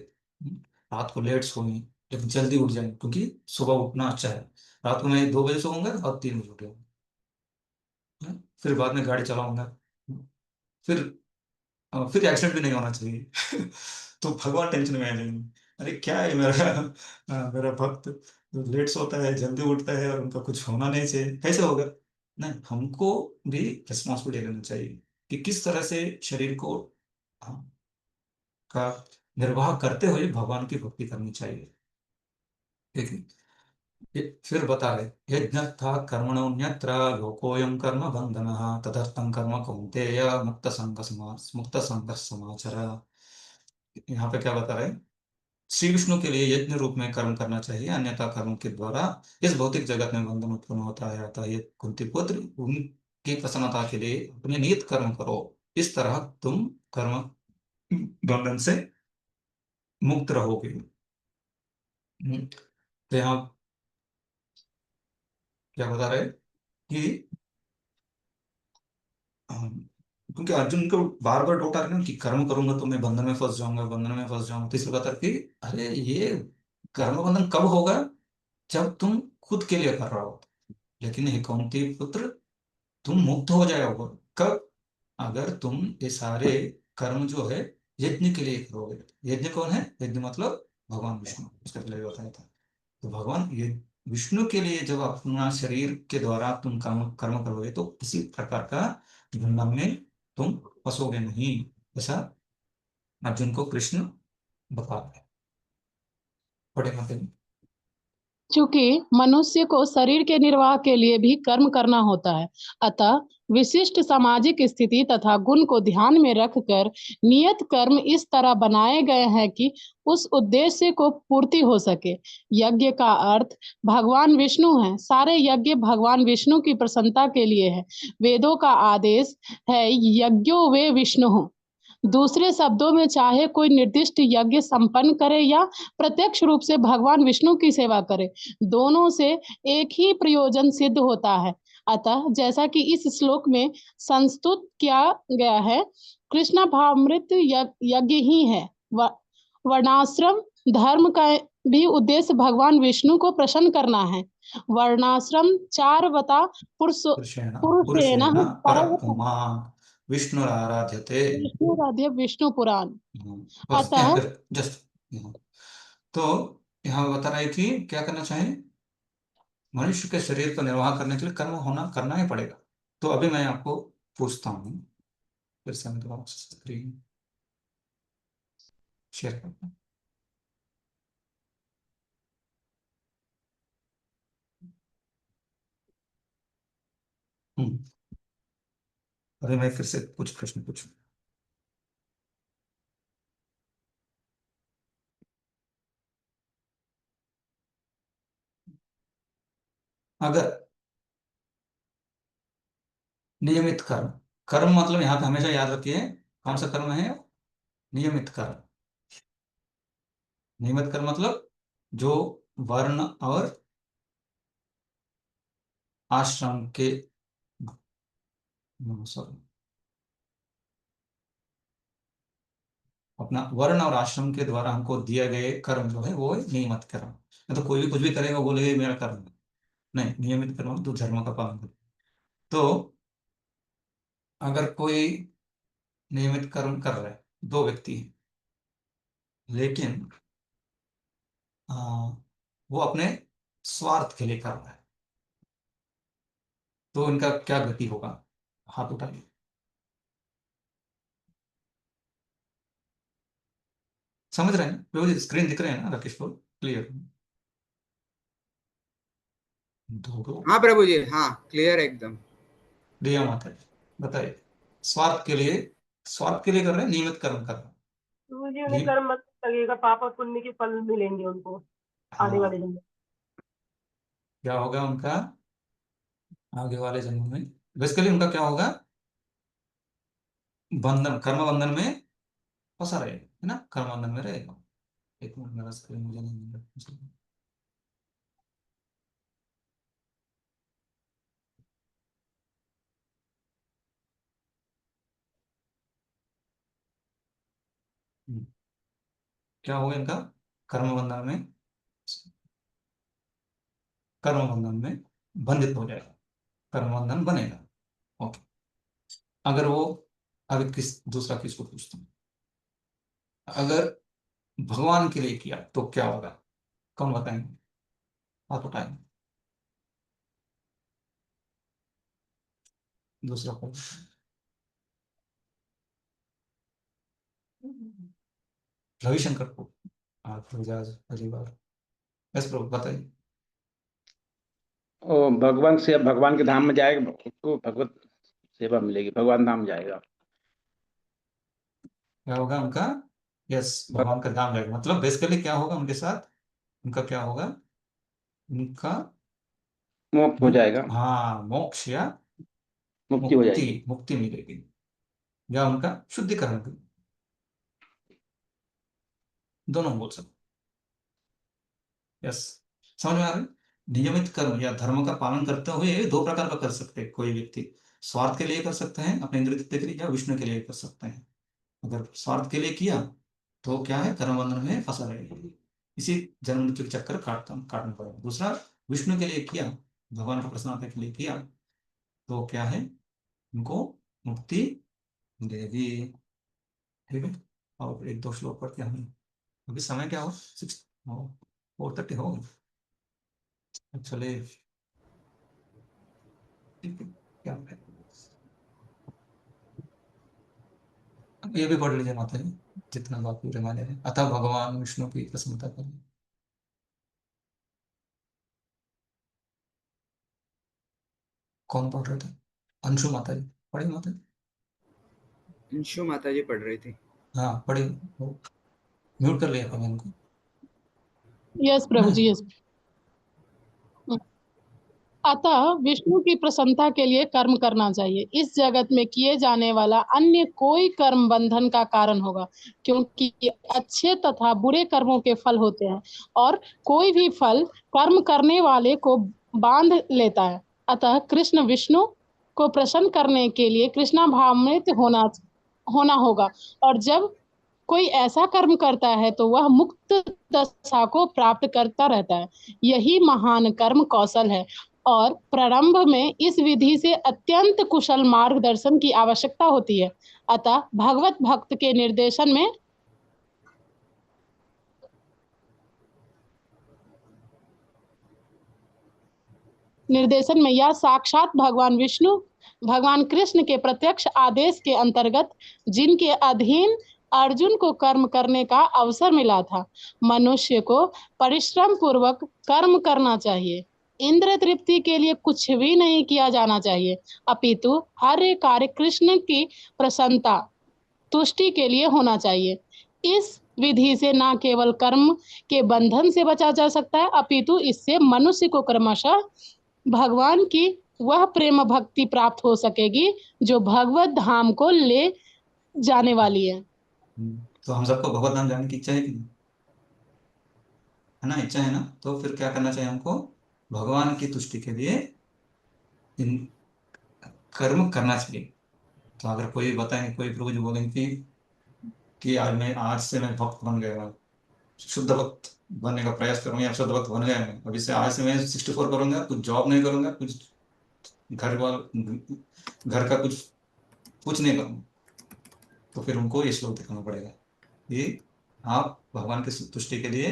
रात को लेट सोएं लेकिन जल्दी उठ जाएं, क्योंकि सुबह उठना अच्छा है। रात को मैं 2 बजे सोऊंगा और 3 बजे उठूंगा, फिर बाद में गाड़ी चलाऊंगा, फिर फिर एक्सीडेंट भी नहीं होना चाहिए। तो भगवान टेंशन में आ जाएंगे, अरे क्या है मेरा मेरा भक्त लेट सोता है जल्दी उठता है और उनका कुछ होना नहीं चाहिए, कैसे होगा। नहीं, हमको भी रिस्पॉन्सिबिलिटी लेना चाहिए कि किस तरह से शरीर को का निर्वाह करते हुए भगवान की भक्ति करनी चाहिए। ठीक है, फिर बता रहे यज्ञ कर्मणोन्यत्र लोकोऽयं कर्म बंधन तदर्थं कर्म कौन्तेय मुक्त संग समाचर। यहाँ पे क्या बता रहे हैं, श्री विष्णु के लिए यज्ञ रूप में कर्म करना चाहिए, अन्यथा कर्म के द्वारा इस भौतिक जगत में बंधन उत्पन्न होता है। अतः ये कुंती पुत्र, उनकी प्रसन्नता के लिए अपने नियत कर्म करो, इस तरह तुम कर्म बंधन से मुक्त रहोगे। तो यहाँ क्या बता रहे हैं कि क्योंकि अर्जुन को बार बार डाउट आ रहा है ना कि कर्म करूंगा तो मैं बंधन में फंस जाऊंगा, बंधन में फंस जाऊंगा। तो इसलिए बता रहे कि अरे ये कर्म बंधन कब होगा, जब तुम खुद के लिए कर रहे हो। लेकिन हे कुंती पुत्र, तुम मुक्त हो जाओगे कब, अगर तुम ये सारे कर्म जो है यज्ञ के लिए करोगे। यज्ञ कौन है, यज्ञ मतलब भगवान विष्णु, उसका पहले बताया था। तो भगवान ये विष्णु के लिए जब अपना शरीर के द्वारा तुम कर्म कर्म करोगे तो किसी प्रकार का बंधन में तुम फंसोगे नहीं, ऐसा अर्जुन को कृष्ण बता रहे। पढ़े माते। चूंकि मनुष्य को शरीर के निर्वाह के लिए भी कर्म करना होता है, अतः विशिष्ट सामाजिक स्थिति तथा गुण को ध्यान में रखकर नियत कर्म इस तरह बनाए गए हैं कि उस उद्देश्य को पूर्ति हो सके। यज्ञ का अर्थ भगवान विष्णु है। सारे यज्ञ भगवान विष्णु की प्रसन्नता के लिए है। वेदों का आदेश है यज्ञो वे विष्णु। दूसरे शब्दों में, चाहे कोई निर्दिष्ट यज्ञ संपन्न करे या प्रत्यक्ष रूप से भगवान विष्णु की सेवा करे, दोनों से एक ही प्रयोजन सिद्ध होता है। अतः जैसा कि इस श्लोक में संस्तुत किया गया है, कृष्ण भावामृत यज्ञ ही है। वर्णाश्रम धर्म का भी उद्देश्य भगवान विष्णु को प्रसन्न करना है। वर्णाश्रम 4 वता पुरुषेण परमात् विष्णुराराध्यते। विष्णुराध्य विष्णु पुराण। बस यहाँ अतः पर जस्ट तो यहाँ बता रहा है कि क्या करना चाहिए, मनुष्य के शरीर का निर्वाह करने के लिए कर्म करना ही पड़ेगा। तो अभी मैं आपको पूछता हूँ, फिर से मैं दोबारा स्क्रीन शेयर करता हूँ। अभी मैं फिर से कुछ प्रश्न पूछूं। अगर नियमित कर्म, कर्म मतलब यहाँ पे हमेशा याद रखिए कौन सा कर्म है, नियमित कर्म। नियमित कर्म मतलब जो वर्ण और आश्रम के, सॉरी, अपना वर्ण और आश्रम के द्वारा हमको दिए गए कर्म जो है वो है नियमित कर्म। तो कोई भी कुछ भी करेगा बोलेगा ये मेरा कर्म है, नहीं, नियमित कर्म तो धर्म का पालन करे। तो अगर कोई नियमित कर्म कर रहा है, दो व्यक्ति हैं, लेकिन आ, वो अपने स्वार्थ के लिए कर रहा है, तो इनका क्या गति होगा, हाथ उठाइए। समझ रहे हैं ना, स्क्रीन दिख रहे हैं ना राकेश को क्लियर? दो हाँ प्रभु जी, हाँ क्लियर एकदम। दिया माता जी, बताइए। स्वार्थ के लिए कर रहे हैं, नियमित कर्म कर रहे हैं। तो मुझे उन्हें कर्म मत लगेगा, पाप और पुण्य के फल मिलेंगे उनको आने वाले जन्म में। क्या होगा उनका आगे वाले जन्म में? बेसिकली उनका क्या होगा, बंधन, कर्म बंधन में फंसा रहेगा, है ना, कर्म बंधन में रहेगा। एक मिनट, मेरा स्क्रीन मुझे नहीं मिल रहा। क्या होगा इनका, कर्म बंधन में, कर्म बंधन में बंधित हो जाएगा, कर्म बंधन बनेगा। ओके, अगर वो, अभी दूसरा किसको पूछता हूँ, अगर भगवान के लिए किया तो क्या होगा, कौन बताएंगे, आप बताएंगे। दूसरा प्रश्न रविशंकर को, आप पहली बार, यस प्रभु बताइए। और भगवान से भगवान के धाम में जाएगा, उसको भगवत सेवा मिलेगी, भगवान धाम जाएगा। क्या होगा उनका, यस, भगवान का धाम जाएगा। मतलब बेसिकली क्या होगा उनके साथ, उनका क्या होगा, उनका मोक्ष हो जाएगा, हाँ, मोक्ष या मुक्ति हो जाएगी, मुक्ति मिलेगी, या उनका शुद्धिकरण, दोनों बोल सकते, यस। समझ में आ रहा है? नियमित कर्म या धर्म का पालन करते हुए दो प्रकार का कर सकते हैं कोई व्यक्ति, स्वार्थ के लिए कर सकते हैं अपने इंद्रिय तृप्ति के लिए, या विष्णु के लिए कर सकते हैं। अगर स्वार्थ के लिए किया तो क्या है, कर्म बंधन में फंसा रहेगा, इसी जन्म मृत्यु के चक्कर काटना पड़ेगा। दूसरा, विष्णु के लिए किया, भगवान को प्रसन्नता के लिए किया, तो क्या है, उनको मुक्ति मिलेगी। ठीक है, और एक दो श्लोक पढ़ते हैं हम, अभी समय क्या हो, 4:30 हो, चले, ठीक है, क्या है? ये भी पढ़ लीजिए माता जी, जितना बाकी रामायण है। अतः भगवान विष्णु की प्रसन्नता करें। कौन पढ़ रहे थे? अंशु माता जी पढ़ी माता जी? अंशु माता जी पढ़ रही थी। हाँ पढ़ी, म्यूट कर लिया अपन इनको। यस प्रभु जी, यस। अतः विष्णु की प्रसन्नता के लिए कर्म करना चाहिए। इस जगत में किए जाने वाला अन्य कोई कर्म बंधन का कारण होगा, क्योंकि अच्छे तथा बुरे कर्मों के फल होते हैं और कोई भी फल कर्म करने वाले को बांध लेता है। अतः कृष्ण विष्णु को प्रसन्न करने के लिए कृष्णा भावान्वित होना होगा, और जब कोई ऐसा कर्म करता है तो वह मुक्त दशा को प्राप्त करता रहता है। यही महान कर्म कौशल है, और प्रारंभ में इस विधि से अत्यंत कुशल मार्गदर्शन की आवश्यकता होती है। अतः भगवत भक्त के निर्देशन में यह साक्षात भगवान विष्णु भगवान कृष्ण के प्रत्यक्ष आदेश के अंतर्गत जिनके अधीन अर्जुन को कर्म करने का अवसर मिला था। मनुष्य को परिश्रम पूर्वक कर्म करना चाहिए। इंद्र तृप्ति के लिए कुछ भी नहीं किया जाना चाहिए, अपितु हर एक कार्य कृष्ण की प्रसन्नता तुष्टि के लिए होना चाहिए। इस विधि से न केवल कर्म के बंधन से बचा जा सकता है, अपितु इससे मनुष्य को क्रमशः भगवान की वह प्रेम भक्ति प्राप्त हो सकेगी जो भगवत धाम को ले जाने वाली है। तो हम सबको भगवत धाम जाने की इच्छा है कि नहीं? है ना, इच्छा है ना? तो फिर क्या करना चाहिए हमको? भगवान की तुष्टि के लिए इन कर्म करना चाहिए। तो अगर कोई बताएंगे, कोई प्रभु जी बोलेंगे कि आज से मैं भक्त बन गया, शुद्ध भक्त बनने का प्रयास करूंगा, या शुद्ध भक्त बन गया मैं, अभी से आज से मैं 64 करूंगा, कुछ जॉब नहीं करूंगा, कुछ घर का कुछ नहीं करूंगा, तो फिर उनको ये श्लोक दिखाना पड़ेगा कि आप भगवान की तुष्टि के लिए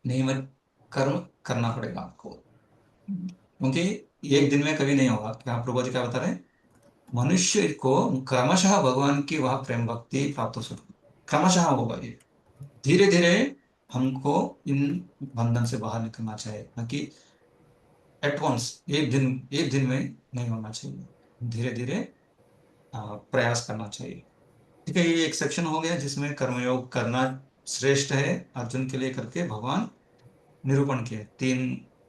नियमित कर्म करना पड़ेगा आपको, क्योंकि एक दिन में कभी नहीं होगा। क्या प्रभु जी क्या बता रहे हैं? मनुष्य को क्रमशः भगवान की वह प्रेम भक्ति प्राप्त हो सकती, क्रमशः होगा ये, धीरे धीरे हमको इन बंधन से बाहर निकलना चाहिए, न कि एट वंस, एक दिन में नहीं होना चाहिए, धीरे धीरे प्रयास करना चाहिए। ठीक है, ये एक सेक्शन हो गया जिसमें कर्मयोग करना श्रेष्ठ है अर्जुन के लिए करके भगवान निरूपण किए। 3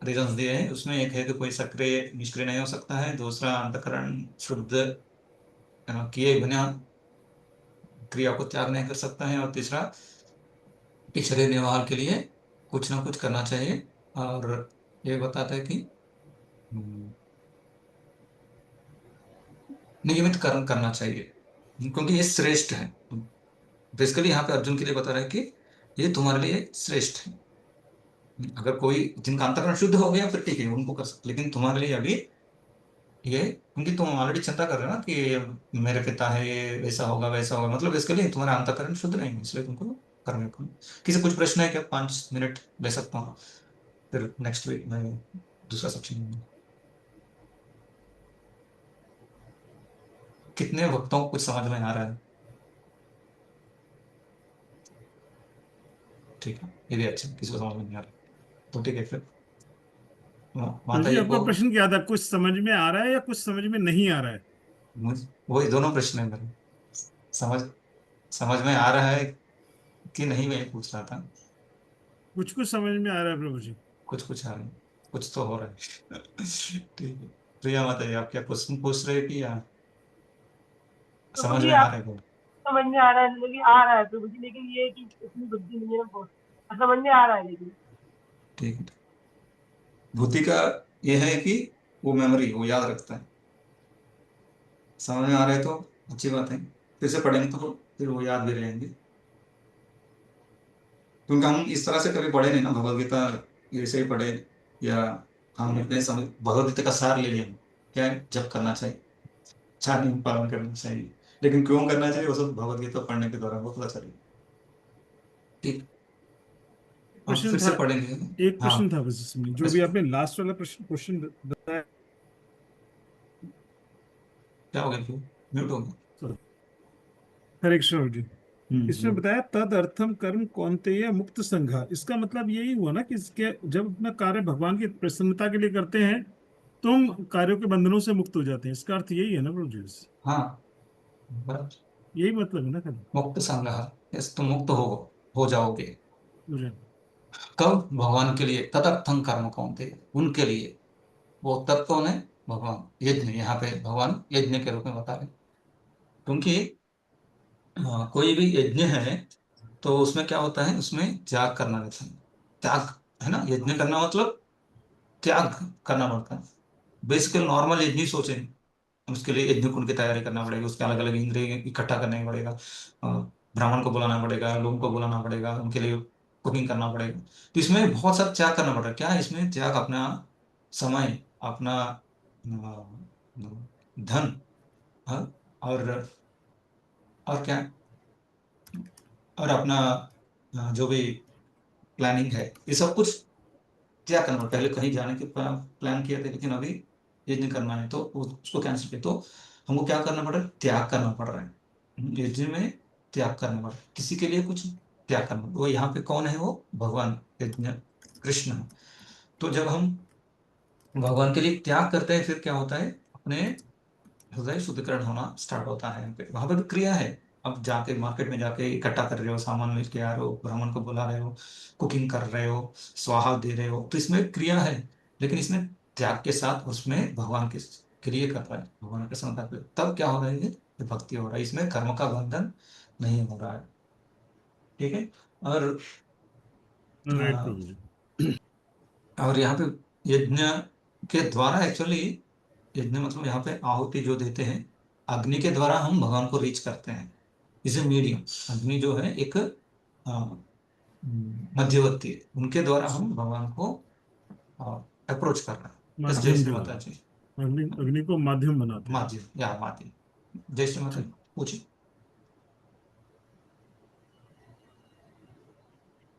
रीजंस दिए हैं उसमें। एक है कि कोई सक्रिय निष्क्रिय नहीं हो सकता है, दूसरा अंतकरण शुद्ध किए बिना क्रिया को त्याग नहीं कर सकता है, और तीसरा कि शरीर निर्वाह के लिए कुछ ना कुछ करना चाहिए। और ये बताता है कि नियमित कर्म करना चाहिए, क्योंकि ये श्रेष्ठ है। बेसिकली यहाँ पे अर्जुन के लिए बता रहा है कि ये तुम्हारे लिए श्रेष्ठ है। अगर कोई जिनका अंतकरण शुद्ध हो गया फिर ठीक है, उनको कर सकते, लेकिन तुम्हारे लिए अभी ये, क्योंकि तुम ऑलरेडी चिंता कर रहे हो ना कि मेरे पिता है, ये वैसा होगा वैसा होगा, मतलब इसके लिए तुम्हारा अंतकरण शुद्ध नहीं है, इसलिए तुमको करने को। किसी कुछ प्रश्न है क्या? 5 मिनट ले सकता हूँ, फिर नेक्स्ट वीक में दूसरा सेक्शन। कितने भक्तों को कुछ समझ में आ रहा है? ठीक है, ये भी अच्छा, किसी को समझ में नहीं आ रहा तो ठीक है, फिर माता जी जी आपका को प्रश्न क्या था? कुछ समझ में आ रहा है या कुछ समझ में नहीं आ रहा है? वही दोनों प्रश्न है मेरे। समझ में आ रहा है कि नहीं, मैं पूछ रहा था। कुछ कुछ समझ में आ रहा है प्रभु जी। कुछ आ रहा है, कुछ तो हो रहा है। ठीक है, प्रिया माता जी आप क्या क्वेश्चन पूछ रहे कि या समझ में आ रहा है? समझ में आ रहा है, लेकिन आ रहा है प्रभु जी, लेकिन ये कि इतनी बुद्धि नहीं है ना, बहुत समझ में आ रहा है लेकिन। ठीक है, बुद्धि का ये है कि वो मेमोरी, वो याद रखता है। समझ में आ रहा है तो अच्छी बात है, फिर से पढ़ेंगे तो फिर वो याद भी रहेंगे, क्योंकि हम इस तरह से कभी पढ़े नहीं ना भगवद गीता, ऐसे ही पढ़े, या हम इतने समय भगवद गीता का सार ले लिया क्या है, जब करना चाहिए, चार पालन करना चाहिए, लेकिन क्यों करना चाहिए वो सब भगवद गीता पढ़ने के दौरान वो पता चलेगा। ठीक, हम क्वेश्चन फिर था, से पढ़ेंगे। एक हाँ, प्रश्न था बस इसमें, जो भी आपने लास्ट वाला क्वेश्चन बताया। क्या हो गया, म्यूट हो गया? हरे कृष्ण प्रभु जी। इसमें बताया तद अर्थम कर्म कौन्तेय मुक्त संघा, इसका मतलब यही हुआ ना कि इसके जब अपना कार्य भगवान की प्रसन्नता के लिए करते हैं तो हम कार्यों के बंधनों से मुक्त हो जाते हैं, इसका अर्थ यही है ना प्रभु जी? हाँ बराबर, यही मतलब है ना खाली। मुक्त संग्रह, इस तुम मुक्त हो जाओगे। जी। कब? भगवान के लिए। तदर्थं कर्म कौन्तेय, उनके लिए। वो तत् कौन है? भगवान। यज्ञ, यहाँ पे भगवान यज्ञ के रूप में बता रहे, क्योंकि कोई भी यज्ञ है तो उसमें क्या होता है, उसमें त्याग करना रहता है। त्याग है ना, यज्ञ करना मतलब त्याग करना पड़ता है। बेसिकली नॉर्मल यज्ञ ही सोचे, उसके लिए यज्ञ कुंड की तैयारी करना पड़ेगा, उसके अलग अलग इंद्रिय इकट्ठा करना पड़ेगा, ब्राह्मण को बुलाना पड़ेगा, लोगों को बुलाना पड़ेगा, उनके लिए कुकिंग करना पड़ेगा। तो इसमें बहुत सारा त्याग करना पड़ेगा। क्या है इसमें त्याग? अपना समय, अपना धन, हाँ, और क्या, और अपना जो भी प्लानिंग है, ये सब कुछ त्याग करना। पहले कहीं जाने के प्लान किए थे, लेकिन अभी यज्ञ करना है तो उसको कैंसिल किया। तो हमको क्या करना पड़ रहा है? त्याग करना पड़ रहा है। यज्ञ में त्याग करना पड़ रहा है, किसी के लिए कुछ त्याग करना। वो यहाँ पे कौन है? वो भगवान, यज्ञ कृष्ण है। तो जब हम भगवान के लिए त्याग करते हैं, फिर क्या होता है? अपने हृदय शुद्धिकरण होना स्टार्ट होता है। यहाँ पे, वहां पे भी क्रिया है। अब जाके मार्केट में जाके इकट्ठा कर रहे हो, सामान लेके आ रहे हो, ब्राह्मण को बुला रहे हो, कुकिंग कर रहे हो, स्वाहा दे रहे हो, तो इसमें क्रिया है। लेकिन इसमें त्याग के साथ उसमें भगवान के लिए कर रहा है, भगवान के संग कर रहे हो। तब क्या हो रहा है? ये भक्ति हो रहा है, इसमें कर्म का बंधन नहीं हो रहा है। ठीक है। और राइट प्रभु जी। और यहाँ पे यज्ञ के द्वारा, एक्चुअली यज्ञ मतलब यहाँ पे आहुति जो देते हैं, अग्नि के द्वारा हम भगवान को रीच करते हैं। इसे मीडियम, अग्नि जो है एक मध्यवर्ती है, उनके द्वारा हम भगवान को अप्रोच कर रहे हैं। जय माध्यम श्री भी माता बनाते जी। हैं, अग्नि को माध्यम बनाते हैं। माध्यम या माध्यम। जय श्री माता जी, पूछिए।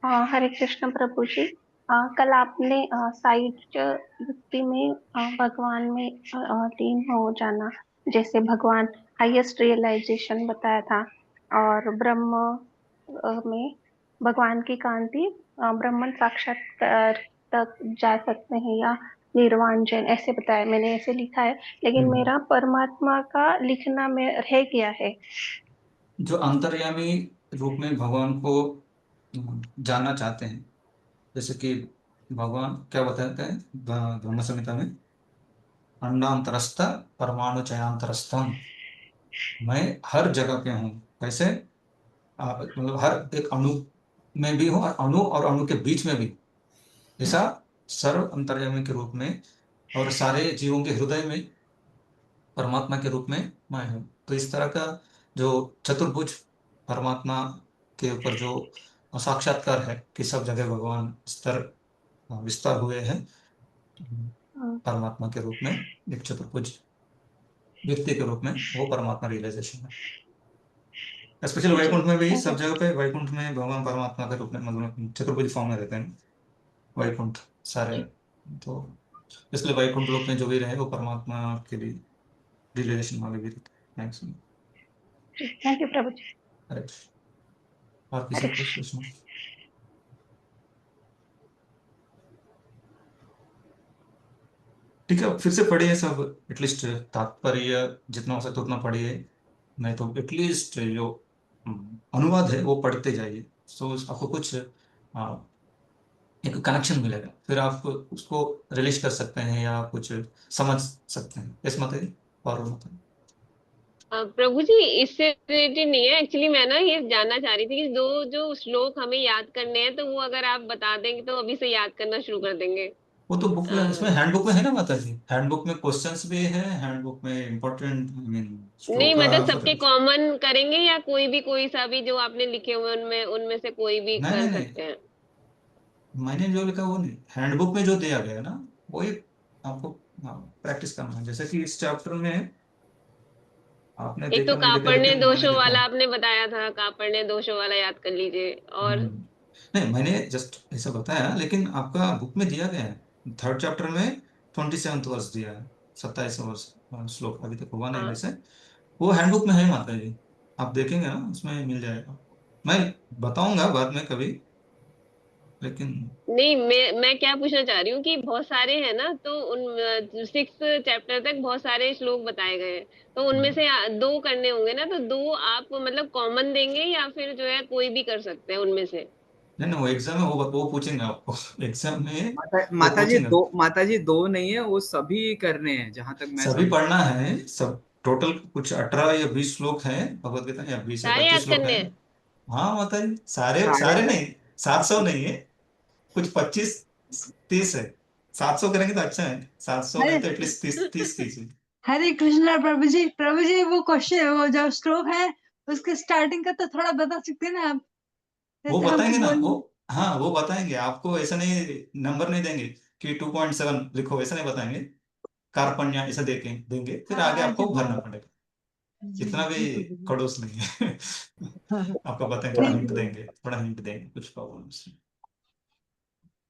हरे कृष्ण प्रभु जी। कल आपने साहित्य युक्ति में भगवान में लीन हो जाना, जैसे भगवान हाईएस्ट रियलाइजेशन बताया था, और ब्रह्म में भगवान की कांति ब्रह्मन साक्षात्कार तक जा सकते हैं, या निर्वाण जैन ऐसे बताया, मैंने ऐसे लिखा है। लेकिन मेरा परमात्मा का लिखना में रह गया है। जो अंतर्यामी रूप में भगवान को जानना चाहते हैं, जैसे कि भगवान क्या बताते हैं ब्रह्म संहिता में? अंडांतरस्थ परमाणु चयांतरस्थम, मैं हर जगह पे हूँ। कैसे? मतलब हर एक अणु में भी हूँ, और अणु और अणु के बीच में भी, ऐसा सर्व अंतर्यामी के रूप में, और सारे जीवों के हृदय में परमात्मा के रूप में मैं हूँ। तो इस तरह का जो चतुर्भुज परमात्मा के ऊपर जो साक्षात्कार है कि सब जगह भगवान विस्तार हुए हैं परमात्मा के रूप में, एक चतुर्भुज व्यक्ति के रूप में, वो परमात्मा रियलाइजेशन है। स्पेशली वैकुंठ में भी, सब जगह पे वैकुंठ में भगवान परमात्मा के रूप में, मतलब चतुर्भुज फॉर्म में रहते हैं वैकुंठ सारे। तो इसलिए वैकुंठ लोक में जो भी रहे वो परमात्मा के लिए रियलाइजेशन वाले भी रहते हैं मैक्सिमम। थैंक यू प्रभु जी। अरे, और किसी को कुछ पूछना? ठीक है, फिर से पढ़िए सब, एटलीस्ट तात्पर्य जितना हो सके उतना पढ़िए, नहीं तो एटलीस्ट जो अनुवाद है वो पढ़ते जाइए। सो आपको कुछ एक कनेक्शन मिलेगा, फिर आप उसको रिलीज कर सकते हैं या कुछ समझ सकते हैं। इस मत और मत। प्रभु जी, इससे रिलेटेड नहीं है एक्चुअली, मैं ना ये जानना चाह रही थी कि दो जो श्लोक हमें याद करने हैं, तो वो अगर आप बता देंगे तो अभी से याद करना शुरू कर देंगे। वो तो बुक में, उसमें हैंडबुक में है ना माता जी, हैंडबुक में क्वेश्चंस भी है, हैंडबुक में इम्पोर्टेंट नहीं श्लोक मतलब सबके कॉमन करेंगे, या कोई सा भी जो आपने लिखे हुए उनमें उनमें से कोई भी नहीं कर नहीं सकते नहीं, हैं? मैंने जो लिखा वो नहीं, हैंडबुक में जो दिया गया है ना, वो एक आपको प्रैक्टिस करना है। जैसे कि इस चैप्टर में आपने एक तो देखा नहीं देखा, कापड़ ने लेकिन मैंने दोषों लिखा वाला है। आपने बताया था, कापड़ ने दोषों वाला याद कर लीजिए। और नहीं, मैंने जस्ट ऐसा बताया, लेकिन आपका बुक में दिया गया है थर्ड चैप्टर में 27वां वर्ष दिया है, 27वां वर्ष श्लोक अभी तक हुआ नहीं हाँ, वैसे, वो हैंडबुक में है माता जी। आप देखेंगे ना उसमें मिल जाएगा, मैं बताऊंगा बाद में कभी, लेकिन नहीं, मैं क्या पूछना चाह रही हूँ कि बहुत सारे हैं ना, तो उन 6 चैप्टर तक बहुत सारे श्लोक बताए गए हैं, तो उनमें से 2 करने होंगे ना, तो 2 आप मतलब कॉमन देंगे या फिर जो है कोई भी कर सकते हैं उनमें से? नहीं नहीं, वो एग्जाम में वो पूछेंगे आपको एग्जाम में वो माता पूछेंगे। जी 2 नहीं है, वो सभी करने हैं जहां तक मैं सभी समझ। पढ़ना है सब, टोटल कुछ 18 या 20 श्लोक हैं भगवत गीता, या 20 या सारे 25 याद श्लोक करने हैं। हैं? हाँ माता जी, सारे सारे सारे का नहीं, 700 नहीं है, कुछ 25 30 है। 700 करेंगे तो अच्छा है, 700 हरे नहीं तो एटलीस्ट 30 कीजिए। हरे कृष्णा प्रभु जी वो क्वेश्चन, वो जो श्लोक है उसके स्टार्टिंग का तो थोड़ा बता सकते हैं ना आप, वो जैसे हमको बताएंगे ना वो, बोल। हाँ वो बताएंगे आपको, ऐसा नहीं नंबर नहीं देंगे कि 2.7 लिखो, ऐसा नहीं बताएंगे, कार्पण्य ऐसा देंगे, फिर आगे हाँ अच्छा आपको भरना हाँ पड़ेगा। जी इतना भी बिल्कुल बिल्कुल। खड़ूस नहीं है। हाँ हाँ, आपको बताएं, थोड़ा ठीक हिंट है। देंगे, थोड़ा हिंट देंगे, कुछ प्रॉब्लम नहीं।